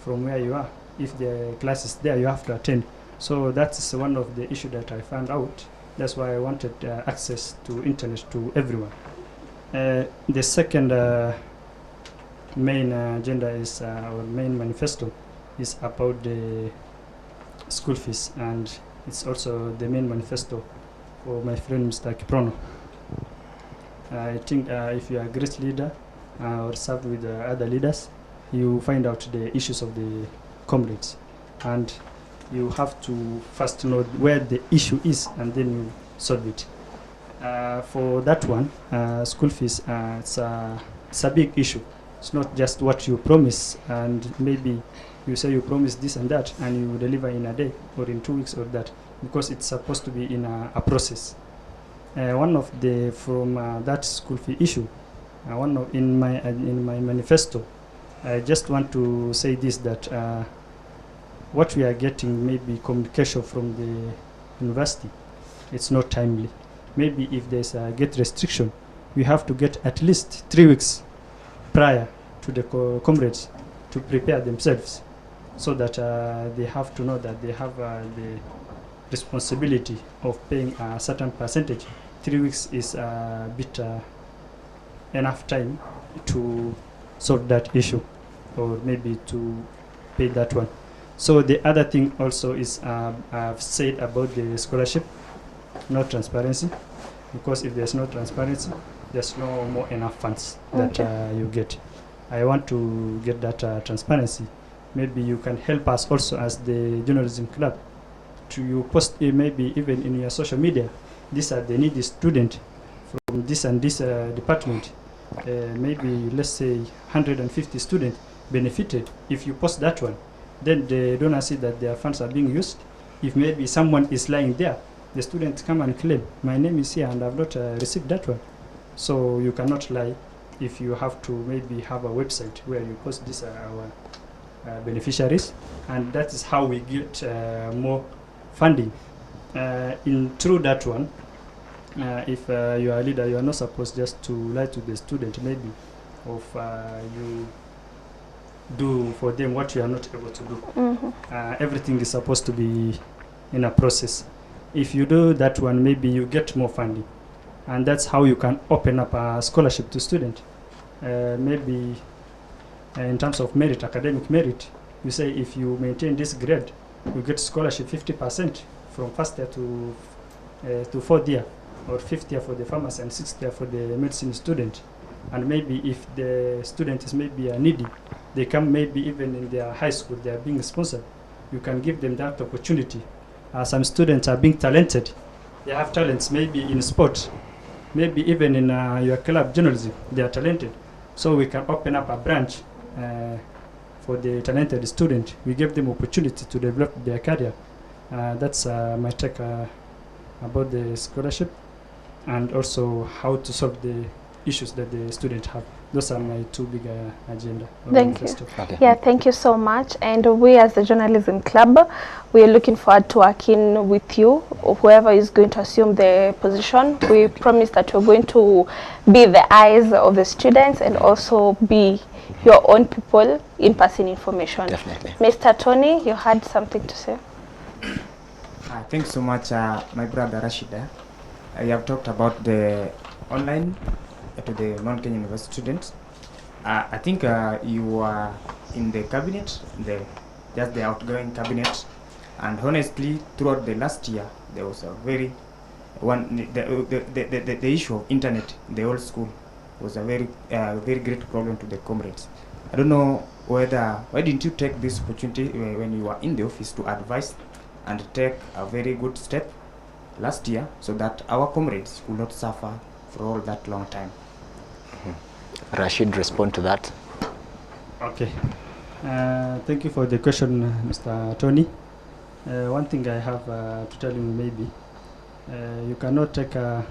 from where you are. If the class is there, you have to attend. So that's one of the issues that I found out. That's why I wanted access to internet to everyone. The second main agenda is our main manifesto is about the school fees, and it's also the main manifesto for my friend Mr. Kiprono. I think if you are a great leader or served with other leaders, you find out the issues of the comrades, and you have to first know where the issue is and then you solve it. For that one, school fees, it's a big issue. It's not just what you promise, and maybe you say you promise this and that and you deliver in a day or in 2 weeks or that, because it's supposed to be in a process. One of the from that school fee issue, one of in my manifesto, I just want to say this, that what we are getting, maybe communication from the university, it's not timely. Maybe if there's a get restriction, we have to get at least 3 weeks prior to the comrades to prepare themselves, so that they have to know that they have the responsibility of paying a certain percentage. 3 weeks is a bit enough time to solve that issue, or maybe to pay that one. So the other thing also is I've said about the scholarship, no transparency, because if there's no transparency, there's no more enough funds that you get. I want to get that transparency. Maybe you can help us also as the journalism club to you post maybe even in your social media, these are the needy student from this and this department. Maybe let's say 150 students benefited. If you post that one, then the donor see that their funds are being used. If maybe someone is lying there, the students come and claim, my name is here and I've not received that one. So you cannot lie. If you have to maybe have a website where you post these are our beneficiaries, and that is how we get more funding. Through that one, if you are a leader, you are not supposed just to lie to the student, maybe of you do for them what you are not able to do. Everything is supposed to be in a process. If you do that one, maybe you get more funding, and that's how you can open up a scholarship to student. Maybe in terms of merit, academic merit, you say if you maintain this grade, you get scholarship 50% from first year to fourth year, or fifth year for the pharmacy and sixth year for the medicine student. And maybe if the student is maybe needy, they come maybe even in their high school, they are being sponsored. You can give them that opportunity. Some students are being talented. They have talents maybe in sport, maybe even in your club journalism, they are talented. So we can open up a branch for the talented student. We give them opportunity to develop their career. That's my take about the scholarship, and also how to solve the issues that the students have. Those are my two big agenda. Thank you. Okay. Yeah, thank you so much. And we as the Journalism Club, we are looking forward to working with you, or whoever is going to assume the position. We promise that we're going to be the eyes of the students and also be your own people in passing information. Definitely. Mr. Tony, you had something to say? Thanks so much, my brother Rashida. You have talked about the online to the Mount Kenya University students. I think you are in the cabinet, just the outgoing cabinet, and honestly, throughout the last year, there was a very the issue of internet in the whole school was a very great problem to the comrades. I don't know why didn't you take this opportunity when you were in the office to advise and take a very good step last year, so that our comrades will not suffer for all that long time. Rashid, respond to that. Okay. Thank you for the question, Mr. Tony. One thing I have to tell you, maybe you cannot take a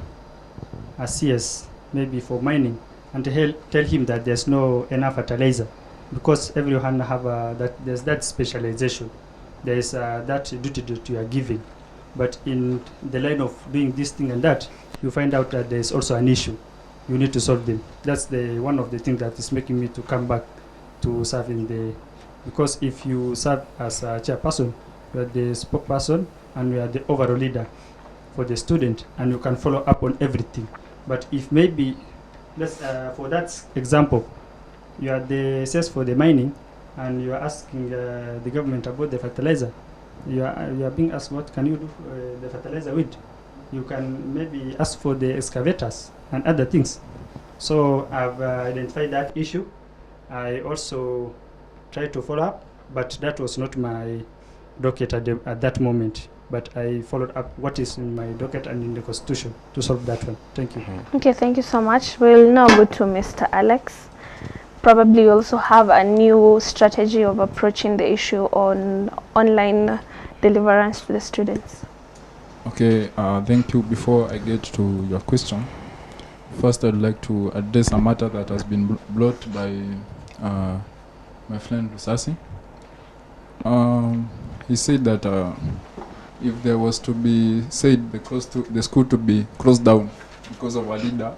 CS maybe for mining and tell him that there's no enough fertilizer, because everyone have there's that specialization. There is that duty that you are giving, but in the line of doing this thing and that, you find out that there's also an issue. You need to solve them. That's one of the things that is making me to come back to serve in the, because if you serve as a chairperson, you are the spokesperson and you are the overall leader for the student, and you can follow up on everything. But if maybe let's for that example, you are the cess for the mining, and you are asking the government about the fertilizer. You are being asked what can you do the fertilizer with. You can maybe ask for the excavators and other things. So I've identified that issue. I also tried to follow up, but that was not my docket at that moment. But I followed up what is in my docket and in the constitution to solve that one. Thank you. Okay, thank you so much. We'll now go to Mr. Alex. Probably you also have a new strategy of approaching the issue on online deliverance to the students. Okay, thank you. Before I get to your question, first I'd like to address a matter that has been brought by my friend Rusasi. He said that if there was to be said the school to be closed down because of a leader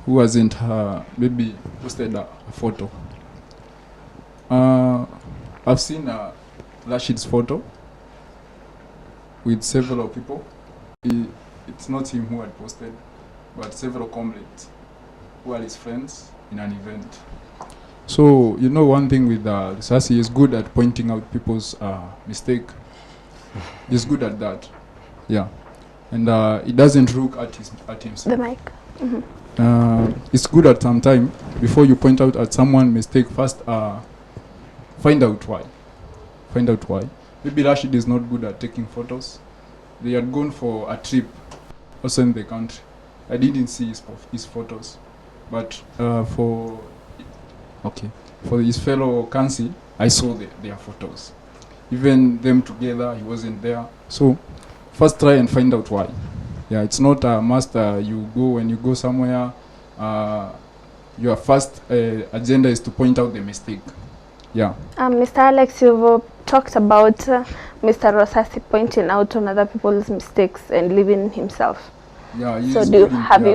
who hasn't maybe posted a photo. I've seen Rashid's photo with several people. It's not him who had posted, but several comrades who are his friends in an event. So, you know, one thing with Sasi is good at pointing out people's mistake. He's good at that. Yeah. And he doesn't look at himself. The mic. It's good at some time, before you point out at someone's mistake, first find out why. Find out why. Maybe Rashid is not good at taking photos. They had gone for a trip also in the country. I didn't see his photos. But for his fellow Kansi, I saw their photos. Even them together, he wasn't there. So first try and find out why. Yeah, it's not a must. When you go somewhere, your first agenda is to point out the mistake. Yeah. Mr. Alex, you've talked about Mr. Rosasi pointing out on other people's mistakes and leaving himself. Yeah. So have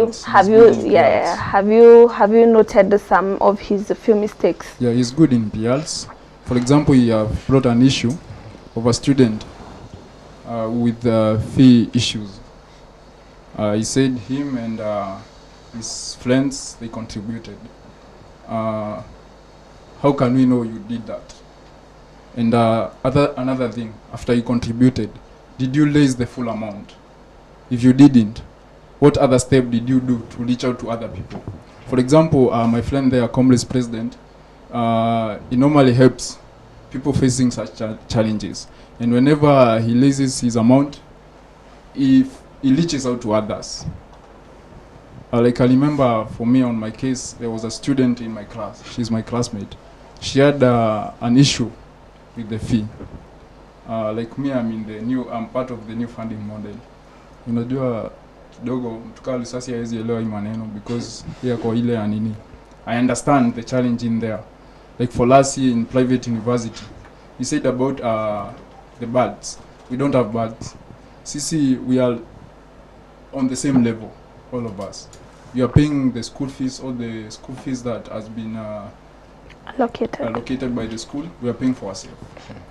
you noted some of his few mistakes? Yeah, he's good in PRs. For example, he brought an issue of a student with fee issues. He said him and his friends, they contributed. How can we know you did that? And another thing, after you contributed, did you raise the full amount? If you didn't, what other step did you do to reach out to other people? For example, my friend there, Comrades President, he normally helps people facing such challenges. And whenever he raises his amount, he reaches out to others. Like I remember for me on my case, there was a student in my class. She's my classmate. She had an issue with the fee. Like me, I'm part of the new funding model. Unajua kidogo mtukaa risasi hawezi elewa hii maneno because kwa ile ya nini. I understand the challenge in there. Like for last year in private university, he said about the birds. We don't have birds. Sisi, we are on the same level, all of us. We are paying the school fees, all the school fees that has been allocated by the school, we are paying for ourselves.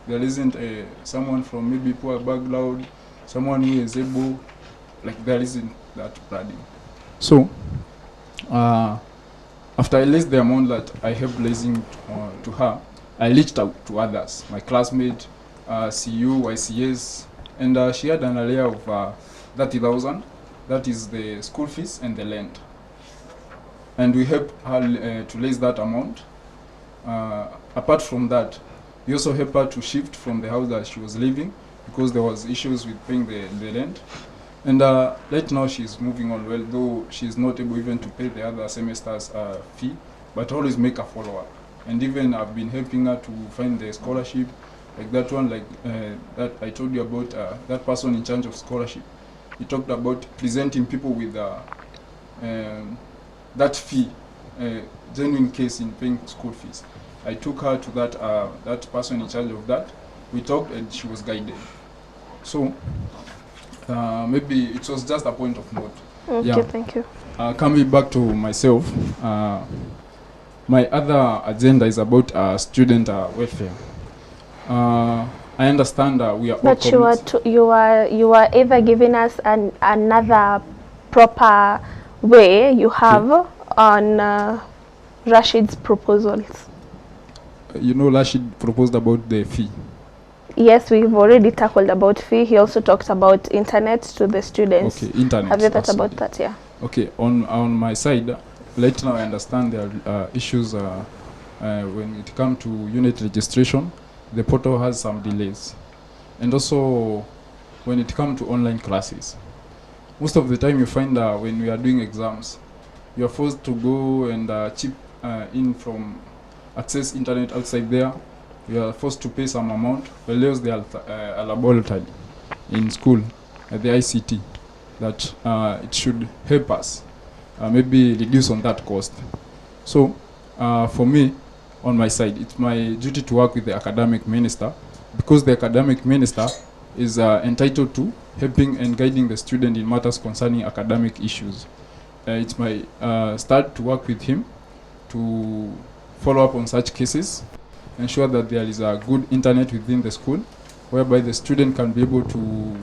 There isn't someone from maybe poor background, someone who is able, like there isn't that burden. So, after I raised the amount that I helped raising to her, I reached out to others, my classmate, CU, YCS, and she had an area of 30,000. That is the school fees and the land. And we helped her to raise that amount. Apart from that, we also helped her to shift from the house that she was living because there was issues with paying the rent. And right now she's moving on well, though she's not able even to pay the other semester's fee, but always make a follow-up. And even I've been helping her to find the scholarship, like that one, like that I told you about, that person in charge of scholarship. He talked about presenting people with that fee, genuine case in paying school fees. I took her to that person in charge of that. We talked and she was guided. So maybe it was just a point of note. Okay, yeah. Thank you. Coming back to myself, my other agenda is about student welfare. I understand we are. But you are either giving us another proper way you have on Rashid's proposals? You know, Rashid proposed about the fee. Yes, we've already tackled about fee. He also talked about internet to the students. Okay, internet. Have you thought about that? Yeah. Okay, on my side, right now I understand there are issues when it comes to unit registration. The portal has some delays. And also, when it comes to online classes, most of the time you find when we are doing exams, you are forced to go and chip in from access internet outside there. You are forced to pay some amount, but else they are a laboratory in school at the ICT that it should help us maybe reduce on that cost. So for me, on my side, it's my duty to work with the academic minister, because the academic minister is entitled to helping and guiding the student in matters concerning academic issues. It's my start to work with him to follow up on such cases, ensure that there is a good internet within the school, whereby the student can be able to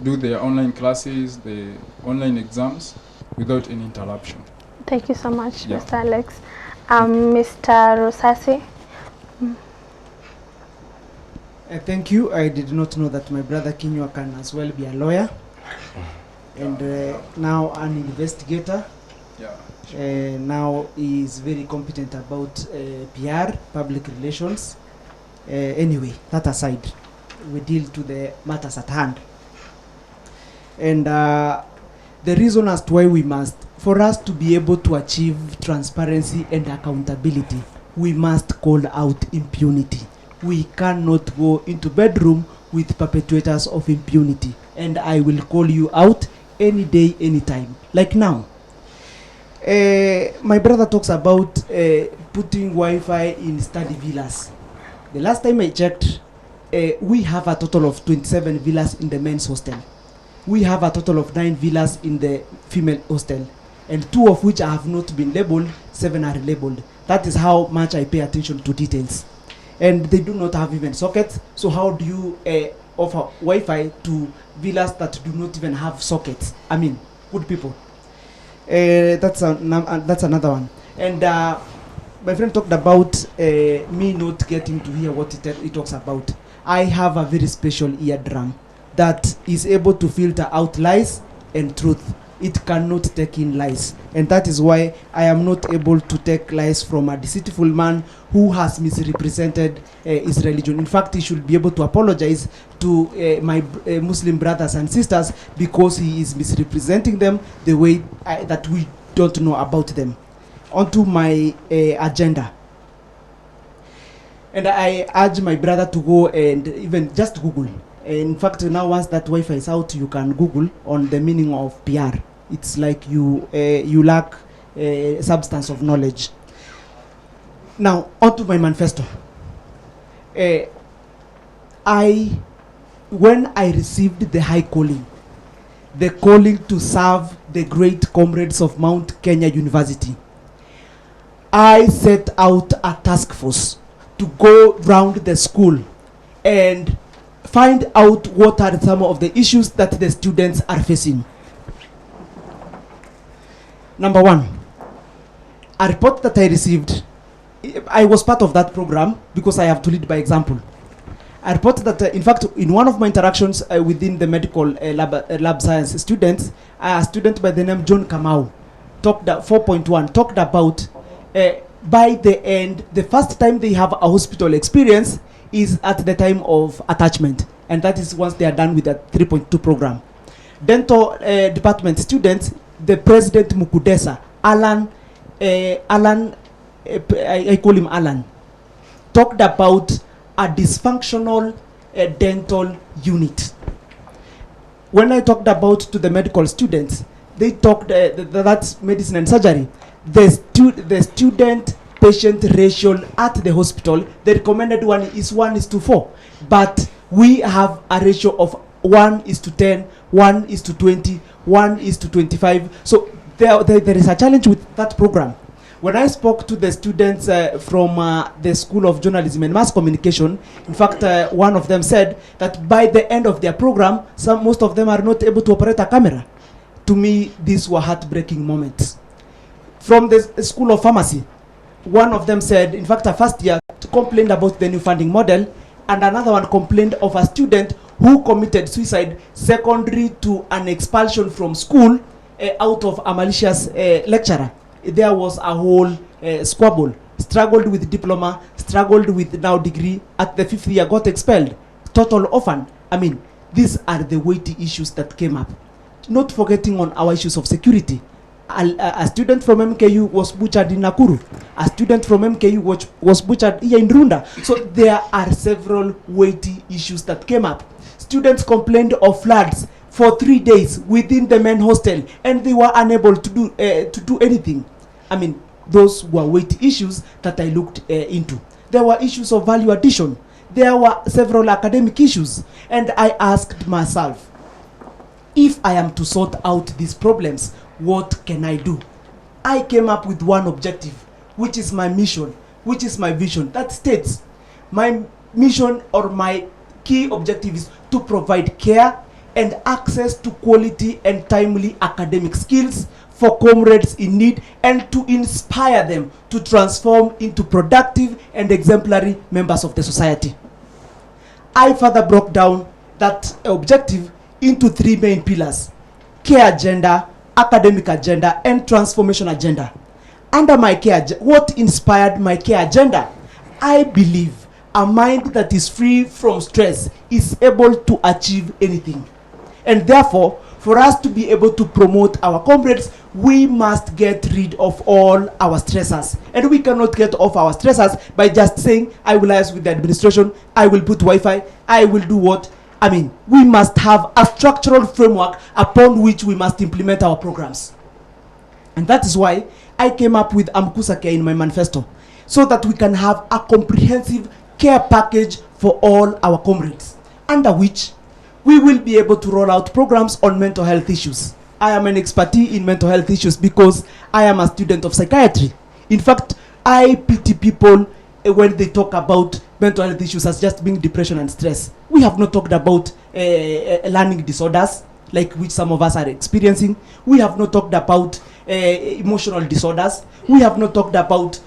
do their online classes, the online exams, without any interruption. Thank you so much, Yeah. Mr. Alex. Mr. Rosasi. Thank you. I did not know that my brother Kinyua can as well be a lawyer and now an investigator. Yeah. Now he is very competent about PR, public relations. Anyway, that aside, we deal to the matters at hand. And the reason as to why we must, for us to be able to achieve transparency and accountability, we must call out impunity. We cannot go into bedroom with perpetrators of impunity. And I will call you out any day, anytime. Like now. My brother talks about putting Wi-Fi in study villas. The last time I checked, we have a total of 27 villas in the men's hostel. We have a total of 9 villas in the female hostel, and 2 of which have not been labeled, 7 are labeled. That is how much I pay attention to details. And they do not have even sockets, so how do you offer Wi-Fi to villas that do not even have sockets? I mean, good people. That's another one. And my friend talked about me not getting to hear what he talks about. I have a very special eardrum that is able to filter out lies and truth. It cannot take in lies, and that is why I am not able to take lies from a deceitful man who has misrepresented his religion. In fact, he should be able to apologize to my Muslim brothers and sisters, because he is misrepresenting them the way that we don't know about them. Onto my agenda. And I urge my brother to go and even just Google. In fact, now once that Wi-Fi is out, you can Google on the meaning of PR. It's like you lack substance of knowledge. Now, onto my manifesto. When I received the high calling, the calling to serve the great comrades of Mount Kenya University, I set out a task force to go round the school and find out what are some of the issues that the students are facing. Number 1, a report that I received, I was part of that program because I have to lead by example. I report that, in fact, in one of my interactions within the medical lab science students, a student by the name John Kamau, 4.1, talked about by the end, the first time they have a hospital experience is at the time of attachment, and that is once they are done with the 3.2 program. Dental department students, the president Mukudesa, Alan, I call him Alan, talked about a dysfunctional dental unit. When I talked about to the medical students, they talked, that's medicine and surgery, the student-patient ratio at the hospital, the recommended one is 1:4, but we have a ratio of 1:10, 1:20, 1:25. So there is a challenge with that program. When I spoke to the students from the School of Journalism and Mass Communication, in fact, one of them said that by the end of their program, most of them are not able to operate a camera. To me, these were heartbreaking moments. from the School of Pharmacy. One of them said, in fact, a first year complained about the new funding model, and another one complained of a student who committed suicide secondary to an expulsion from school out of a malicious lecturer. There was a whole squabble. Struggled with diploma, struggled with now degree, at the 5th year got expelled. Total orphan. I mean, these are the weighty issues that came up. Not forgetting on our issues of security. A student from MKU was butchered in Nakuru. A student from MKU was butchered here in Runda. So there are several weighty issues that came up. Students complained of floods for 3 days within the main hostel, and they were unable to do anything. I mean, those were weighty issues that I looked into. There were issues of value addition. There were several academic issues, and I asked myself, if I am to sort out these problems, what can I do? I came up with one objective, which is my mission, which is my vision, that states my mission or my key objective is to provide care and access to quality and timely academic skills for comrades in need, and to inspire them to transform into productive and exemplary members of the society. I further broke down that objective into 3 main pillars: care agenda, academic agenda, and transformation agenda. Under my care, what inspired my care agenda? I believe a mind that is free from stress is able to achieve anything. And therefore, for us to be able to promote our comrades, we must get rid of all our stressors. And we cannot get off our stressors by just saying, I will liaise with the administration, I will put Wi-Fi, I will do what? I mean, we must have a structural framework upon which we must implement our programs. And that is why I came up with Mkusa Care in my manifesto, so that we can have a comprehensive care package for all our comrades, under which we will be able to roll out programs on mental health issues. I am an expert in mental health issues because I am a student of psychiatry. In fact, I pity people when they talk about mental health issues as just being depression and stress. We have not talked about learning disorders, like which some of us are experiencing. We have not talked about emotional disorders. We have not talked about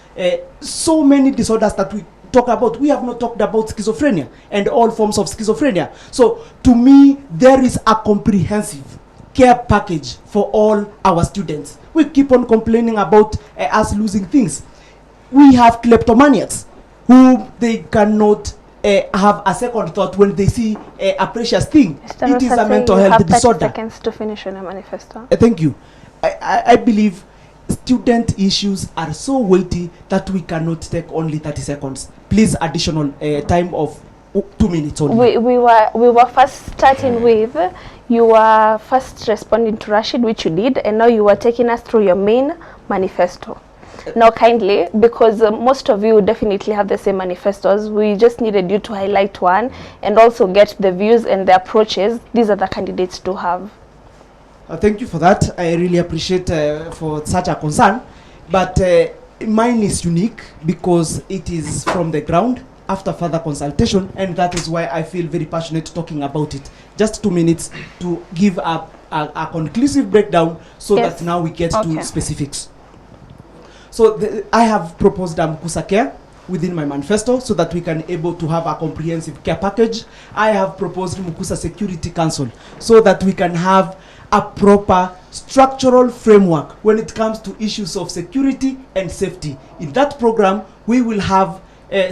so many disorders that we talk about. We have not talked about schizophrenia and all forms of schizophrenia. So to me, there is a comprehensive care package for all our students. We keep on complaining about us losing things. We have kleptomaniacs who they cannot have a second thought when they see a precious thing. Mr. It is a mental health disorder. 30 seconds to finish on your manifesto. Thank you. I believe student issues are so weighty that we cannot take only 30 seconds. Please, additional time of 2 minutes only. We were first starting with, you were first responding to Rashid, which you did, and now you were taking us through your main manifesto. Now kindly, because most of you definitely have the same manifestos, we just needed you to highlight one and also get the views and the approaches these other candidates do have. Thank you for that. I really appreciate for such a concern, but mine is unique because it is from the ground after further consultation, and that is why I feel very passionate talking about it. Just 2 minutes to give a conclusive breakdown so that now we get to specifics. So I have proposed Mkusa Care within my manifesto so that we can able to have a comprehensive care package. I have proposed Mkusa Security Council so that we can have a proper structural framework when it comes to issues of security and safety. In that program, we will have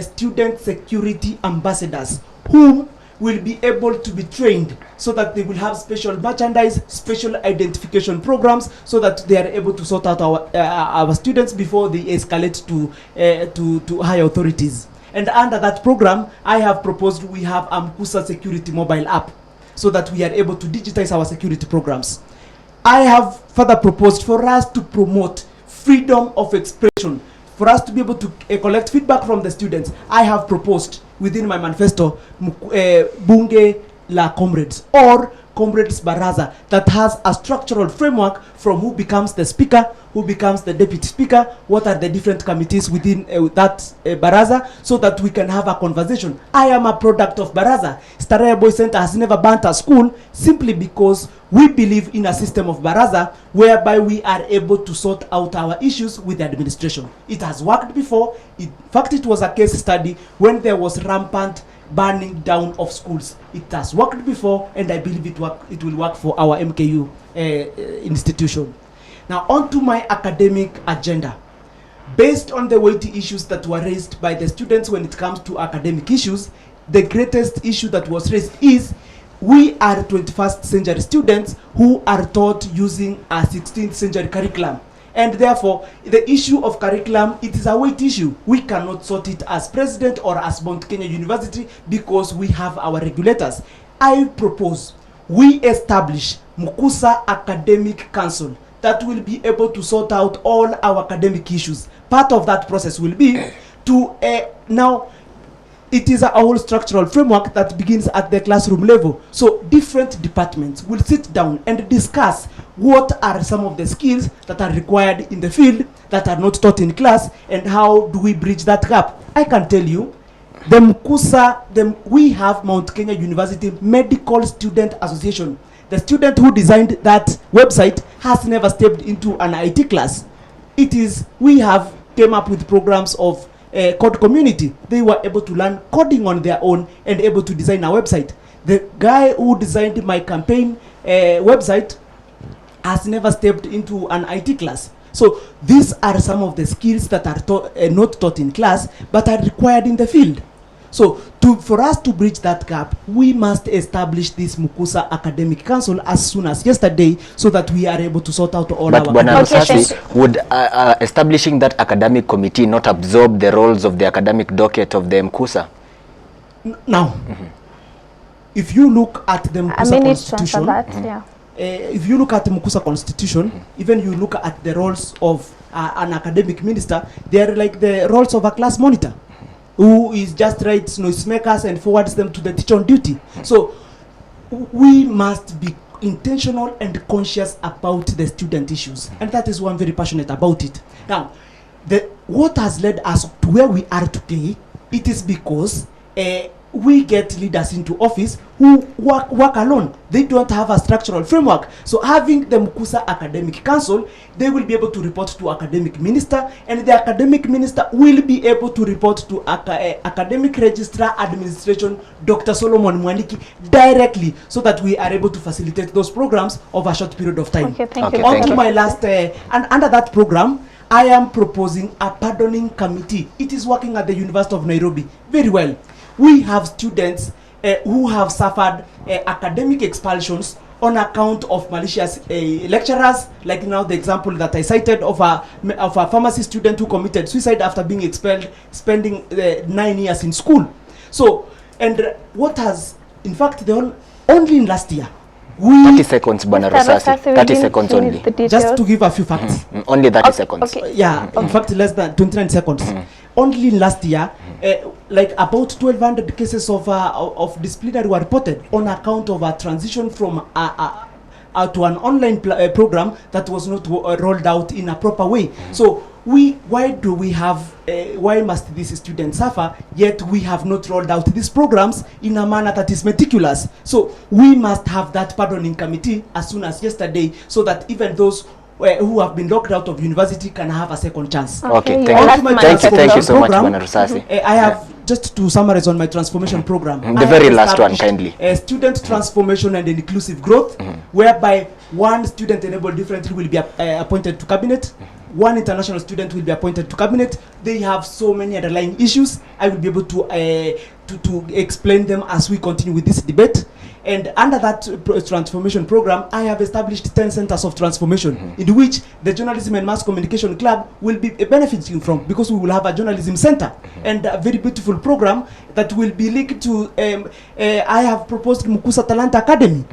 student security ambassadors whom will be able to be trained so that they will have special merchandise, special identification programs, so that they are able to sort out our students before they escalate to higher authorities. And under that program, I have proposed we have Mkusa Security mobile app so that we are able to digitize our security programs. I have further proposed for us to promote freedom of expression, for us to be able to collect feedback from the students. I have proposed within my manifesto Bunge la Comrades, or comrades baraza that has a structural framework from who becomes the speaker, who becomes the deputy speaker, what are the different committees within that baraza, so that we can have a conversation. I am a product of baraza. Starehe Boys Center has never burnt a school simply because we believe in a system of baraza whereby we are able to sort out our issues with the administration. It has worked before. In fact, it was a case study when there was rampant burning down of schools. It has worked before, and I believe it will work for our MKU institution. Now, on to my academic agenda. Based on the weighty issues that were raised by the students when it comes to academic issues, the greatest issue that was raised is we are 21st century students who are taught using a 16th century curriculum. And therefore, the issue of curriculum, it is a weight issue. We cannot sort it as president or as Mount Kenya University because we have our regulators. I propose we establish Mkusa Academic Council that will be able to sort out all our academic issues. Part of that process will be to now it is a whole structural framework that begins at the classroom level. So different departments will sit down and discuss what are some of the skills that are required in the field that are not taught in class, and how do we bridge that gap. I can tell you, the Mkusa, we have Mount Kenya University Medical Student Association. The student who designed that website has never stepped into an IT class. We have came up with programs of code community. They were able to learn coding on their own and able to design a website. The guy who designed my campaign website has never stepped into an IT class. So these are some of the skills that are not taught in class but are required in the field. So for us to bridge that gap, we must establish this Mkusa Academic Council as soon as yesterday, so that we are able to sort out all our... But would establishing that academic committee not absorb the roles of the academic docket of the Mkusa? Now, if you look at the Mkusa Constitution, if you look at the Mkusa Constitution, even you look at the roles of an academic minister, they are like the roles of a class monitor, who is just writes noisemakers and forwards them to the teacher on duty. So we must be intentional and conscious about the student issues, and that is why I'm very passionate about it. Now, what has led us to where we are today, it is because we get leaders into office who work alone. They don't have a structural framework. So having the Mkusa Academic Council, they will be able to report to academic minister, and the academic minister will be able to report to academic registrar administration, Dr. Solomon Mwaniki, directly, so that we are able to facilitate those programs over a short period of time. Okay, thank you. On to my last, and under that program, I am proposing a pardoning committee. It is working at the University of Nairobi very well. We have students who have suffered academic expulsions on account of malicious lecturers, like now the example that I cited of a pharmacy student who committed suicide after being expelled, spending 9 years in school. So, and what has, in fact, only in last year, 30 seconds, Bwana Rosasi. 30 seconds only. Just to give a few facts. Only 30 seconds. Okay. Yeah, in fact, less than 29 seconds. Only last year, like about 1,200 cases of disciplinary were reported on account of a transition from to an online program that was not rolled out in a proper way. So why must these students suffer, yet we have not rolled out these programs in a manner that is meticulous? So we must have that pardoning committee as soon as yesterday, so that even those who have been locked out of university can have a second chance. Okay, thank you so much, Bwana Rusasi. I have, just to summarize on my transformation program, the very last one, kindly. Student transformation and inclusive growth, whereby one student enabled differently will be appointed to cabinet, one international student will be appointed to cabinet. They have so many underlying issues. I will be able to explain them as we continue with this debate. And under that transformation program, I have established 10 centers of transformation, in which the Journalism and Mass Communication Club will be benefiting from, because we will have a journalism center and a very beautiful program that will be linked to, I have proposed Mkusa Talent Academy,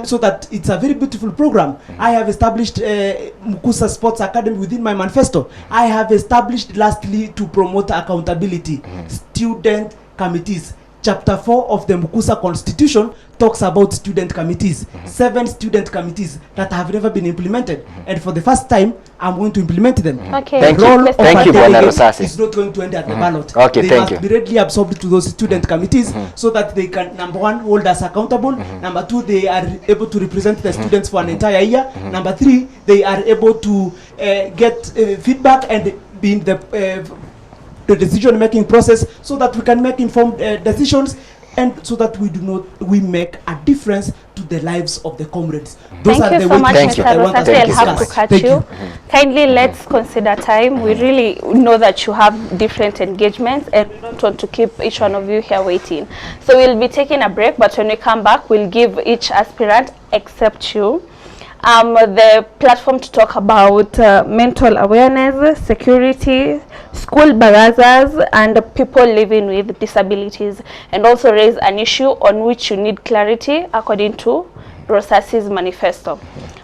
so that it's a very beautiful program. I have established Mkusa Sports Academy within my manifesto. I have established, lastly, to promote accountability, student committees. Chapter 4 of the Mkusa Constitution talks about student committees, 7 student committees that have never been implemented. And for the first time, I'm going to implement them. Okay. The role of Thank a you, delegate is not going to end at the ballot. Okay, they thank must be readily absorbed to those student committees so that they can, number one, hold us accountable. Number two, they are able to represent the students for an entire year. Number three, they are able to get feedback and be in the decision-making process so that we can make informed decisions and so that we make a difference to the lives of the comrades. Those Thank are you the so much, ways Mr. Rosati. I'll have to cut you. Kindly let's consider time. We really know that you have different engagements and we don't want to keep each one of you here waiting. So we'll be taking a break, but when we come back, we'll give each aspirant, except you, the platform to talk about mental awareness, security, school barazas, and people living with disabilities, and also raise an issue on which you need clarity according to Rosasi's manifesto.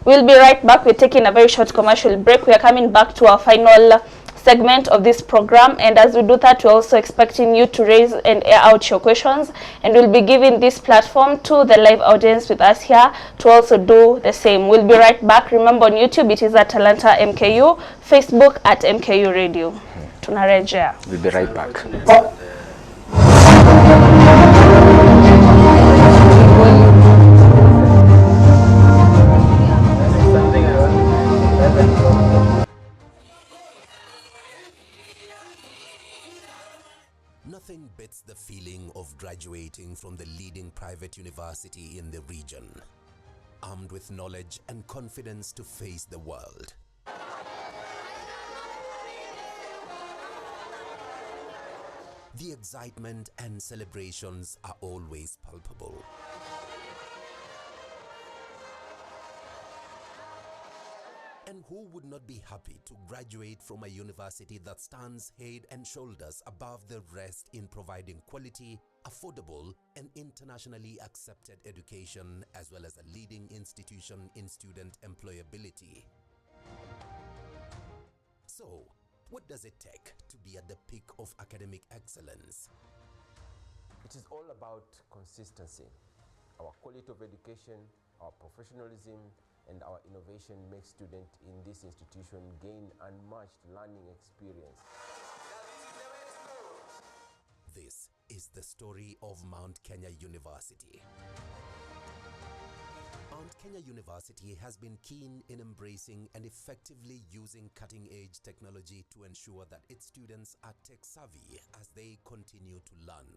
We'll be right back. We're taking a very short commercial break. We are coming back to our final segment of this program, and as we do that, we're also expecting you to raise and air out your questions, and we'll be giving this platform to the live audience with us here to also do the same. We'll be right back. Remember, on YouTube it is at Talanta MKU, Facebook at MKU Radio. Tunarejea. We'll be right back. Nothing beats the feeling of graduating from the leading private university in the region, armed with knowledge and confidence to face the world. The excitement and celebrations are always palpable. And who would not be happy to graduate from a university that stands head and shoulders above the rest in providing quality, affordable, and internationally accepted education, as well as a leading institution in student employability? So, what does it take to be at the peak of academic excellence? It is all about consistency. Our quality of education, our professionalism, and our innovation makes students in this institution gain unmatched learning experience. This is the story of Mount Kenya University. Mount Kenya University has been keen in embracing and effectively using cutting-edge technology to ensure that its students are tech-savvy as they continue to learn.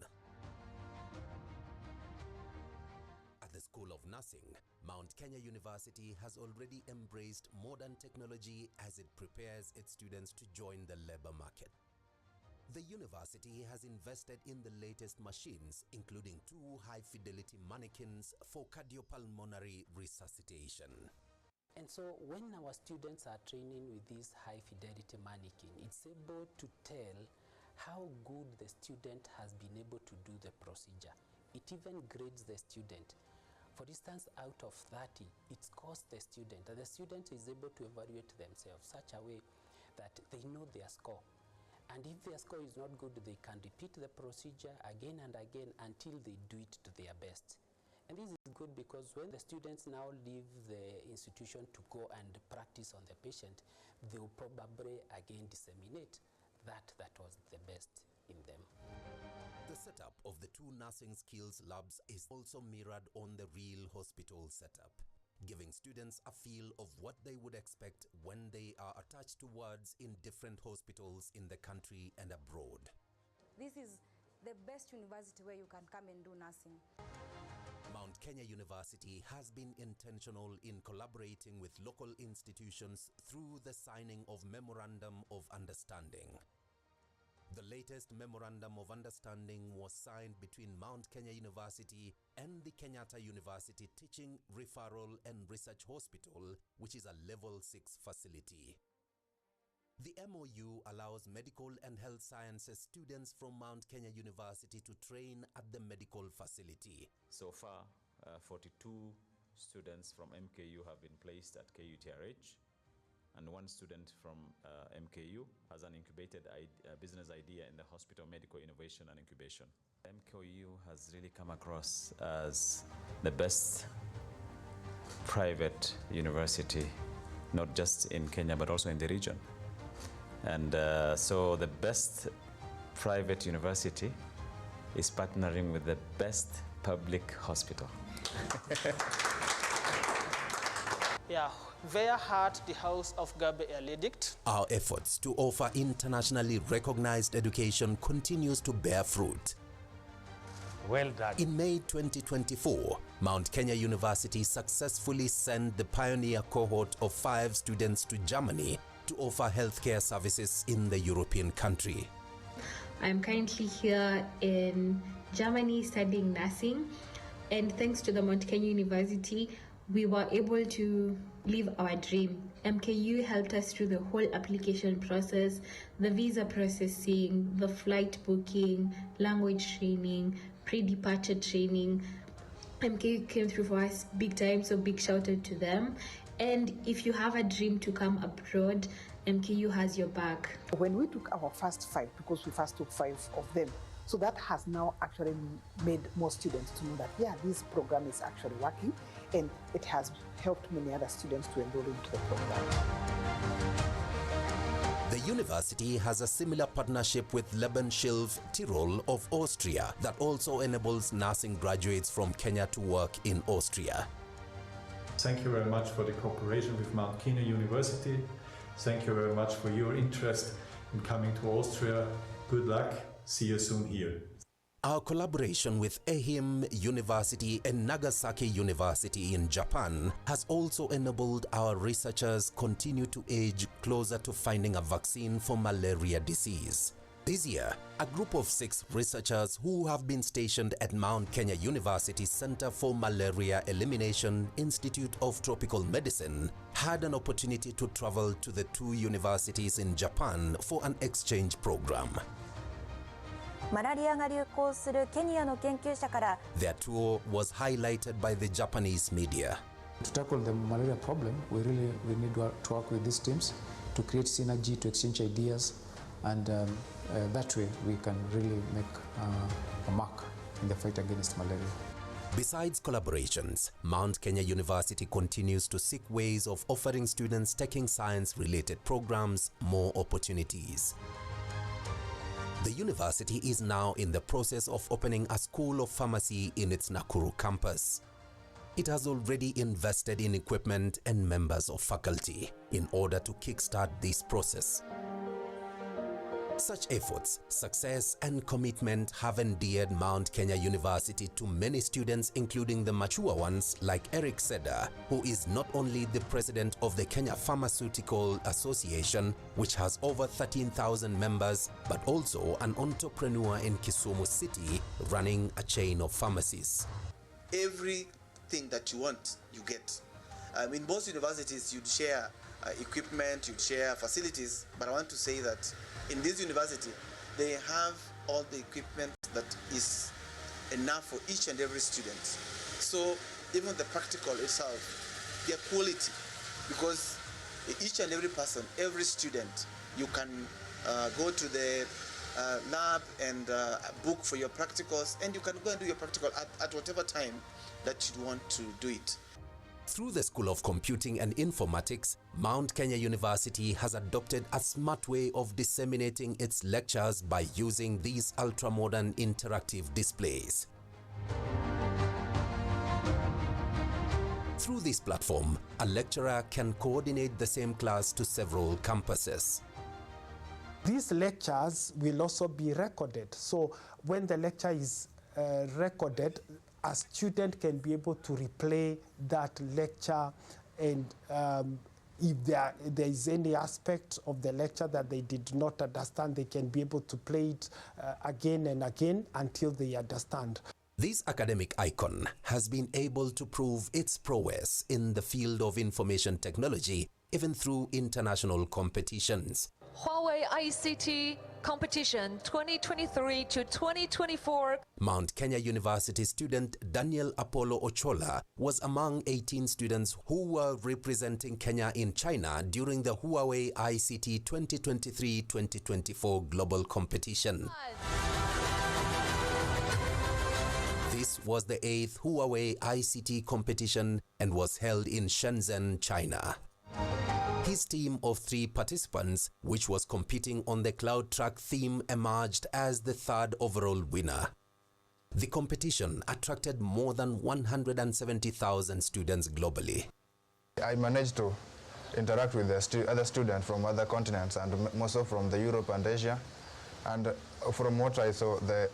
At the School of Nursing, Mount Kenya University has already embraced modern technology as it prepares its students to join the labor market. The university has invested in the latest machines, including 2 high-fidelity mannequins for cardiopulmonary resuscitation. And so when our students are training with this high-fidelity mannequin, it's able to tell how good the student has been able to do the procedure. It even grades the student. For instance, out of 30, it scores the student, and the student is able to evaluate themselves such a way that they know their score. And if their score is not good, they can repeat the procedure again and again until they do it to their best. And this is good because when the students now leave the institution to go and practice on the patient, they will probably again disseminate that was the best in them. The setup of the 2 nursing skills labs is also mirrored on the real hospital setup, giving students a feel of what they would expect when they are attached to wards in different hospitals in the country and abroad. This is the best university where you can come and do nursing. Mount Kenya University has been intentional in collaborating with local institutions through the signing of Memorandum of Understanding. The latest Memorandum of Understanding was signed between Mount Kenya University and the Kenyatta University Teaching, Referral and Research Hospital, which is a Level 6 facility. The MOU allows medical and health sciences students from Mount Kenya University to train at the medical facility. So far, 42 students from MKU have been placed at KUTRH, and one student from MKU has an incubated business idea in the Hospital Medical Innovation and Incubation. MKU has really come across as the best private university, not just in Kenya, but also in the region. And so the best private university is partnering with the best public hospital. Yeah, via Heart, the House of Gabe Eledict. Our efforts to offer internationally recognized education continues to bear fruit. Well done. In May 2024, Mount Kenya University successfully sent the pioneer cohort of 5 students to Germany to offer healthcare services in the European country. I'm currently here in Germany studying nursing, and thanks to the Mount Kenya University, we were able to live our dream. MKU helped us through the whole application process, the visa processing, the flight booking, language training, pre-departure training. MKU came through for us big time, so big shout out to them. And if you have a dream to come abroad, MKU has your back. When we took our first 5, because we first took 5 of them, so that has now actually made more students to know that, yeah, this program is actually working, and it has helped many other students to enroll into the program. The university has a similar partnership with Lebensschilf Tirol of Austria that also enables nursing graduates from Kenya to work in Austria. Thank you very much for the cooperation with Mount Kenya University. Thank you very much for your interest in coming to Austria. Good luck. See you soon here. Our collaboration with Ehime University and Nagasaki University in Japan has also enabled our researchers continue to age closer to finding a vaccine for malaria disease. This year, a group of 6 researchers who have been stationed at Mount Kenya University Center for Malaria Elimination Institute of Tropical Medicine had an opportunity to travel to the 2 universities in Japan for an exchange program. Their tour was highlighted by the Japanese media. To tackle the malaria problem, we need to work with these teams to create synergy, to exchange ideas, and that way we can really make a mark in the fight against malaria. Besides collaborations, Mount Kenya University continues to seek ways of offering students taking science-related programs more opportunities. The university is now in the process of opening a school of pharmacy in its Nakuru campus. It has already invested in equipment and members of faculty in order to kickstart this process. Such efforts, success and commitment have endeared Mount Kenya University to many students, including the mature ones like Eric Seda, who is not only the president of the Kenya Pharmaceutical Association, which has over 13,000 members, but also an entrepreneur in Kisumu City running a chain of pharmacies. Everything that you want, you get. In most universities, you'd share equipment, you'd share facilities, but I want to say that in this university, they have all the equipment that is enough for each and every student. So even the practical itself, their quality, because each and every person, every student, you can go to the lab and book for your practicals, and you can go and do your practical at whatever time that you want to do it. Through the School of Computing and Informatics, Mount Kenya University has adopted a smart way of disseminating its lectures by using these ultra-modern interactive displays. Through this platform, a lecturer can coordinate the same class to several campuses. These lectures will also be recorded. So when the lecture is recorded, a student can be able to replay that lecture, and if there is any aspect of the lecture that they did not understand, they can be able to play it again and again until they understand. This academic icon has been able to prove its prowess in the field of information technology, even through international competitions. Huawei ICT Competition 2023 to 2024. Mount Kenya University student Daniel Apollo Ochola was among 18 students who were representing Kenya in China during the Huawei ICT 2023-2024 global competition. This was the 8th Huawei ICT competition and was held in Shenzhen, China. His team of 3 participants, which was competing on the cloud truck theme, emerged as the 3rd overall winner. The competition attracted more than 170,000 students globally. I managed to interact with the other students from other continents and most of from the Europe and Asia. And from what I saw, the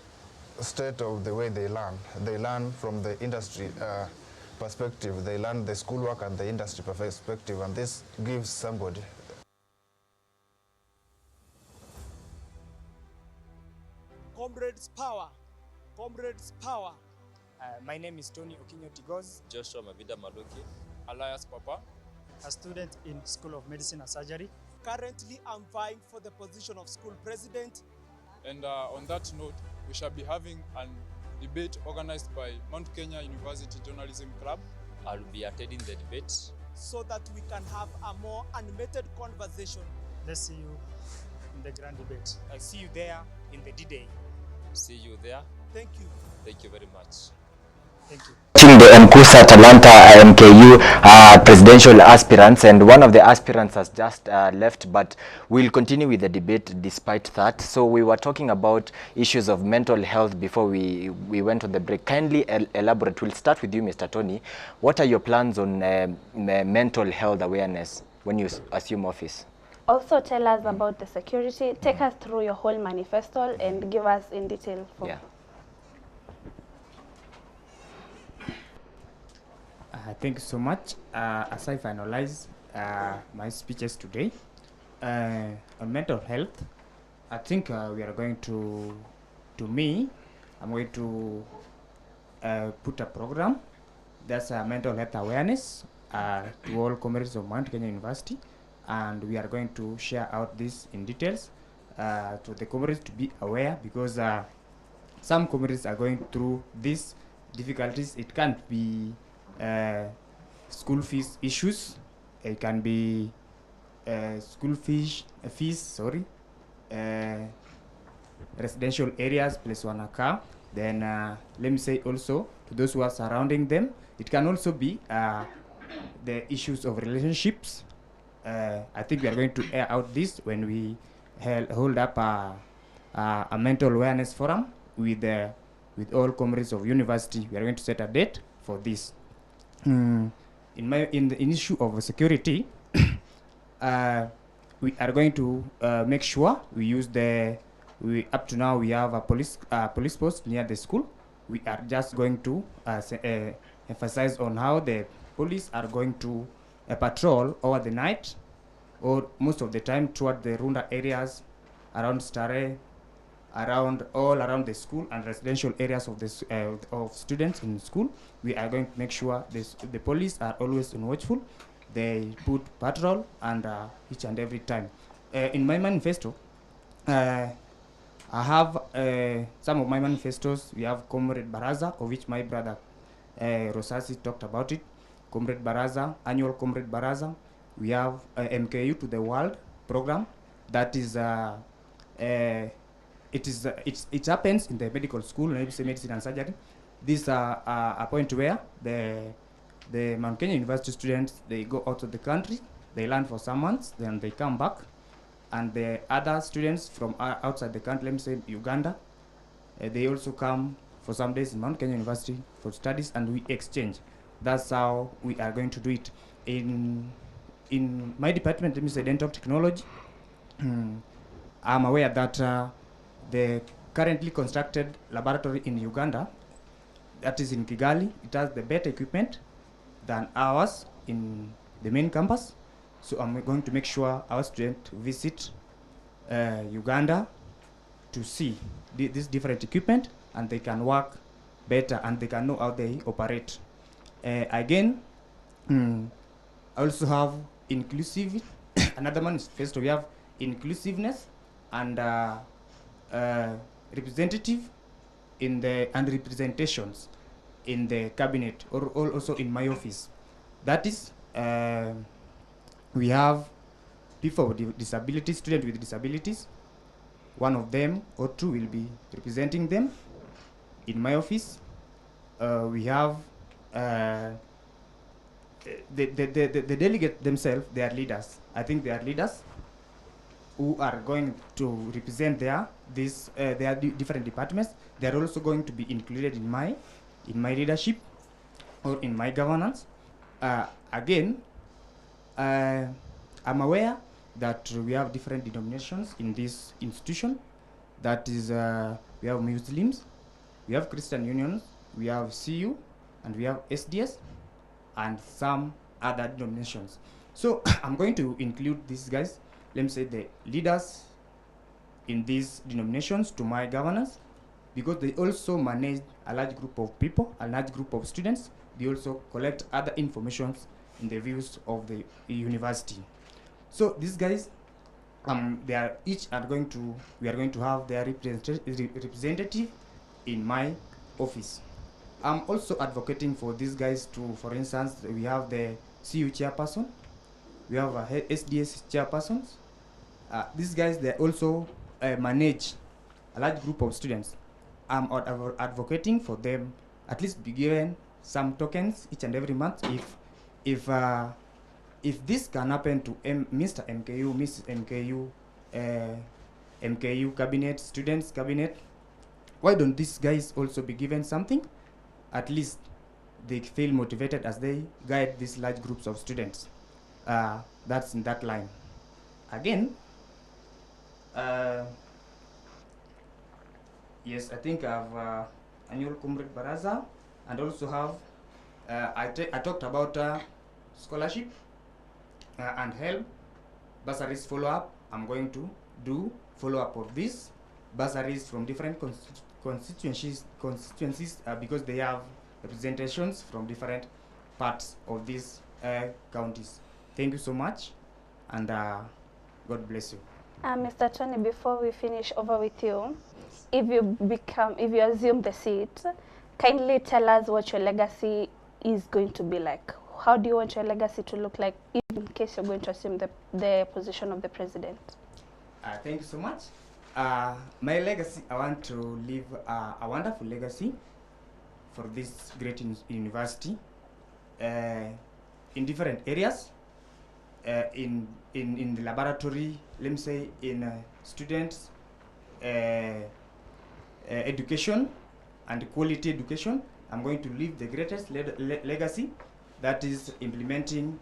state of the way they learn from the industry perspective. They learn the schoolwork and the industry perspective, and this gives somebody. Comrades power. Comrades power. My name is Tony Okinyo Tigoz. Joshua Mavida Maluki. Elias Papa. A student in School of Medicine and Surgery. Currently, I'm vying for the position of school president. And on that note, we shall be having a debate organized by Mount Kenya University Journalism Club. I'll be attending the debate. So that we can have a more animated conversation. Let's see you in the grand debate. I see you there in the D-Day. See you there. Thank you. Thank you very much. Thank you. The Mkusa Talanta MKU presidential aspirants, and one of the aspirants has just left, but we'll continue with the debate despite that. So we were talking about issues of mental health before we went on the break. Kindly elaborate. We'll start with you, Mr. Tony. What are your plans on mental health awareness when you assume office? Also tell us about the security. Take us through your whole manifesto and give us in detail. Thank you so much. As I finalize my speeches today on mental health, I think we are going to I'm going to put a program that's mental health awareness to all comrades of Mount Kenya University, and we are going to share out this in details to the comrades to be aware, because some comrades are going through these difficulties. It can't be school fees issues. It can be school fees, residential areas, place one car. Then let me say also to those who are surrounding them, it can also be the issues of relationships. I think we are going to air out this when we hold up a mental awareness forum with all comrades of university. We are going to set a date for this. In the issue of security, we are going to make sure we use up to now we have a police post near the school. We are just going to emphasize on how the police are going to patrol over the night, or most of the time toward the rural areas around Stare, all around the school and residential areas of this of students in school. We are going to make sure the police are always watchful. They put patrol and each and every time. In my manifesto, I have some of my manifestos. We have Comrade Baraza, of which my brother Rosasi talked about it. Comrade Baraza, annual Comrade Baraza. We have MKU to the World program. That is it happens in the medical school, medicine and surgery. This a point where the Mount Kenya University students, they go out of the country, they learn for some months, then they come back, and the other students from outside the country, let me say Uganda, they also come for some days in Mount Kenya University for studies, and we exchange. That's how we are going to do it. In my department, let me say dental technology, I'm aware that the currently constructed laboratory in Uganda, that is in Kigali, it has the better equipment than ours in the main campus. So I'm going to make sure our students visit Uganda to see this different equipment, and they can work better and they can know how they operate. Again, I also have inclusive, another manifesto. We have inclusiveness, and representative in the and representations in the cabinet or also in my office. That is, we have people with disabilities, students with disabilities. One of them or two will be representing them in my office. We have the delegate themselves. They are leaders. I think they are leaders who are going to represent their different departments. They are also going to be included in my leadership or in my governance. Again, I'm aware that we have different denominations in this institution. That is, we have Muslims, we have Christian unions, we have CU, and we have SDS, and some other denominations. So I'm going to include these guys, let me say the leaders in these denominations to my governance, because they also manage a large group of people, a large group of students. They also collect other informations in the views of the university. So these guys, they are each are going to, we are going to have their representative in my office. I'm also advocating for these guys to, for instance, we have the CU chairperson, we have a SDS chairpersons. These guys, they also manage a large group of students. I'm advocating for them at least be given some tokens each and every month. If this can happen to Mr. MKU, Mrs. MKU, MKU cabinet, students cabinet, why don't these guys also be given something? At least they feel motivated as they guide these large groups of students. That's in that line. Again, yes, I think I have annual Comrade Baraza, and also have, I talked about scholarship and help, bursaries follow-up. I'm going to do follow-up of these bursaries from different constituencies because they have representations from different parts of these counties. Thank you so much, and God bless you. Mr. Tony, before we finish over with you, if you assume the seat, kindly tell us what your legacy is going to be like. How do you want your legacy to look like in case you're going to assume the position of the president? Thank you so much. My legacy, I want to leave a wonderful legacy for this great university in different areas. In the laboratory, let me say in students, education and quality education. I'm going to leave the greatest legacy, that is implementing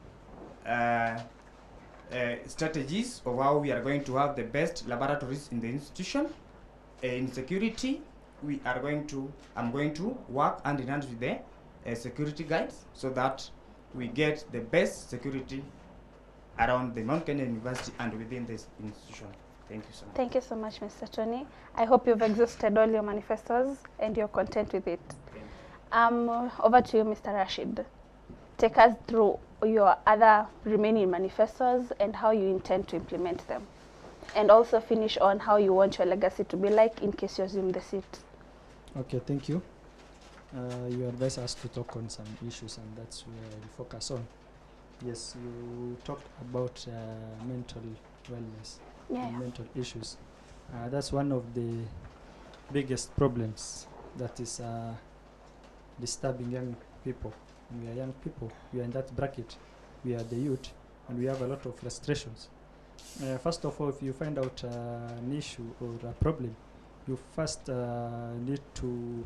strategies of how we are going to have the best laboratories in the institution. In security, I'm going to work hand in hand with the security guides so that we get the best security around the Mount Kenya University and within this institution. Thank you so much. Thank you so much, Mr. Tony. I hope you've exhausted all your manifestos and you're content with it. Over to you, Mr. Rashid. Take us through your other remaining manifestos and how you intend to implement them. And also finish on how you want your legacy to be like in case you assume the seat. Okay, thank you. You advise us to talk on some issues, and that's where we focus on. Yes, you talked about mental wellness and mental issues. That's one of the biggest problems that is disturbing young people. We are young people, we are in that bracket, we are the youth, and we have a lot of frustrations. First of all, if you find out an issue or a problem, you first need to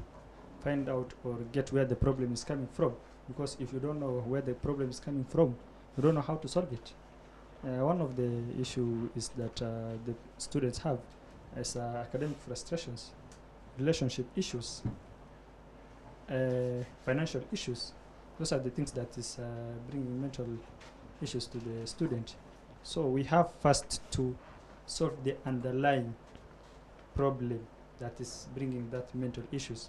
find out or get where the problem is coming from, because if you don't know where the problem is coming from, you don't know how to solve it. One of the issues is that the students have is academic frustrations, relationship issues, financial issues. Those are the things that is bringing mental issues to the student. So we have first to solve the underlying problem that is bringing that mental issues.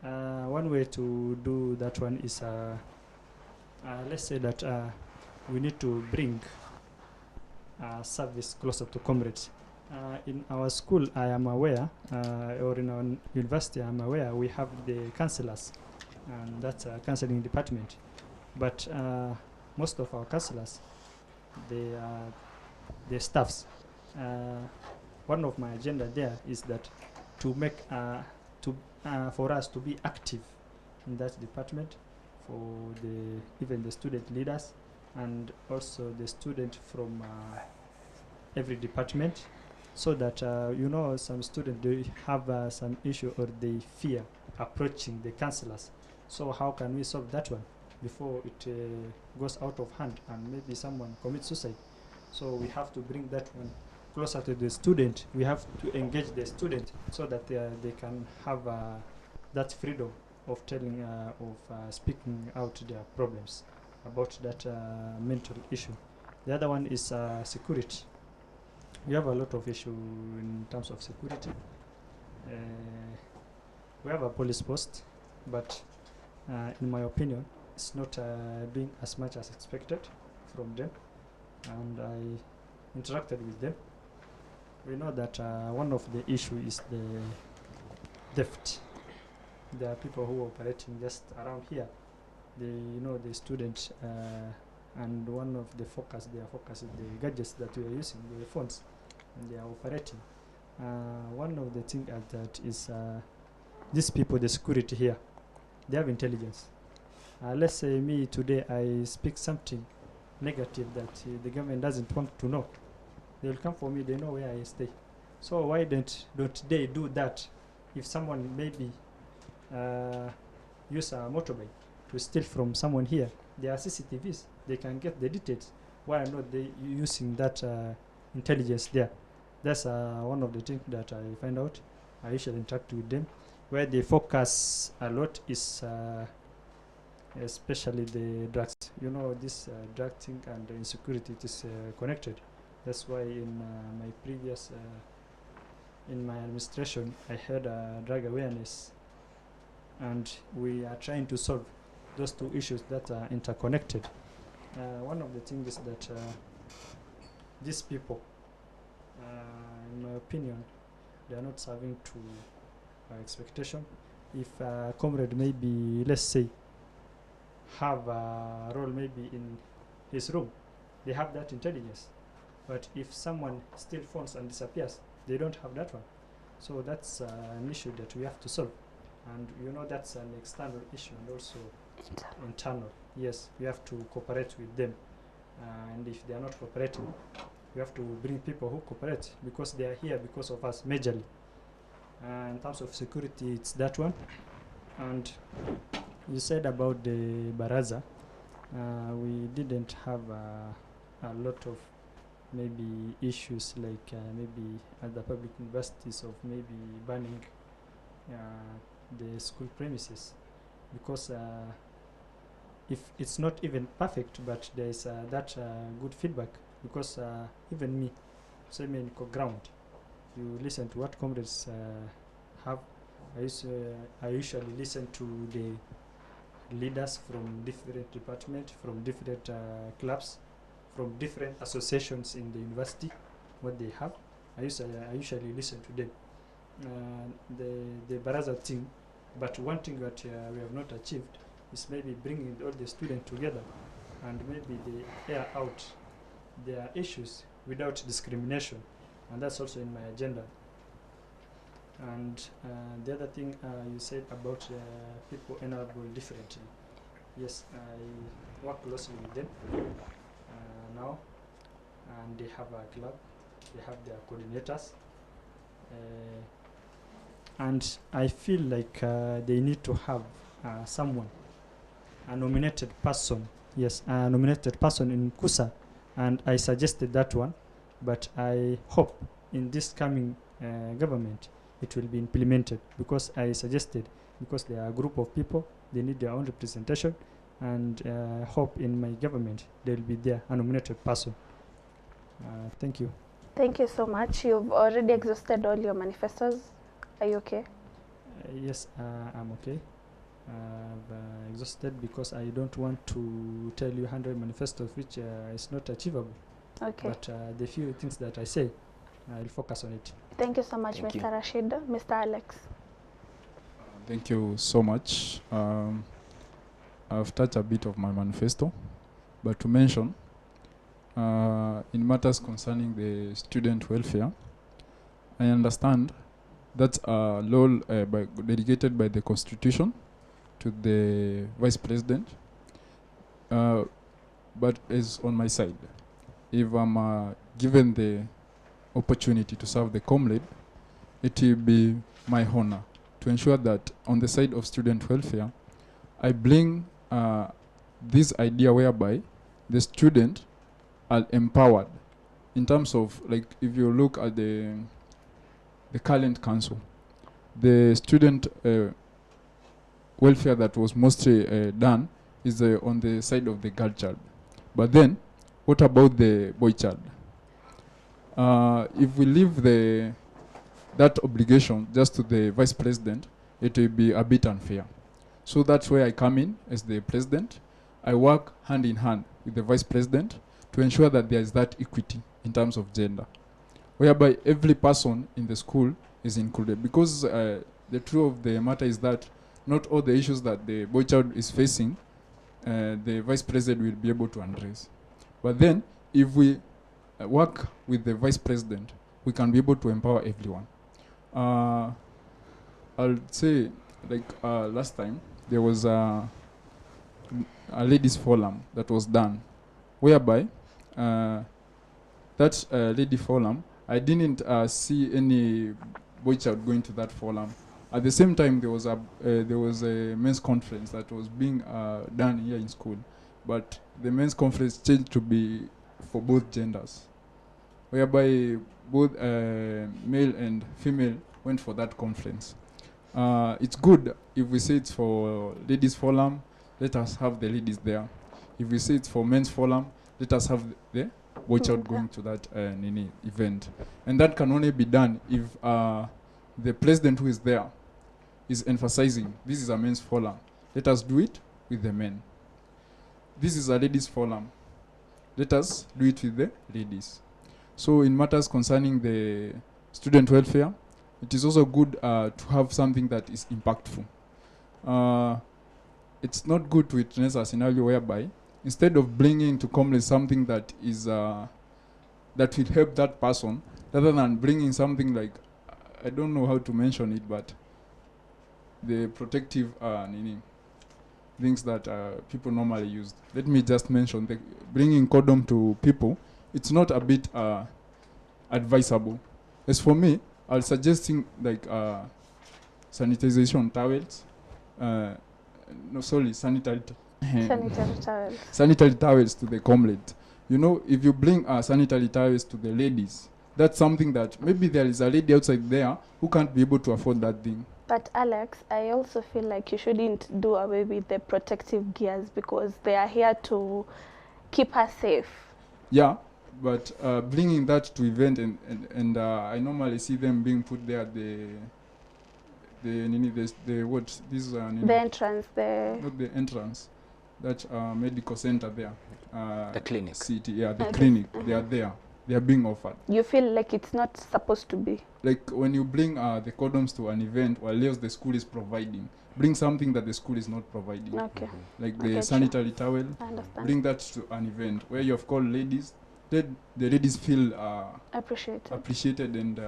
One way to do that one is, let's say that we need to bring service closer to comrades. In our school, I am aware, or in our university, I am aware, we have the counselors, and that's a counseling department. But most of our counselors, they are the staffs. One of my agenda there is that to make for us to be active in that department, for even the student leaders and also the student from every department, so that you know, some students, they have some issue or they fear approaching the counselors. So how can we solve that one before it goes out of hand and maybe someone commits suicide? So we have to bring that one closer to the student. We have to engage the student so that they can have that freedom of telling, speaking out their problems about that mental issue. The other one is security. We have a lot of issue in terms of security. We have a police post, but in my opinion, it's not doing as much as expected from them. And I interacted with them. We know that one of the issue is the theft. There are people who are operating just around here. The students, and one of the focus, their focus is the gadgets that we are using, the phones, and they are operating. One of the things that is these people, the security here, they have intelligence. Let's say me today, I speak something negative that the government doesn't want to know. They will come for me, they know where I stay. So why don't they do that? If someone maybe use a motorbike to steal from someone here, there are CCTVs, they can get the details. Why are not they using that intelligence there? That's one of the things that I find out. I usually interact with them. Where they focus a lot is especially the drugs. You know, this drug thing and the insecurity, it is connected. That's why in my previous, in my administration, I had drug awareness, and we are trying to solve those two issues that are interconnected. One of the things is that these people, in my opinion, they are not serving to expectation. If a comrade maybe, let's say, have a role maybe in his room, they have that intelligence. But if someone steals phones and disappears, they don't have that one. So that's an issue that we have to solve. And you know, that's an external issue and also internal. Yes, we have to cooperate with them. And if they are not cooperating, we have to bring people who cooperate, because they are here because of us majorly. In terms of security, it's that one. And you said about the Baraza, we didn't have a lot of maybe issues like maybe at the public universities of maybe banning the school premises, because if it's not even perfect, but there is that good feedback, because even me, same in ground, you listen to what comrades have. I usually listen to the leaders from different departments, from different clubs, from different associations in the university, what they have. I usually listen to them. The Baraza thing, but one thing that we have not achieved is maybe bringing all the students together and maybe they air out their issues without discrimination, and that's also in my agenda. And the other thing you said about people enable differently. Yes, I work closely with them now, and they have a club, they have their coordinators, and I feel like they need to have someone, a nominated person, yes, a nominated person in Mkusa, and I suggested that one, but I hope in this coming government it will be implemented, because I suggested, because they are a group of people, they need their own representation, and hope in my government there will be there a nominated person. Thank you. Thank you so much. You've already exhausted all your manifestos. Are you okay? Yes, I'm okay. I've exhausted because I don't want to tell you 100 manifestos which is not achievable. Okay. But the few things that I say, I'll focus on it. Thank you so much, Thank you. Mr. Rashid. Mr. Alex. Thank you so much. I've touched a bit of my manifesto, but to mention, in matters concerning the student welfare, I understand that's a law dedicated by the Constitution to the Vice President, but is on my side. If I'm given the opportunity to serve the comrade, it will be my honor to ensure that on the side of student welfare, I bring this idea whereby the student are empowered in terms of, like, if you look at the current council, the student welfare that was mostly done is on the side of the girl child. But then, what about the boy child? If we leave that obligation just to the vice president, it will be a bit unfair. So that's where I come in as the president. I work hand in hand with the vice president to ensure that there is that equity in terms of gender, whereby every person in the school is included. Because the truth of the matter is that not all the issues that the boy child is facing, the vice president will be able to address. But then, if we work with the vice president, we can be able to empower everyone. I'll say, like last time, there was a ladies' forum that was done, whereby that lady forum, I didn't see any boy child going to that forum. At the same time, there was a men's conference that was being done here in school, but the men's conference changed to be for both genders, whereby both male and female went for that conference. It's good if we say it's for ladies' forum, let us have the ladies there. If we say it's for men's forum, let us have the boy child going to that event. And that can only be done if the president who is there is emphasizing this is a men's forum. Let us do it with the men. This is a ladies' forum. Let us do it with the ladies. So in matters concerning the student welfare, it is also good to have something that is impactful. It's not good to witness a scenario whereby instead of bringing to Comley something that is that will help that person, rather than bringing something like, I don't know how to mention it, but the protective things that people normally use. Let me just mention bringing condom to people. It's not a bit advisable. As for me, I'll suggesting like sanitization towels. Sanitary towels. Sanitary towels to the comrade. You know, if you bring sanitary towels to the ladies, that's something that maybe there is a lady outside there who can't be able to afford that thing. But Alex, I also feel like you shouldn't do away with the protective gears because they are here to keep us safe. Yeah, but bringing that to event and I normally see them being put there at the what this the entrance, not the entrance, that medical center there. The clinic. City, yeah, the clinic. They are there. They are being offered. You feel like it's not supposed to be? Like when you bring the condoms to an event, while else the school is providing, bring something that the school is not providing. Okay. Like the sanitary towel. I understand. Bring that to an event where you have called ladies. Let the ladies feel appreciated and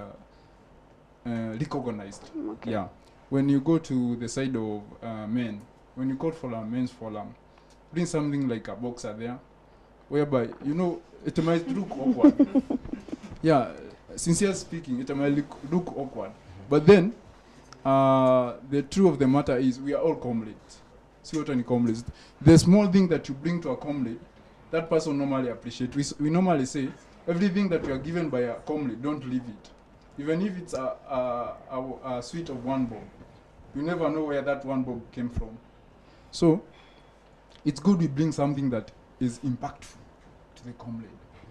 recognized. Okay. Yeah. When you go to the side of men, when you call for a men's forum, bring something like a boxer there, whereby, you know, it might look awkward. Yeah, sincerely speaking, it might look awkward. But then, the truth of the matter is we are all comrades. See what any comrades. The small thing that you bring to a comrade, that person normally appreciates. We normally say, everything that you are given by a comrade, don't leave it. Even if it's a sweet of one bob, you never know where that one bob came from. So, it's good we bring something that is impactful to the comrade.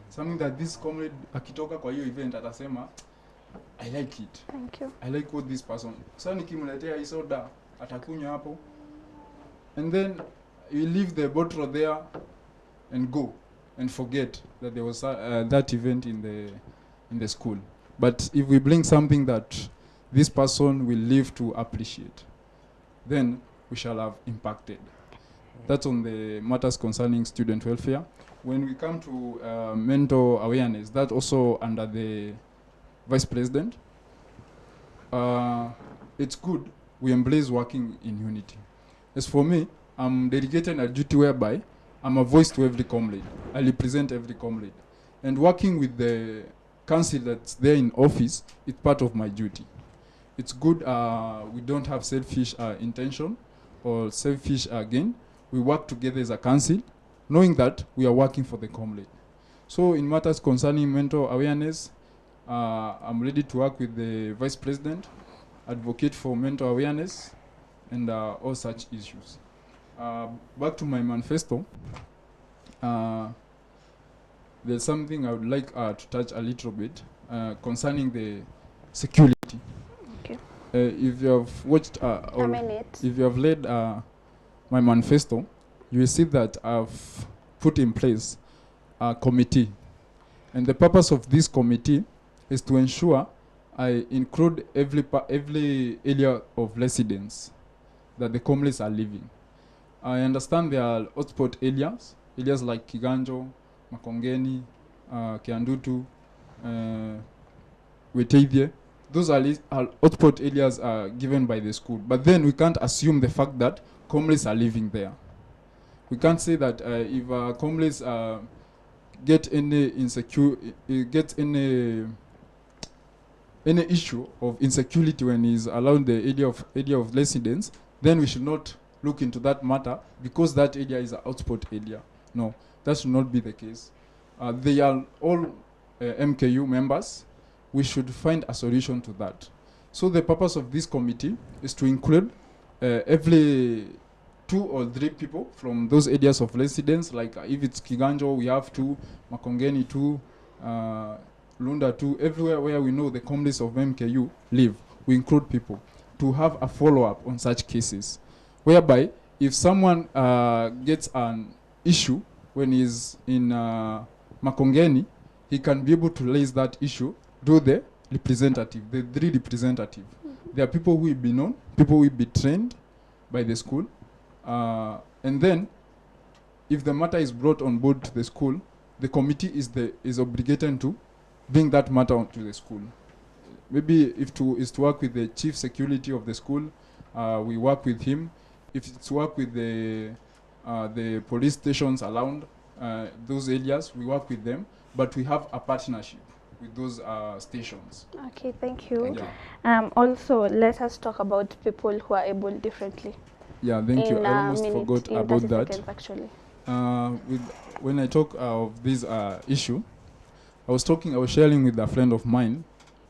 Something that this comrade akitoka kwa hiyo event atasema, I like it. Thank you. I like what this person. Sasa nikimletea hii soda atakunywa hapo. And then you leave the bottle there and go. and forget that there was that event in the school. But if we bring something that this person will live to appreciate, then we shall have impacted. That's on the matters concerning student welfare. When we come to mental awareness, that's also under the Vice President. It's good we embrace working in unity. As for me, I'm dedicated a duty whereby I'm a voice to every comrade. I represent every comrade. And working with the council that's there in office is part of my duty. It's good we don't have selfish intention or selfish gain. We work together as a council, knowing that we are working for the comrade. So in matters concerning mental awareness, I'm ready to work with the Vice President, advocate for mental awareness, and all such issues. Back to my manifesto, there's something I would like to touch a little bit concerning the security. Okay. If you have watched, if you have read my manifesto, you will see that I've put in place a committee. And the purpose of this committee is to ensure I include every area of residence that the comrades are living. I understand there are hotspot areas like Kiganjo, Makongeni, Kiandutu, Wetevye. Those are hotspot areas given by the school. But then we can't assume the fact that comrades are living there. We can't say that if comrades get any any issue of insecurity when he's around the area of residence, then we should not look into that matter because that area is a hotspot area. No, that should not be the case. They are all MKU members. We should find a solution to that. So the purpose of this committee is to include every 2 or 3 people from those areas of residence, like if it's Kiganjo, we have 2, Makongeni 2, Lunda 2, everywhere where we know the communities of MKU live, we include people to have a follow-up on such cases, whereby if someone gets an issue when he's in Makongeni, he can be able to raise that issue to the representative, the 3 representative. There are people who will be known, people who will be trained by the school, and then if the matter is brought on board to the school, the committee is obligated to bring that matter onto the school. Maybe if is to work with the chief security of the school, we work with him. If it's to work with the police stations around those areas, we work with them, but we have a partnership with those stations. Okay, thank you. Yeah. Also, let us talk about people who are able differently. Yeah, thank you. I almost forgot about that. Seconds, actually. When I talk of this issue, I was sharing with a friend of mine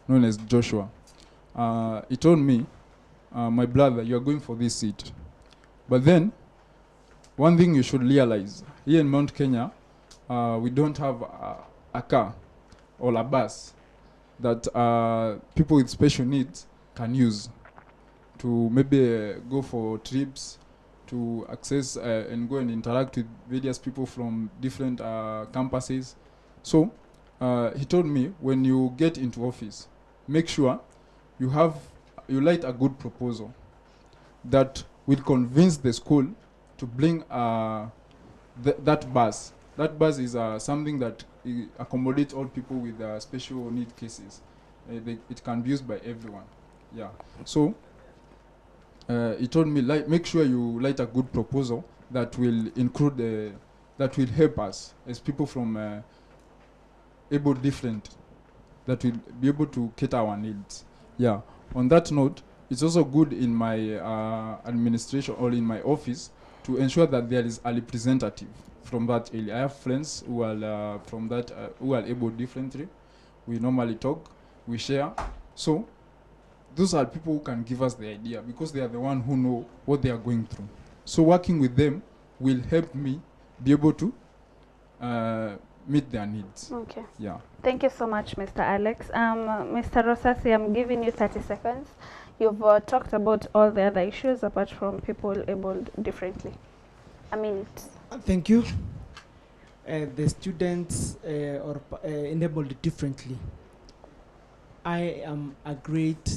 known as Joshua. He told me, my brother, you are going for this seat. But then, one thing you should realize, here in Mount Kenya, we don't have a car or a bus that people with special needs can use to maybe go for trips, to access and go and interact with various people from different campuses. So he told me, when you get into office, make sure you write a good proposal that will convince the school to bring that bus. That bus is something that accommodates all people with special need cases. It can be used by everyone. Yeah. So he told me, make sure you write a good proposal that will include that will help us as people from able different, that will be able to cater our needs. Yeah. On that note, it's also good in my administration or in my office to ensure that there is a representative from that area. I have friends who are from that who are able differently. We normally talk, we share. So those are people who can give us the idea because they are the one who know what they are going through. So working with them will help me be able to meet their needs. Okay. Yeah. Thank you so much, Mr. Alex. Mr. Rosasi, I'm giving you 30 seconds. You've talked about all the other issues apart from people able differently. A minute. Thank you. the students enabled differently. I am a great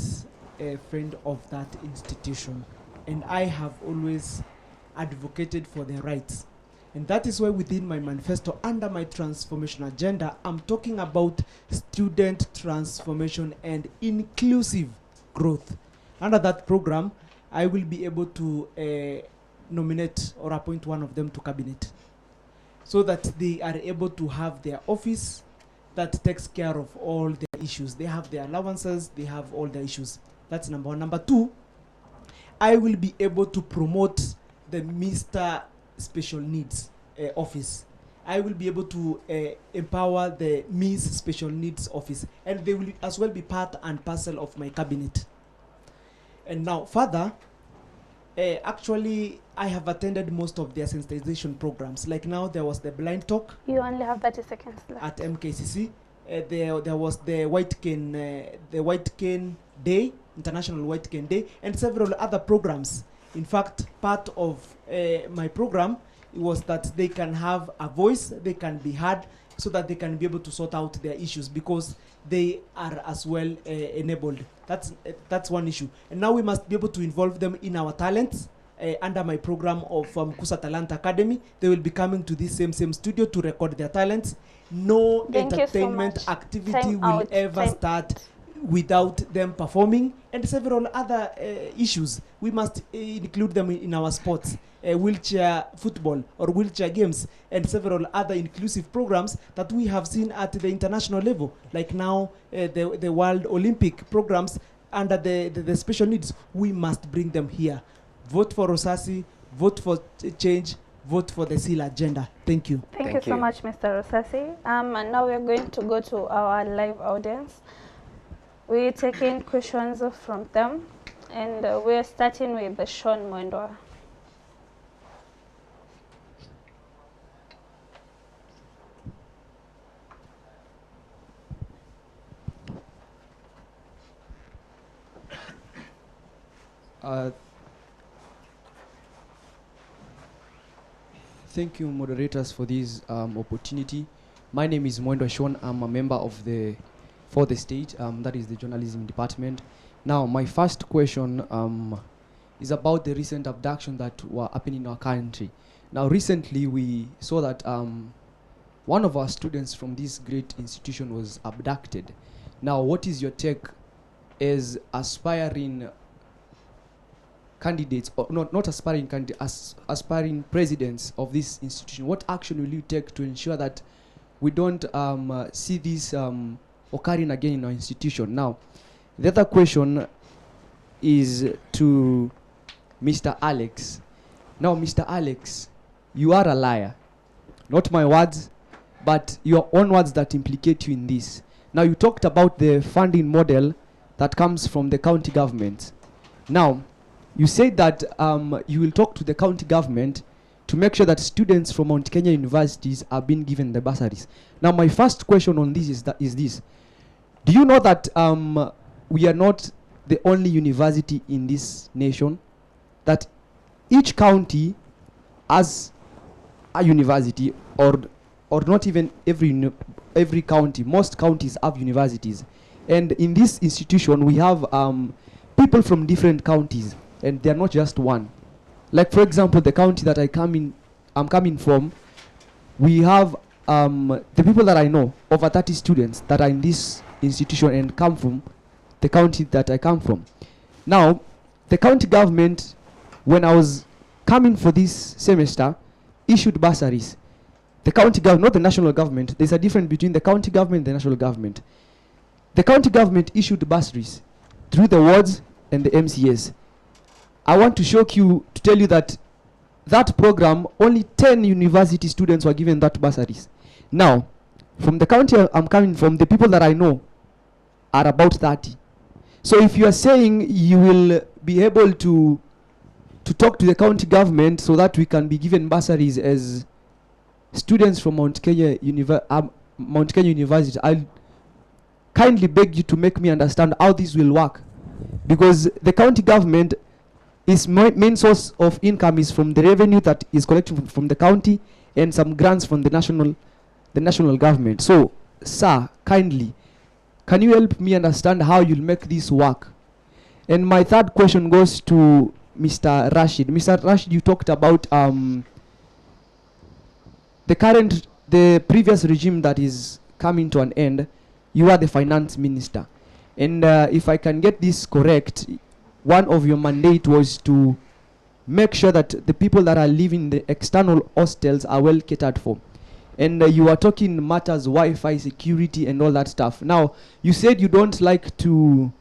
friend of that institution, and I have always advocated for their rights. And that is why within my manifesto, under my transformation agenda, I'm talking about student transformation and inclusive growth. Under that program, I will be able to nominate or appoint one of them to cabinet, so that they are able to have their office that takes care of all their issues. They have their allowances, they have all their issues. That's number one. Number two, I will be able to promote the Mr. Special Needs office. I will be able to empower the Miss Special Needs office, and they will as well be part and parcel of my cabinet. And now further, actually, I have attended most of their sensitization programs. Like now, there was the blind talk. You only have 30 seconds left. At MKCC. There was the White Cane Day, International White Cane Day, and several other programs. In fact, part of my program was that they can have a voice, they can be heard, so that they can be able to sort out their issues, because they are as well enabled. That's one issue. And now we must be able to involve them in our talents. Under my program of Mkusa Talent Academy, they will be coming to this same studio to record their talents. No entertainment activity will ever start without them performing, and several other issues. We must include them in our sports, wheelchair football or wheelchair games, and several other inclusive programs that we have seen at the international level, like now the World Olympic programs under the special needs. We must bring them here. Vote for Rosasi, vote for change, vote for the SEAL agenda. Thank you. Thank you so much, Mr. Rosasi. And now we're going to go to our live audience. We're taking questions from them, and we're starting with Sean Mwendwa. Thank you, moderators, for this opportunity. My name is Mwendwa Sean. I'm a member of for the state, that is the journalism department. Now, my first question is about the recent abduction that were happening in our country. Now, recently we saw that one of our students from this great institution was abducted. Now, what is your take as aspiring candidates, or not aspiring candidates, aspiring presidents of this institution? What action will you take to ensure that we don't see this occurring again in our institution? Now, the other question is to Mr. Alex. Now, Mr. Alex, you are a liar. Not my words, but your own words that implicate you in this. Now, you talked about the funding model that comes from the county government. Now, you said that you will talk to the county government to make sure that students from Mount Kenya universities are being given the bursaries. Now, my first question on this is this. Do you know that we are not the only university in this nation? That each county has a university, or not even every county. Most counties have universities. And in this institution, we have people from different counties, and they're not just one. Like, for example, the county that I'm coming from, we have the people that I know, over 30 students that are in this institution and come from the county that I come from. Now, the county government, when I was coming for this semester, issued bursaries. The county government, not the national government. There's a difference between the county government and the national government. The county government issued bursaries through the wards and the MCAs. I want to shock you, to tell you that that program, only 10 university students were given that bursaries. Now, from the county I'm coming from, the people that I know are about 30. So if you are saying you will be able to talk to the county government so that we can be given bursaries as students from Mount Kenya University, I'll kindly beg you to make me understand how this will work. Because the county government, its main source of income is from the revenue that is collected from the county and some grants from the national government. So, sir, kindly, can you help me understand how you'll make this work? And my third question goes to Mr. Rashid. Mr. Rashid, you talked about the previous regime that is coming to an end. You are the finance minister. And if I can get this correct, one of your mandate was to make sure that the people that are living in the external hostels are well catered for. And you are talking matters, Wi-Fi, security, and all that stuff. Now, you said you don't like to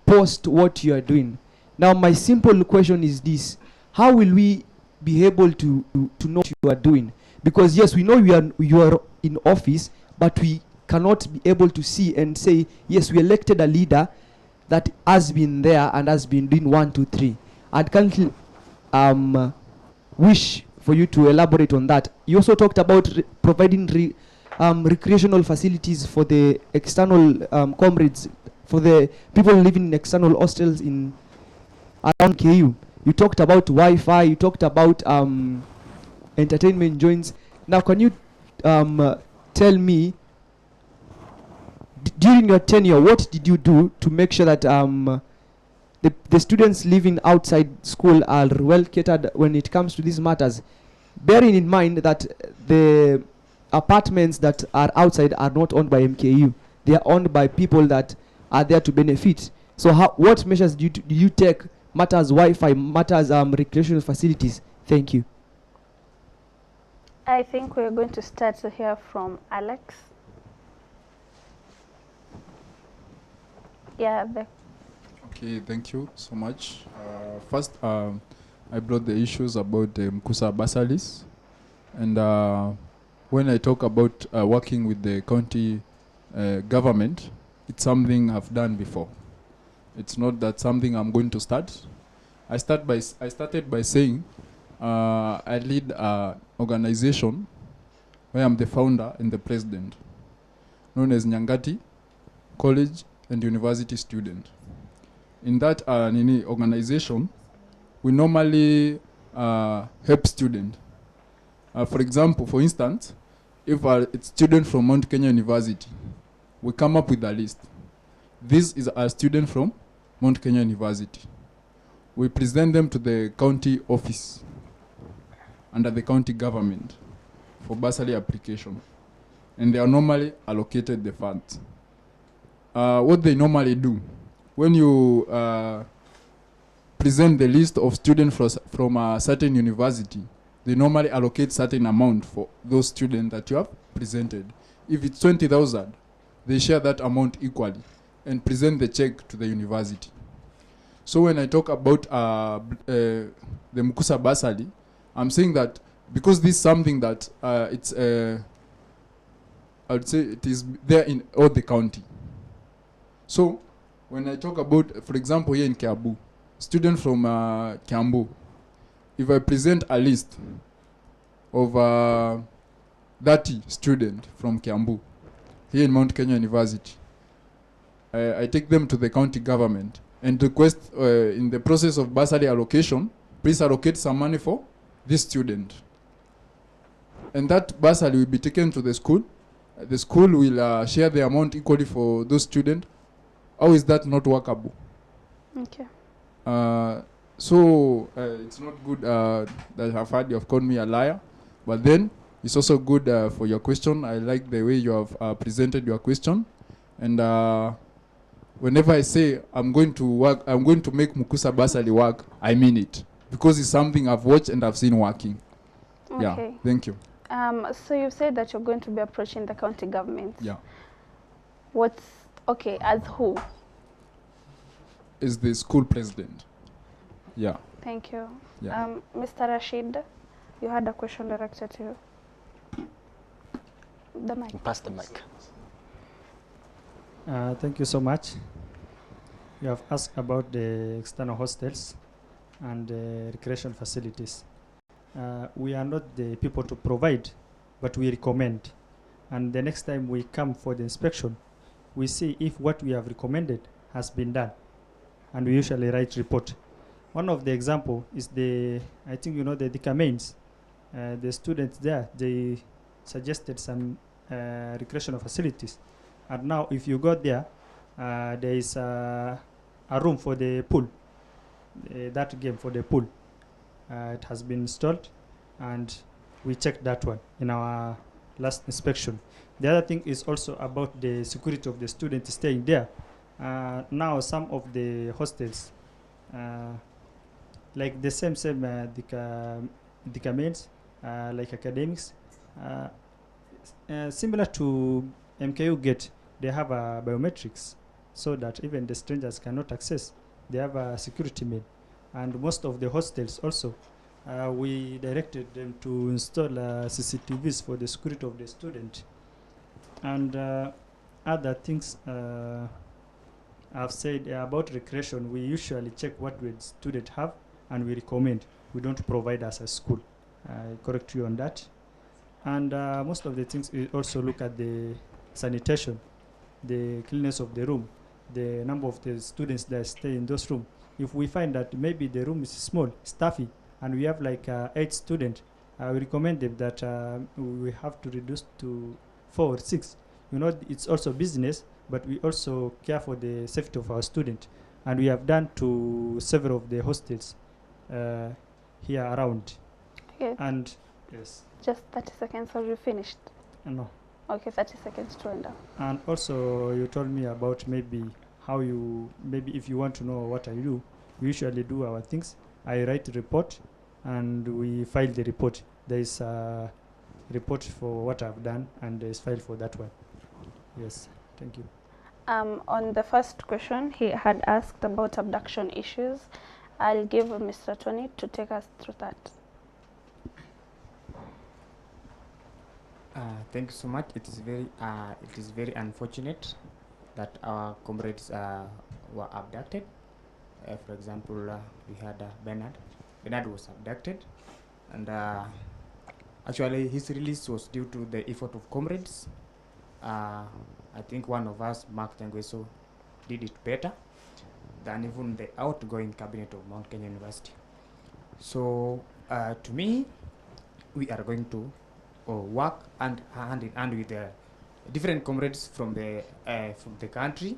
post what you are doing. Now, my simple question is this: how will we be able to know what you are doing? Because yes, we know you are in office, but we cannot be able to see and say, yes, we elected a leader that has been there and has been doing 1, 2, 3. I'd kindly wish for you to elaborate on that. You also talked about providing recreational facilities for the external comrades, for the people living in external hostels in around KU. You talked about Wi-Fi, you talked about entertainment joints. Now, can you tell me, during your tenure, what did you do to make sure that the students living outside school are well catered when it comes to these matters? Bearing in mind that the apartments that are outside are not owned by MKU. They are owned by people that are there to benefit. So what measures do you take, matters Wi-Fi, matters recreational facilities? Thank you. I think we're going to start to hear from Alex. Yeah. Okay, thank you so much. First, I brought the issues about the Mkusa bursaries. And when I talk about working with the county government, it's something I've done before. It's not that something I'm going to start. I started by saying I lead an organization where I'm the founder and the president, known as Nyangati College and University Student. In that organization, we normally help students. For instance, if it's student from Mount Kenya University, we come up with a list. This is a student from Mount Kenya University. We present them to the county office under the county government for bursary application. And they are normally allocated the funds. What they normally do, when you present the list of students from a certain university, they normally allocate certain amount for those students that you have presented. If it's 20,000, they share that amount equally and present the check to the university. So when I talk about the Mkusa bursary, I'm saying that because this is something that I would say it is there in all the county. So when I talk about, for example, here in Kiambu, student from Kiambu, if I present a list of 30 students from Kiambu here in Mount Kenya University, I take them to the county government and request in the process of bursary allocation, please allocate some money for this student. And that bursary will be taken to the school. The school will share the amount equally for those students. How is that not workable? Okay. So it's not good that I've heard you have called me a liar, but then it's also good for your question. I like the way you have presented your question, and whenever I say I'm going to make Mkusa bursary work, I mean it, because it's something I've watched and I've seen working. Okay. Yeah, thank you. So you said that you're going to be approaching the county government. Yeah. Okay, as who? Is the school president. Yeah. Thank you. Yeah. Mr. Rashid, you had a question directed to you. The mic. Pass the mic. Thank you so much. You have asked about the external hostels and recreation facilities. We are not the people to provide, but we recommend. And the next time we come for the inspection, we see if what we have recommended has been done. And we usually write report. One of the example is I think you know the Dika Mains. the students there, they suggested some recreational facilities. And now if you go there, there is a room for the pool, that game for the pool. It has been installed, and we checked that one in our last inspection. The other thing is also about the security of the students staying there. Now some of the hostels, like the same decaments, like academics, similar to MKU Gate, they have biometrics, so that even the strangers cannot access. They have a security men. And most of the hostels also, we directed them to install CCTVs for the security of the student. And other things I've said about recreation, we usually check what the students have and we recommend. We don't provide as a school. I correct you on that. And most of the things, we also look at the sanitation, the cleanliness of the room, the number of the students that stay in those rooms. If we find that maybe the room is small, stuffy, and we have like 8 students, we recommend them that we have to reduce to 4 or 6. You know, it's also business, but we also care for the safety of our students. And we have done to several of the hostels here around. Okay. And yes. Just 30 seconds, or you finished? No. Okay, 30 seconds to end up. And also, you told me about maybe how you, maybe if you want to know what I do, we usually do our things. I write a report and we file the report. There is a report for what I've done and there is file for that one. Yes, thank you. On the first question, he had asked about abduction issues. I'll give Mr. Tony to take us through that. Thank you so much. It is very unfortunate that our comrades were abducted. For example, we had Bernard. Bernard was abducted, and actually his release was due to the effort of comrades. I think one of us, Mark Tangweso, did it better than even the outgoing cabinet of Mount Kenya University. So to me, we are going to work hand in hand with the different comrades from the country.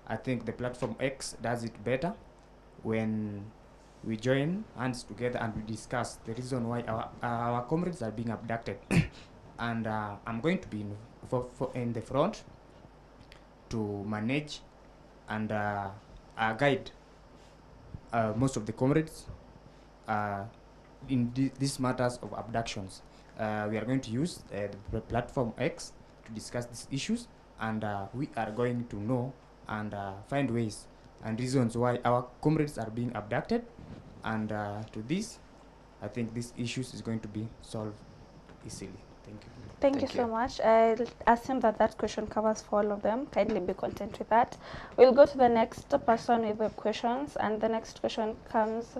I think the platform X does it better when we join hands together and we discuss the reason why our comrades are being abducted. And I'm going to be in the front to manage and guide most of the comrades in these matters of abductions. We are going to use the platform X to discuss these issues, and we are going to know and find ways and reasons why our comrades are being abducted. And to this, I think these issues is going to be solved easily. Thank you. Thank you so much. I'll assume that question covers for all of them. Kindly be content with that. We'll go to the next person with the questions, and the next question comes.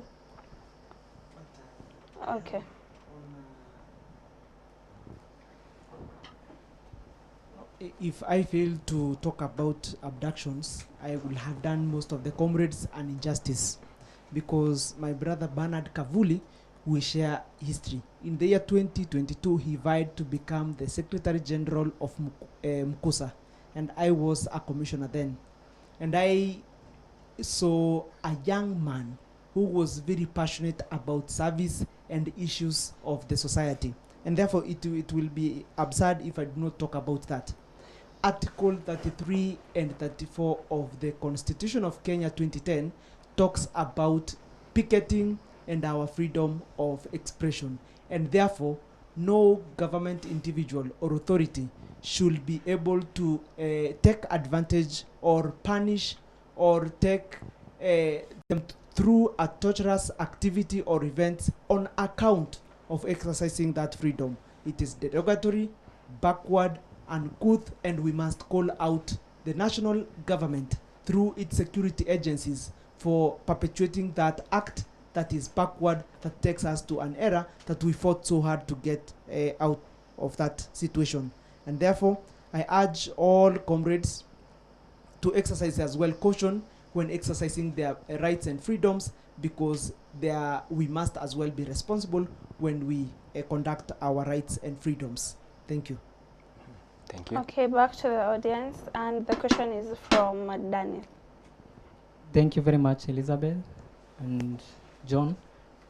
Okay. If I fail to talk about abductions, I will have done most of the comrades an injustice, because my brother Bernard Kavuli will share history. In the year 2022, he vied to become the Secretary General of Mkusa, and I was a commissioner then. And I saw a young man who was very passionate about service and issues of the society. And therefore, it will be absurd if I do not talk about that. Article 33 and 34 of the Constitution of Kenya 2010 talks about picketing and our freedom of expression. And therefore, no government individual or authority should be able to take advantage or punish or take them through a torturous activity or event on account of exercising that freedom. It is derogatory, backward, uncouth, and we must call out the national government through its security agencies for perpetuating that act that is backward, that takes us to an era that we fought so hard to get out of that situation. And therefore, I urge all comrades to exercise as well caution when exercising their rights and freedoms, because we must as well be responsible when we conduct our rights and freedoms. Thank you. Thank you. Okay, back to the audience, and the question is from Daniel. Thank you very much, Elizabeth and John.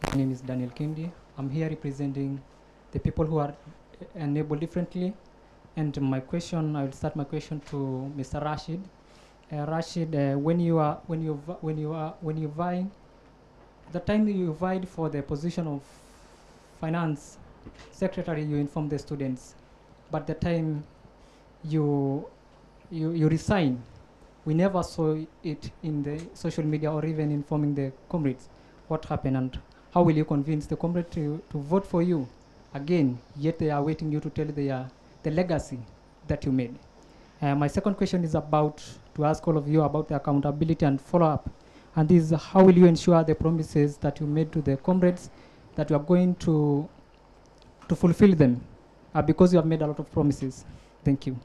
My name is Daniel Kindi. I'm here representing the people who are enabled differently. And my question, I will start my question to Mr. Rashid. Rashid, when you vying, the time you vied for the position of finance secretary, you informed the students, but the time you resign, we never saw it in the social media or even informing the comrades. What happened, and how will you convince the comrades to vote for you again, yet they are waiting you to tell the legacy that you made? My second question is to ask all of you about the accountability and follow-up. And this is, how will you ensure the promises that you made to the comrades that you are going to fulfill them, because you have made a lot of promises? Thank you.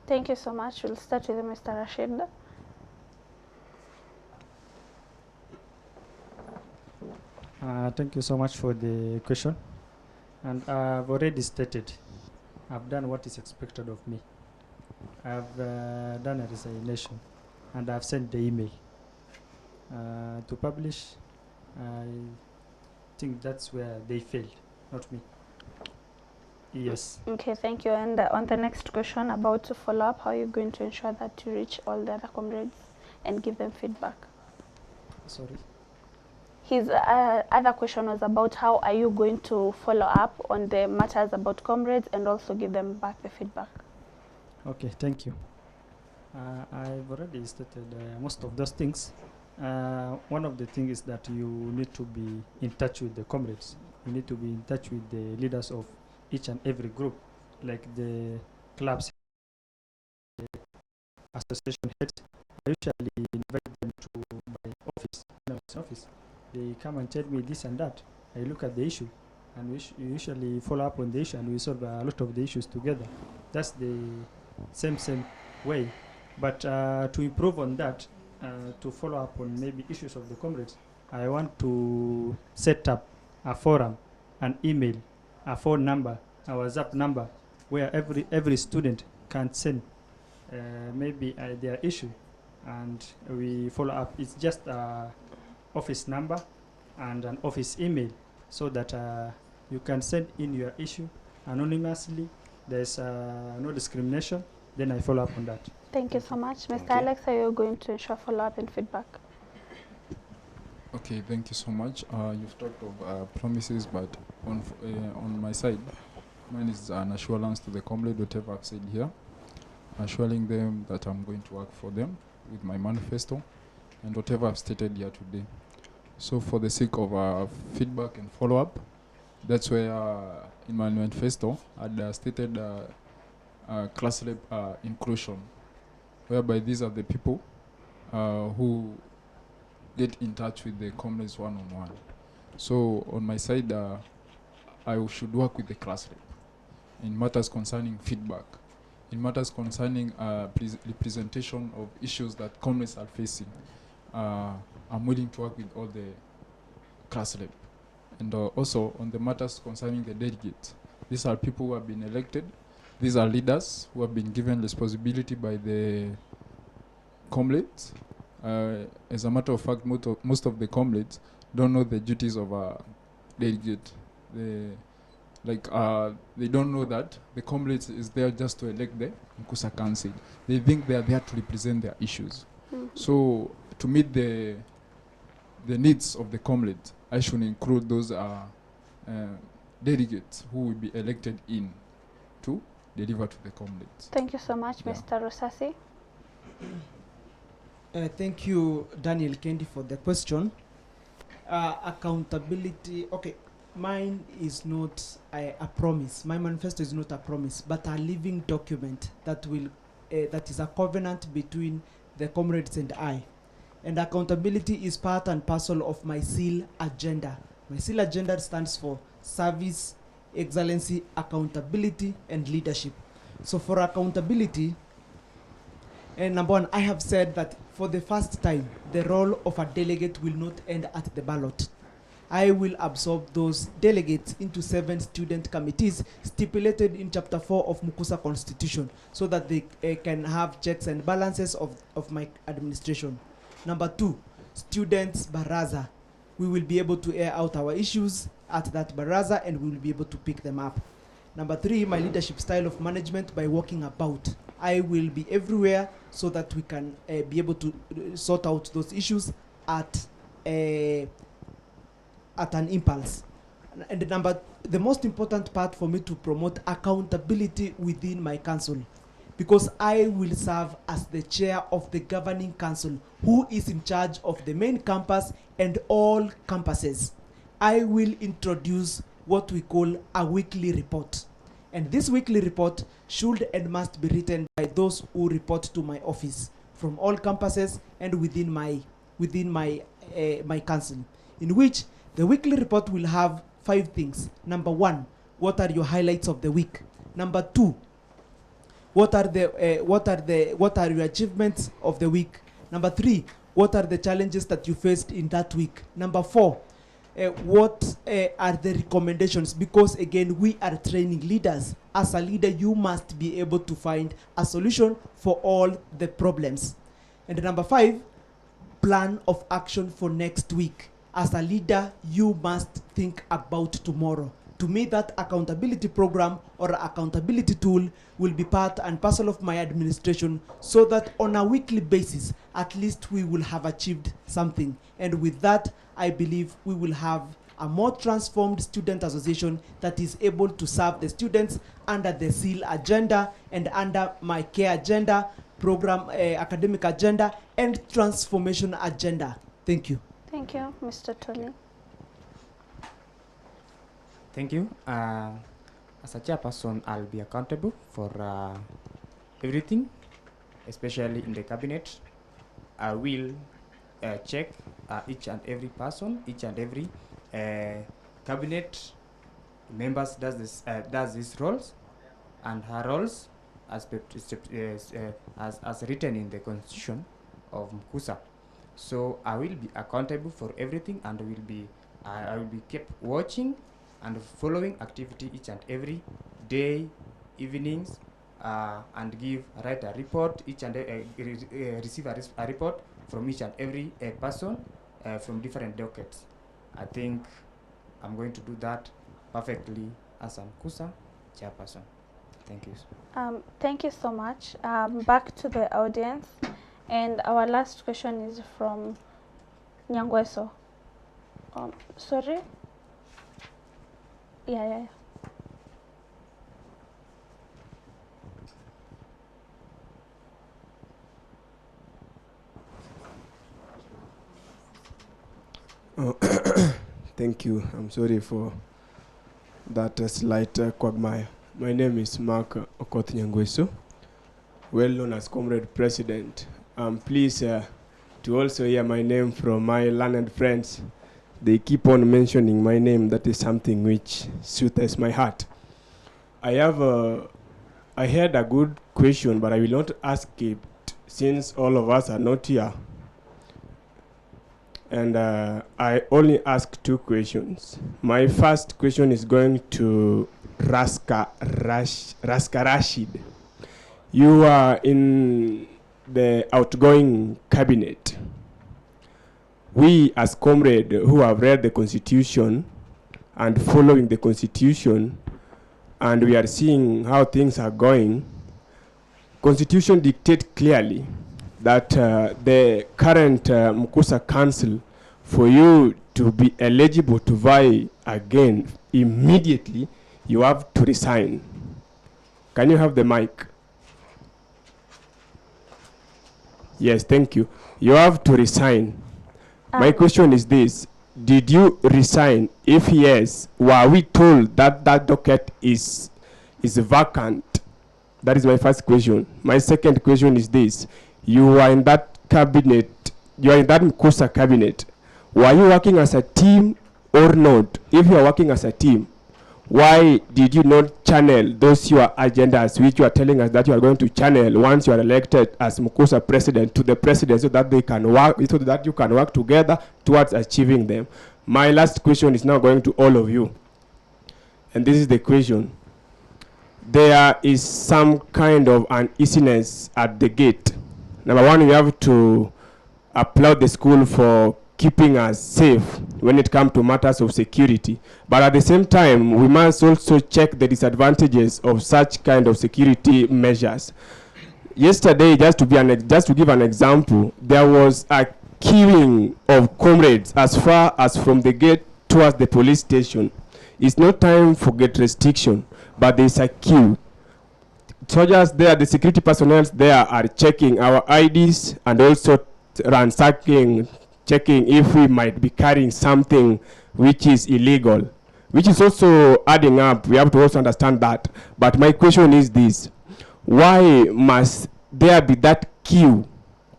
Thank you so much. We'll start with Mr. Rashid. Thank you so much for the question. And I've already stated, I've done what is expected of me. I've done a resignation, and I've sent the email to publish. I think that's where they failed, not me. Yes. Okay, thank you. And on the next question about to follow up, how are you going to ensure that you reach all the other comrades and give them feedback? Sorry? His other question was about how are you going to follow up on the matters about comrades and also give them back the feedback? Okay, thank you. I've already stated most of those things. One of the things is that you need to be in touch with the comrades. You need to be in touch with the leaders of each and every group, like the clubs, the association heads. I usually invite them to my office. They come and tell me this and that. I look at the issue, and we usually follow up on the issue, and we solve a lot of the issues together. That's the same way. But to improve on that, to follow up on maybe issues of the comrades, I want to set up a forum, an email, a phone number, a WhatsApp number, where every student can send maybe their issue, and we follow up. It's just a office number and an office email, so that you can send in your issue anonymously. There's no discrimination. Then I follow up on that. Thank you so much. Mr. Alex, are you going to ensure follow-up and feedback? Okay, thank you so much. You've talked of promises, but on my side, mine is an assurance to the comrade, whatever I've said here, assuring them that I'm going to work for them with my manifesto and whatever I've stated here today. So for the sake of feedback and follow-up, that's where in my manifesto I'd stated class rep inclusion, whereby these are the people who get in touch with the comrades one-on-one. So on my side, I should work with the class rep in matters concerning feedback, in matters concerning representation of issues that comrades are facing. I'm willing to work with all the class rep. And also on the matters concerning the delegates. These are people who have been elected. These are leaders who have been given responsibility by the comrades. As a matter of fact, most of the comrades don't know the duties of a delegate. They don't know that the comrades is there just to elect the Mkusa Council. They think they are there to represent their issues. So to meet the needs of the comrades, I should include those delegates who will be elected in to deliver to the comrades. Thank you so much, Mr. Rosasi. Thank you, Daniel Kendi, for the question. Accountability, okay, mine is not a promise. My manifesto is not a promise, but a living document that will that is a covenant between the comrades and I. And accountability is part and parcel of my SEAL agenda. My SEAL agenda stands for service, excellency, accountability, and leadership. So for accountability, Number one, I have said that for the first time, the role of a delegate will not end at the ballot. I will absorb those delegates into 7 student committees stipulated in Chapter 4 of Mkusa Constitution so that they can have checks and balances of my administration. Number 2, students baraza. We will be able to air out our issues at that baraza and we will be able to pick them up. Number 3, my leadership style of management by walking about. I will be everywhere so that we can be able to sort out those issues at an impulse. And the most important part for me to promote accountability within my council, because I will serve as the chair of the governing council who is in charge of the main campus and all campuses. I will introduce what we call a weekly report. And this weekly report should and must be written by those who report to my office from all campuses and within my council, in which the weekly report will have 5 things. Number 1, what are your highlights of the week? Number 2, what are your achievements of the week? Number 3, what are the challenges that you faced in that week? Number 4, what are the recommendations? Because again, we are training leaders. As a leader, you must be able to find a solution for all the problems. And number 5, plan of action for next week. As a leader, you must think about tomorrow. To me, that accountability program or accountability tool will be part and parcel of my administration so that on a weekly basis, at least we will have achieved something. And with that, I believe we will have a more transformed student association that is able to serve the students under the SEAL agenda and under my care agenda, program academic agenda, and transformation agenda. Thank you. Thank you, Mr. Tony. Thank you. As a chairperson, I'll be accountable for everything, especially in the cabinet. I will check each and every person, each and every cabinet members does these roles, and her roles as written in the constitution of Mkusa. So I will be accountable for everything, and I will be kept watching and following activity each and every day, evenings, and write a report each and receive a report from each and every person from different dockets. I think I'm going to do that perfectly as a Mkusa chairperson. Thank you. Thank you so much. Back to the audience, and our last question is from Nyangweso. Sorry. Yeah. Thank you. I'm sorry for that slight quagmire. My name is Mark Okoth Nyangweso, well known as Comrade President. Please to also hear my name from my learned friends. They keep on mentioning my name. That is something which soothes my heart. I had a good question, but I will not ask it since all of us are not here. And I only ask 2 questions. My first question is going to Raska Rashid. You are in the outgoing cabinet. We as comrades who have read the Constitution and following the Constitution, and we are seeing how things are going, Constitution dictates clearly that the current Mkusa Council, for you to be eligible to vie again immediately, you have to resign. Can you have the mic? Yes, thank you. You have to resign. My question is this: did you resign? If yes, were we told that that docket is vacant? That is my first question. My second question is this: you are in that cabinet, you are in that Mkusa cabinet. Were you working as a team or not? If you are working as a team, why did you not channel those your agendas which you are telling us that you are going to channel once you are elected as Mkusa president to the president, so that they can work, so that you can work together towards achieving them? My last question is now going to all of you, and this is the question. There is some kind of uneasiness at the gate. Number one, we have to applaud the school for keeping us safe when it comes to matters of security. But at the same time, we must also check the disadvantages of such kind of security measures. Yesterday, just to give an example, there was a queuing of comrades as far as from the gate towards the police station. It's not time for gate restriction, but there's a queue. Soldiers there, the security personnel there are checking our IDs and also ransacking, checking if we might be carrying something which is illegal, which is also adding up. We have to also understand that. But my question is this: why must there be that queue?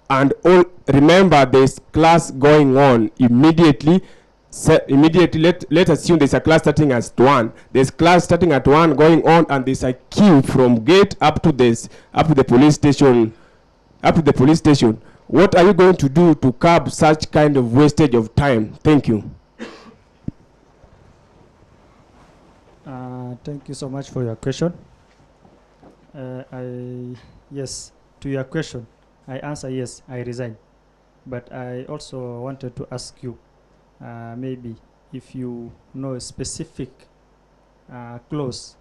And all, remember, there's class going on immediately. Let's assume there's a class starting at 1. There's class starting at 1 going on, and there's a queue from gate up to the police station. What are you going to do to curb such kind of wastage of time? Thank you. Thank you so much for your question. Yes, to your question, I answer yes, I resign. But I also wanted to ask you, maybe if you know a specific clause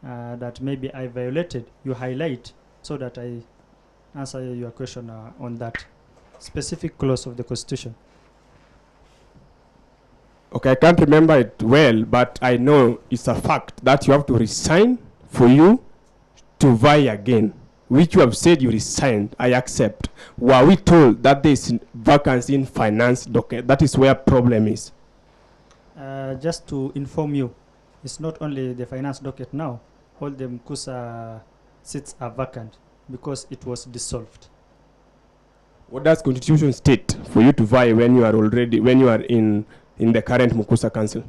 that maybe I violated, you highlight so that I answer your question on that specific clause of the Constitution. Okay, I can't remember it well, but I know it's a fact that you have to resign for you to vie again, which you have said you resigned. I accept. Were we told that there is vacancy in finance docket? That is where problem is. Just to inform you, it's not only the finance docket now. All the Mkusa seats are vacant because it was dissolved. What does Constitution state for you to vie when you are in the current Mkusa Council?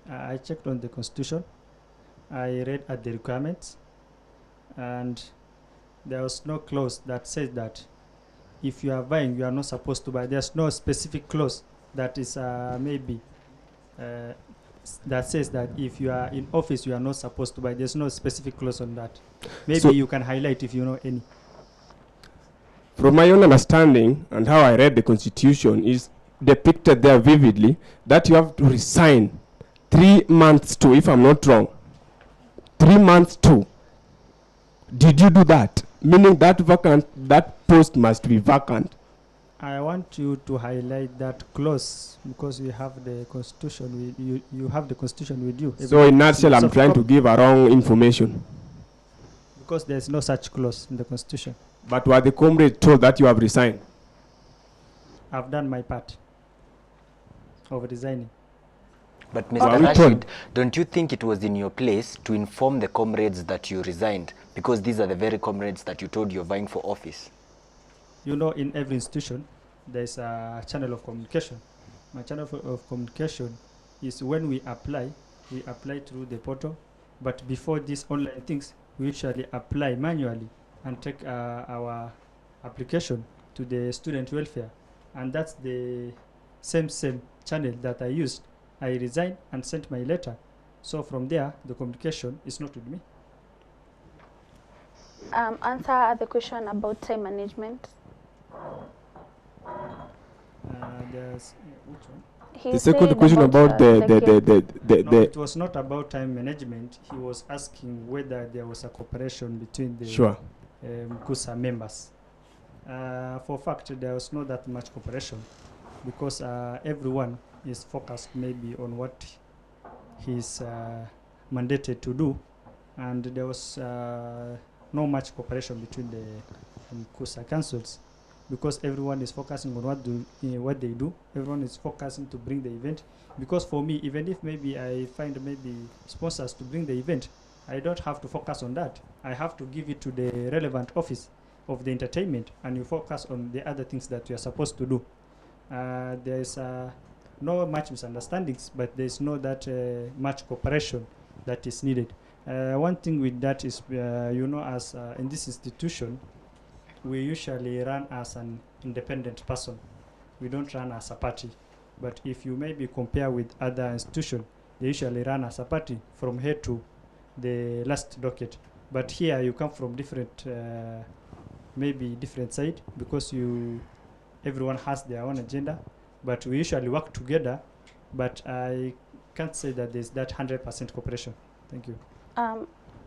I checked on the Constitution. I read at the requirements, and there was no clause that says that if you are vying, you are not supposed to buy. There's no specific clause that is that says that if you are in office, you are not supposed to buy. There's no specific clause on that. Maybe so you can highlight if you know any. From my own understanding and how I read the Constitution, is depicted there vividly that you have to resign 3 months to, if I'm not wrong, 3 months to. Did you do that? Meaning that post must be vacant. I want you to highlight that clause because we have the Constitution. You have the Constitution with you. So in nutshell, I'm trying to give a wrong information. Because there's no such clause in the Constitution. But were the comrades told that you have resigned? I've done my part of resigning. But Mr. Rashid, don't you think it was in your place to inform the comrades that you resigned? Because these are the very comrades that you told you're vying for office. You know, in every institution, there's a channel of communication. My channel of communication is when we apply through the portal. But before these online things, we usually apply manually and take our application to the student welfare. And that's the same channel that I used. I resigned and sent my letter. So from there, the communication is not with me. Answer the question about time management. There's which one? The second question about the No, it was not about time management. He was asking whether there was a cooperation between the Mkusa members. For fact, there was not that much cooperation because everyone is focused maybe on what he's mandated to do, and there was no much cooperation between the Mkusa councils because everyone is focusing on what they do. Everyone is focusing to bring the event. Because for me, even if maybe I find maybe sponsors to bring the event, I don't have to focus on that. I have to give it to the relevant office of the entertainment, and you focus on the other things that you are supposed to do. There is no much misunderstandings, but there's no that much cooperation that is needed. One thing with that is, as in this institution, we usually run as an independent person. We don't run as a party. But if you maybe compare with other institutions, they usually run as a party from here to the last docket. But here you come from different, maybe different side, because everyone has their own agenda. But we usually work together. But I can't say that there's that 100% cooperation. Thank you.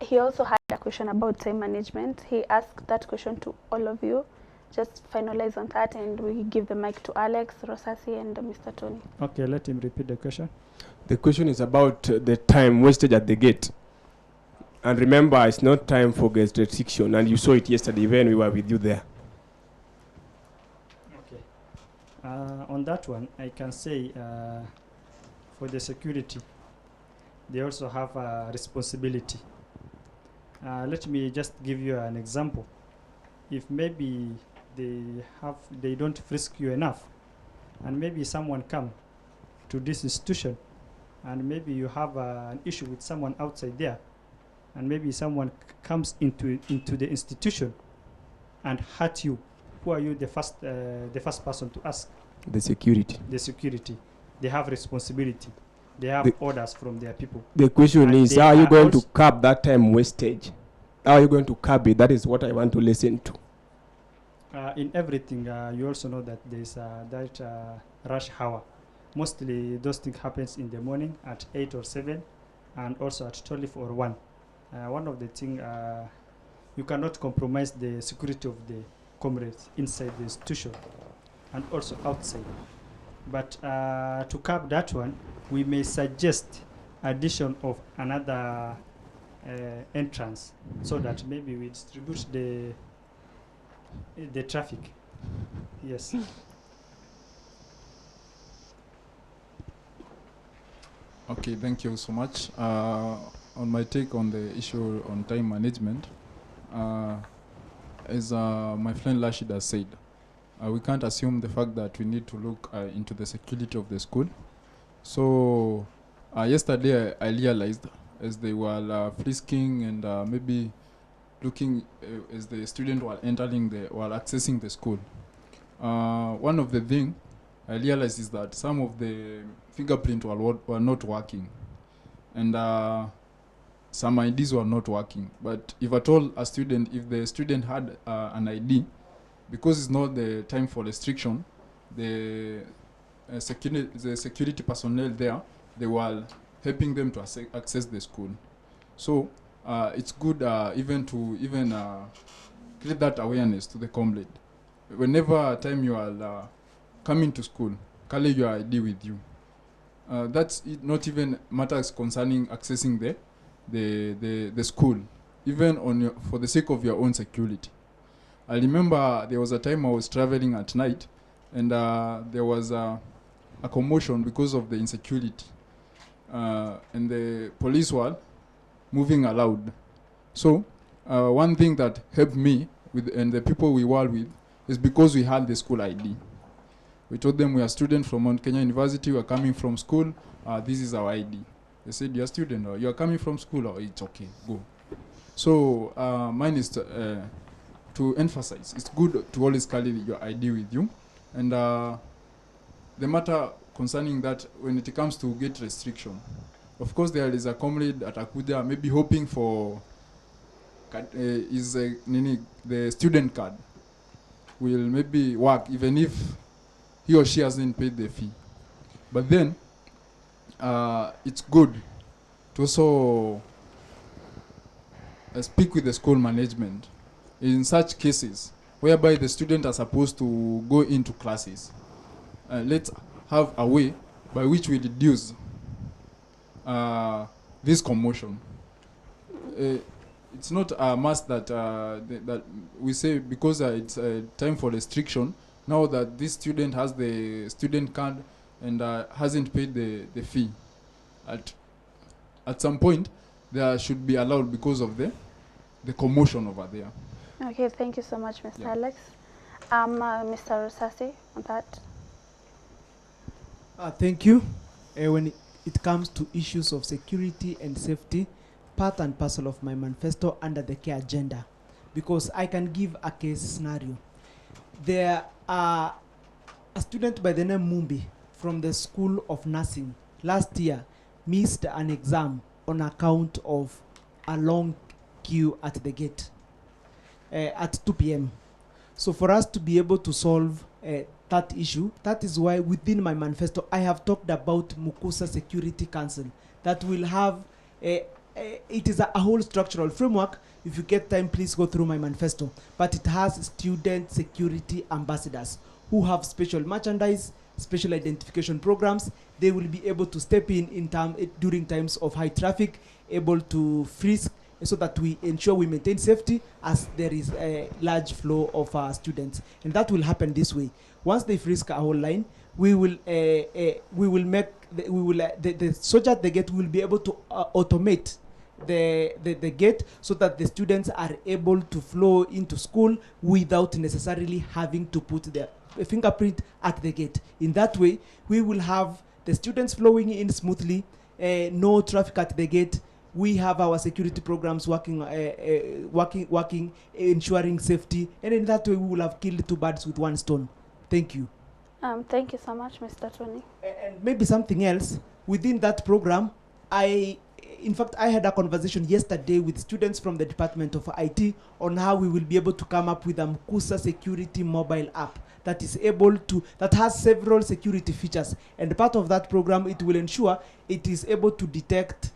He also had a question about time management. He asked that question to all of you. Just finalize on that, and we give the mic to Alex, Rosasi, and Mr. Tony. Okay, let him repeat the question. The question is about the time wasted at the gate. And remember, it's not time for gate restriction, and you saw it yesterday when we were with you there. Okay. On that one, I can say for the security, they also have a responsibility. Let me just give you an example. If maybe they don't frisk you enough, and maybe someone come to this institution, and maybe you have an issue with someone outside there, and maybe someone comes into the institution and hurt you, who are you the first person to ask? The security. The security. They have responsibility. They have orders from their people. The question is, how are you going to curb that time wastage? How are you going to curb it? That is what I want to listen to. In everything, you also know that there's that rush hour. Mostly those things happens in the morning at 8 or 7, and also at 12 or 1. One of the things, you cannot compromise the security of the comrades inside the institution and also outside. But to curb that one, we may suggest addition of another entrance, so that maybe we distribute the traffic. Yes. Okay, thank you so much. On my take on the issue on time management, as my friend Rashid has said, we can't assume the fact that we need to look into the security of the school. So yesterday I realized, as they were frisking and maybe looking as the student were entering while accessing the school, one of the things I realized is that some of the fingerprints were not working, and some IDs were not working. But if at all if the student had an ID, because it's not the time for restriction, the security personnel there, they were helping them to access the school. So it's good even to create that awareness to the comrade. Whenever time you are coming to school, carry your ID with you. That's it, not even matters concerning accessing the school, even for the sake of your own security. I remember there was a time I was traveling at night, and there was a commotion because of the insecurity, and the police were moving around. So one thing that helped me and the people we were with is because we had the school ID. We told them we are students from Mount Kenya University, we are coming from school, this is our ID. They said, you're a student, or you are coming from school, or it's okay, go. So mine is to emphasize, it's good to always carry your ID with you. And the matter concerning that, when it comes to gate restriction, of course there is a comrade at Akuda maybe hoping for the student card will maybe work even if he or she hasn't paid the fee. But then it's good to also speak with the school management in such cases whereby the students are supposed to go into classes. Let's have a way by which we reduce this commotion. It's not a must that that we say because it's time for restriction. Now that this student has the student card and hasn't paid the fee, at some point there should be allowed because of the commotion over there. Okay, thank you so much, Mr. Yeah. Alex. Mr. Rosasi, on that. Thank you. When it comes to issues of security and safety, part and parcel of my manifesto under the care agenda, because I can give a case scenario. There are a student by the name Mumbi from the School of Nursing last year missed an exam on account of a long queue at the gate at 2 p.m. So for us to be able to solve that issue, that is why within my manifesto I have talked about Mkusa Security Council that will have it is a whole structural framework. If you get time, please go through my manifesto. But it has student security ambassadors who have special merchandise, special identification programs. They will be able to step in during times of high traffic, able to frisk, so that we ensure we maintain safety as there is a large flow of students. And that will happen this way. Once they frisk a whole line, we will make the soldier at the gate will be able to automate the gate so that the students are able to flow into school without necessarily having to put their fingerprint at the gate. In that way, we will have the students flowing in smoothly, no traffic at the gate. We have our security programs working, ensuring safety, and in that way we will have killed two birds with one stone. Thank you. Thank you so much, Mr. Tony. And maybe something else within that program, in fact, I had a conversation yesterday with students from the Department of IT on how we will be able to come up with a Mkusa security mobile app that is that has several security features. And part of that program, it will ensure it is able to detect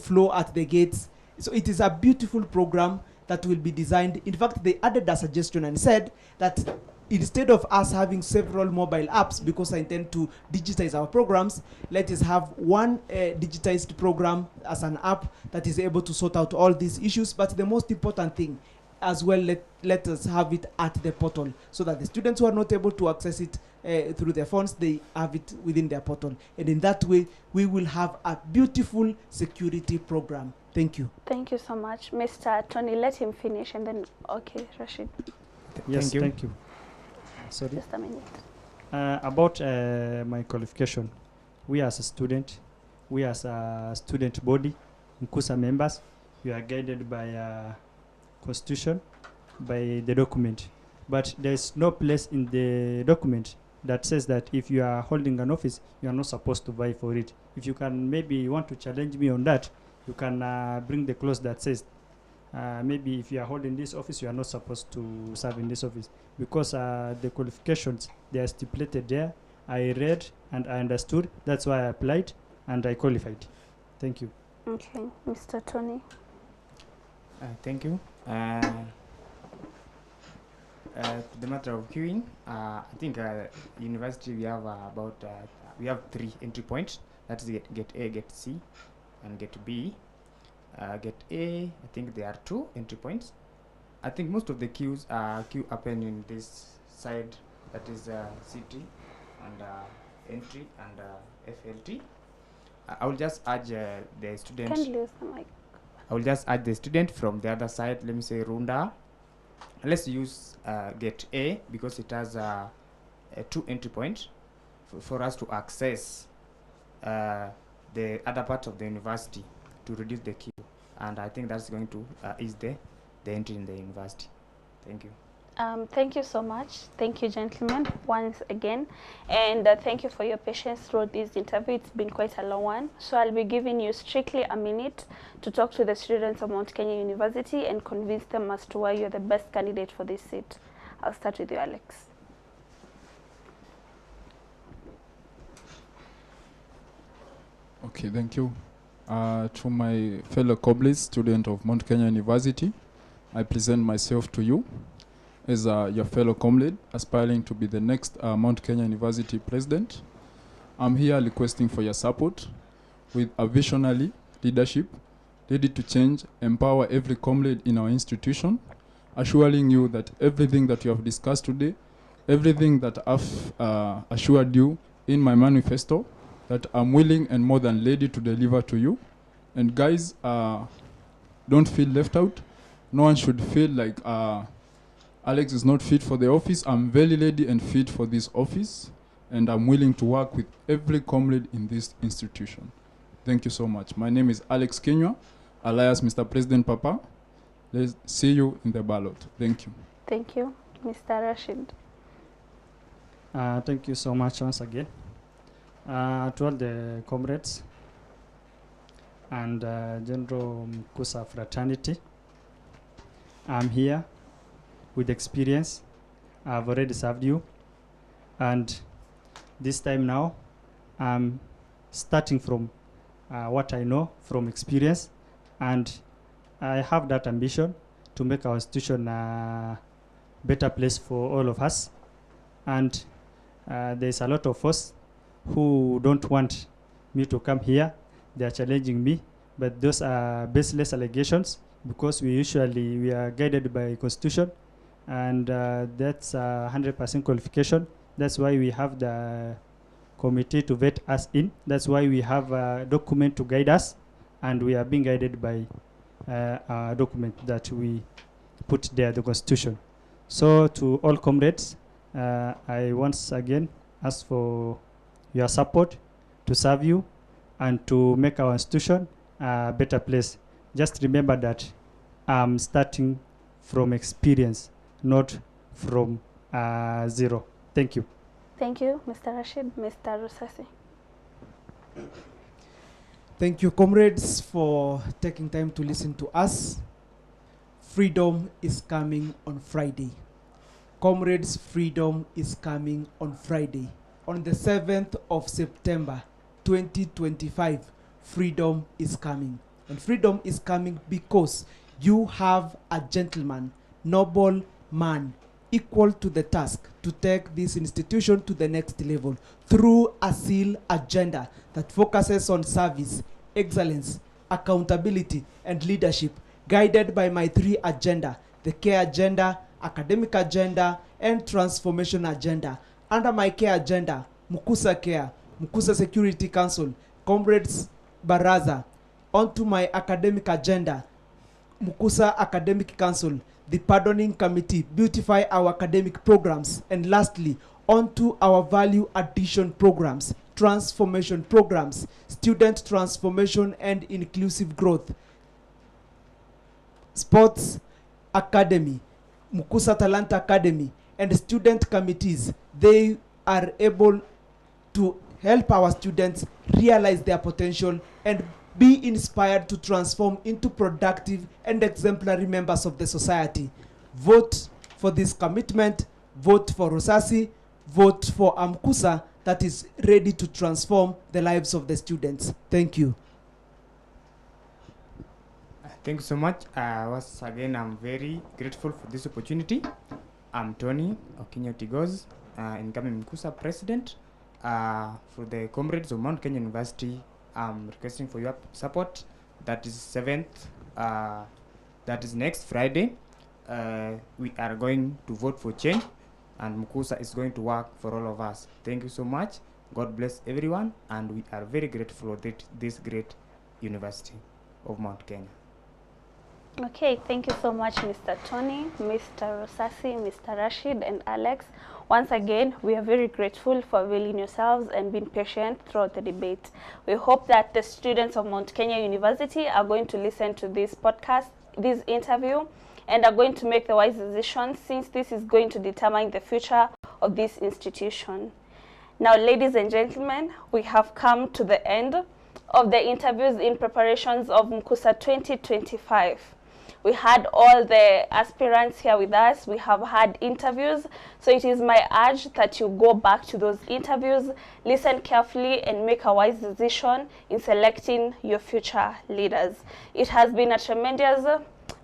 flow at the gates. So it is a beautiful program that will be designed. In fact, they added a suggestion and said that instead of us having several mobile apps, because I intend to digitize our programs, let us have one digitized program as an app that is able to sort out all these issues. But the most important thing as well, let us have it at the portal so that the students who are not able to access it through their phones, they have it within their portal. And in that way, we will have a beautiful security program. Thank you. Thank you so much. Mr. Tony, let him finish and then, okay, Rashid. Yes, thank you. Sorry. Just a minute. About my qualification, we as a student, we as a student body, Mkusa members, we are guided by constitution, by the document. But there is no place in the document that says that if you are holding an office, you are not supposed to vie for it. If you can, maybe you want to challenge me on that, you can bring the clause that says maybe if you are holding this office, you are not supposed to serve in this office, because the qualifications, they are stipulated there. I read and I understood. That's why I applied and I qualified. Thank you. Okay, Mr. Tony. Thank you. The matter of queuing, I think university we have we have 3 entry points. That is get A, get C, and get B. Get A, I think there are 2 entry points. I think most of the queues happen in this side, that is CT and entry and FLT. I will just urge the student. Can you use the mic? I will just add the student from the other side, let me say Runda. Let's use get A because it has 2 entry points for us to access the other part of the university to reduce the queue. And I think that's going to ease the entry in the university. Thank you. Thank you so much. Thank you, gentlemen, once again. And thank you for your patience throughout this interview. It's been quite a long one. So I'll be giving you strictly a minute to talk to the students of Mount Kenya University and convince them as to why you're the best candidate for this seat. I'll start with you, Alex. Okay, thank you. To my fellow colleagues, student of Mount Kenya University, I present myself to you as your fellow comrade, aspiring to be the next Mount Kenya University president. I'm here requesting for your support with a visionary leadership, ready to change, empower every comrade in our institution, assuring you that everything that you have discussed today, everything that I've assured you in my manifesto, that I'm willing and more than ready to deliver to you. And guys, don't feel left out. No one should feel like Alex is not fit for the office. I'm very ready and fit for this office. and I'm willing to work with every comrade in this institution. Thank you so much. My name is Alex Kenywa, alias Mr. President Papa. Let's see you in the ballot. Thank you. Thank you. Mr. Rashid. Thank you so much once again. To all the comrades and General Mkusa fraternity, I'm here with experience. I've already served you, and this time now I'm starting from what I know from experience, and I have that ambition to make our institution a better place for all of us. And there's a lot of us who don't want me to come here. They are challenging me, but those are baseless allegations, because we are guided by Constitution, and that's 100% qualification. That's why we have the committee to vet us in. That's why we have a document to guide us, and we are being guided by a document that we put there, the Constitution. So to all comrades, I once again ask for your support to serve you and to make our institution a better place. Just remember that I'm starting from experience, not from zero. Thank you. Thank you, Mr. Rashid. Mr. Rusasi. Thank you, comrades, for taking time to listen to us. Freedom is coming on Friday. Comrades, freedom is coming on Friday. On the 7th of September, 2025, freedom is coming. And freedom is coming because you have a gentleman, noble man, equal to the task to take this institution to the next level through a seal agenda that focuses on service, excellence, accountability, and leadership, guided by my 3 agenda: the care agenda, academic agenda, and transformation agenda. Under my care agenda, Mkusa Care, Mkusa Security Council, Comrades Baraza. Onto my academic agenda, Mkusa Academic Council, the Pardoning Committee, beautify our academic programs. And lastly, onto our value addition programs, transformation programs, student transformation and inclusive growth, sports academy, Mkusa Talent Academy, and student committees. They are able to help our students realize their potential and be inspired to transform into productive and exemplary members of the society. Vote for this commitment, vote for Rusasi, vote for Mkusa that is ready to transform the lives of the students. Thank you. Thank you so much. Once again, I'm very grateful for this opportunity. I'm Tony Okinyo-Tigoz, incoming Mkusa president. For the comrades of Mount Kenya University, I'm requesting for your support. That is 7th, that is next Friday. We are going to vote for change, and Mkusa is going to work for all of us. Thank you so much. God bless everyone, and we are very grateful for this great University of Mount Kenya. Okay, thank you so much, Mr. Tony, Mr. Rusasi, Mr. Rashid, and Alex. Once again, we are very grateful for availing yourselves and being patient throughout the debate. We hope that the students of Mount Kenya University are going to listen to this podcast, this interview, and are going to make the wise decisions, since this is going to determine the future of this institution. Now, ladies and gentlemen, we have come to the end of the interviews in preparations of Mkusa 2025. We had all the aspirants here with us. We have had interviews. So it is my urge that you go back to those interviews, listen carefully, and make a wise decision in selecting your future leaders. It has been a tremendous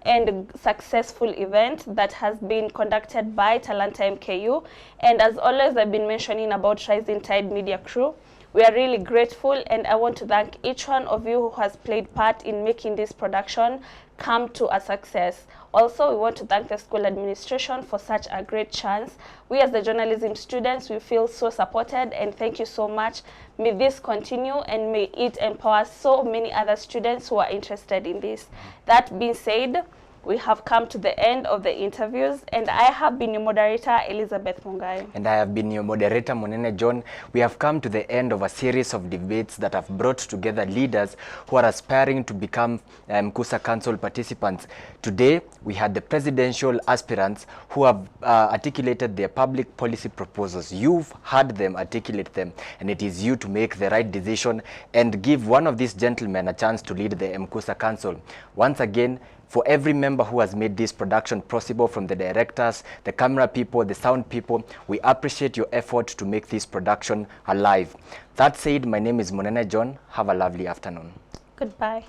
and successful event that has been conducted by Talanta MKU. And as always, I've been mentioning about Rising Tide Media Crew. We are really grateful, and I want to thank each one of you who has played part in making this production come to a success. Also, we want to thank the school administration for such a great chance. We as the journalism students, we feel so supported, and thank you so much. May this continue, and may it empower so many other students who are interested in this. That being said, We have come to the end of the interviews, and I have been your moderator, Elizabeth Mungai. And I have been your moderator, Monene John. We have come to the end of a series of debates that have brought together leaders who are aspiring to become Mkusa Council participants. Today, we had the presidential aspirants who have articulated their public policy proposals. You've heard them articulate them, and it is you to make the right decision and give one of these gentlemen a chance to lead the Mkusa Council. Once again, for every member who has made this production possible, from the directors, the camera people, the sound people, we appreciate your effort to make this production alive. That said, my name is Monene John. Have a lovely afternoon. Goodbye.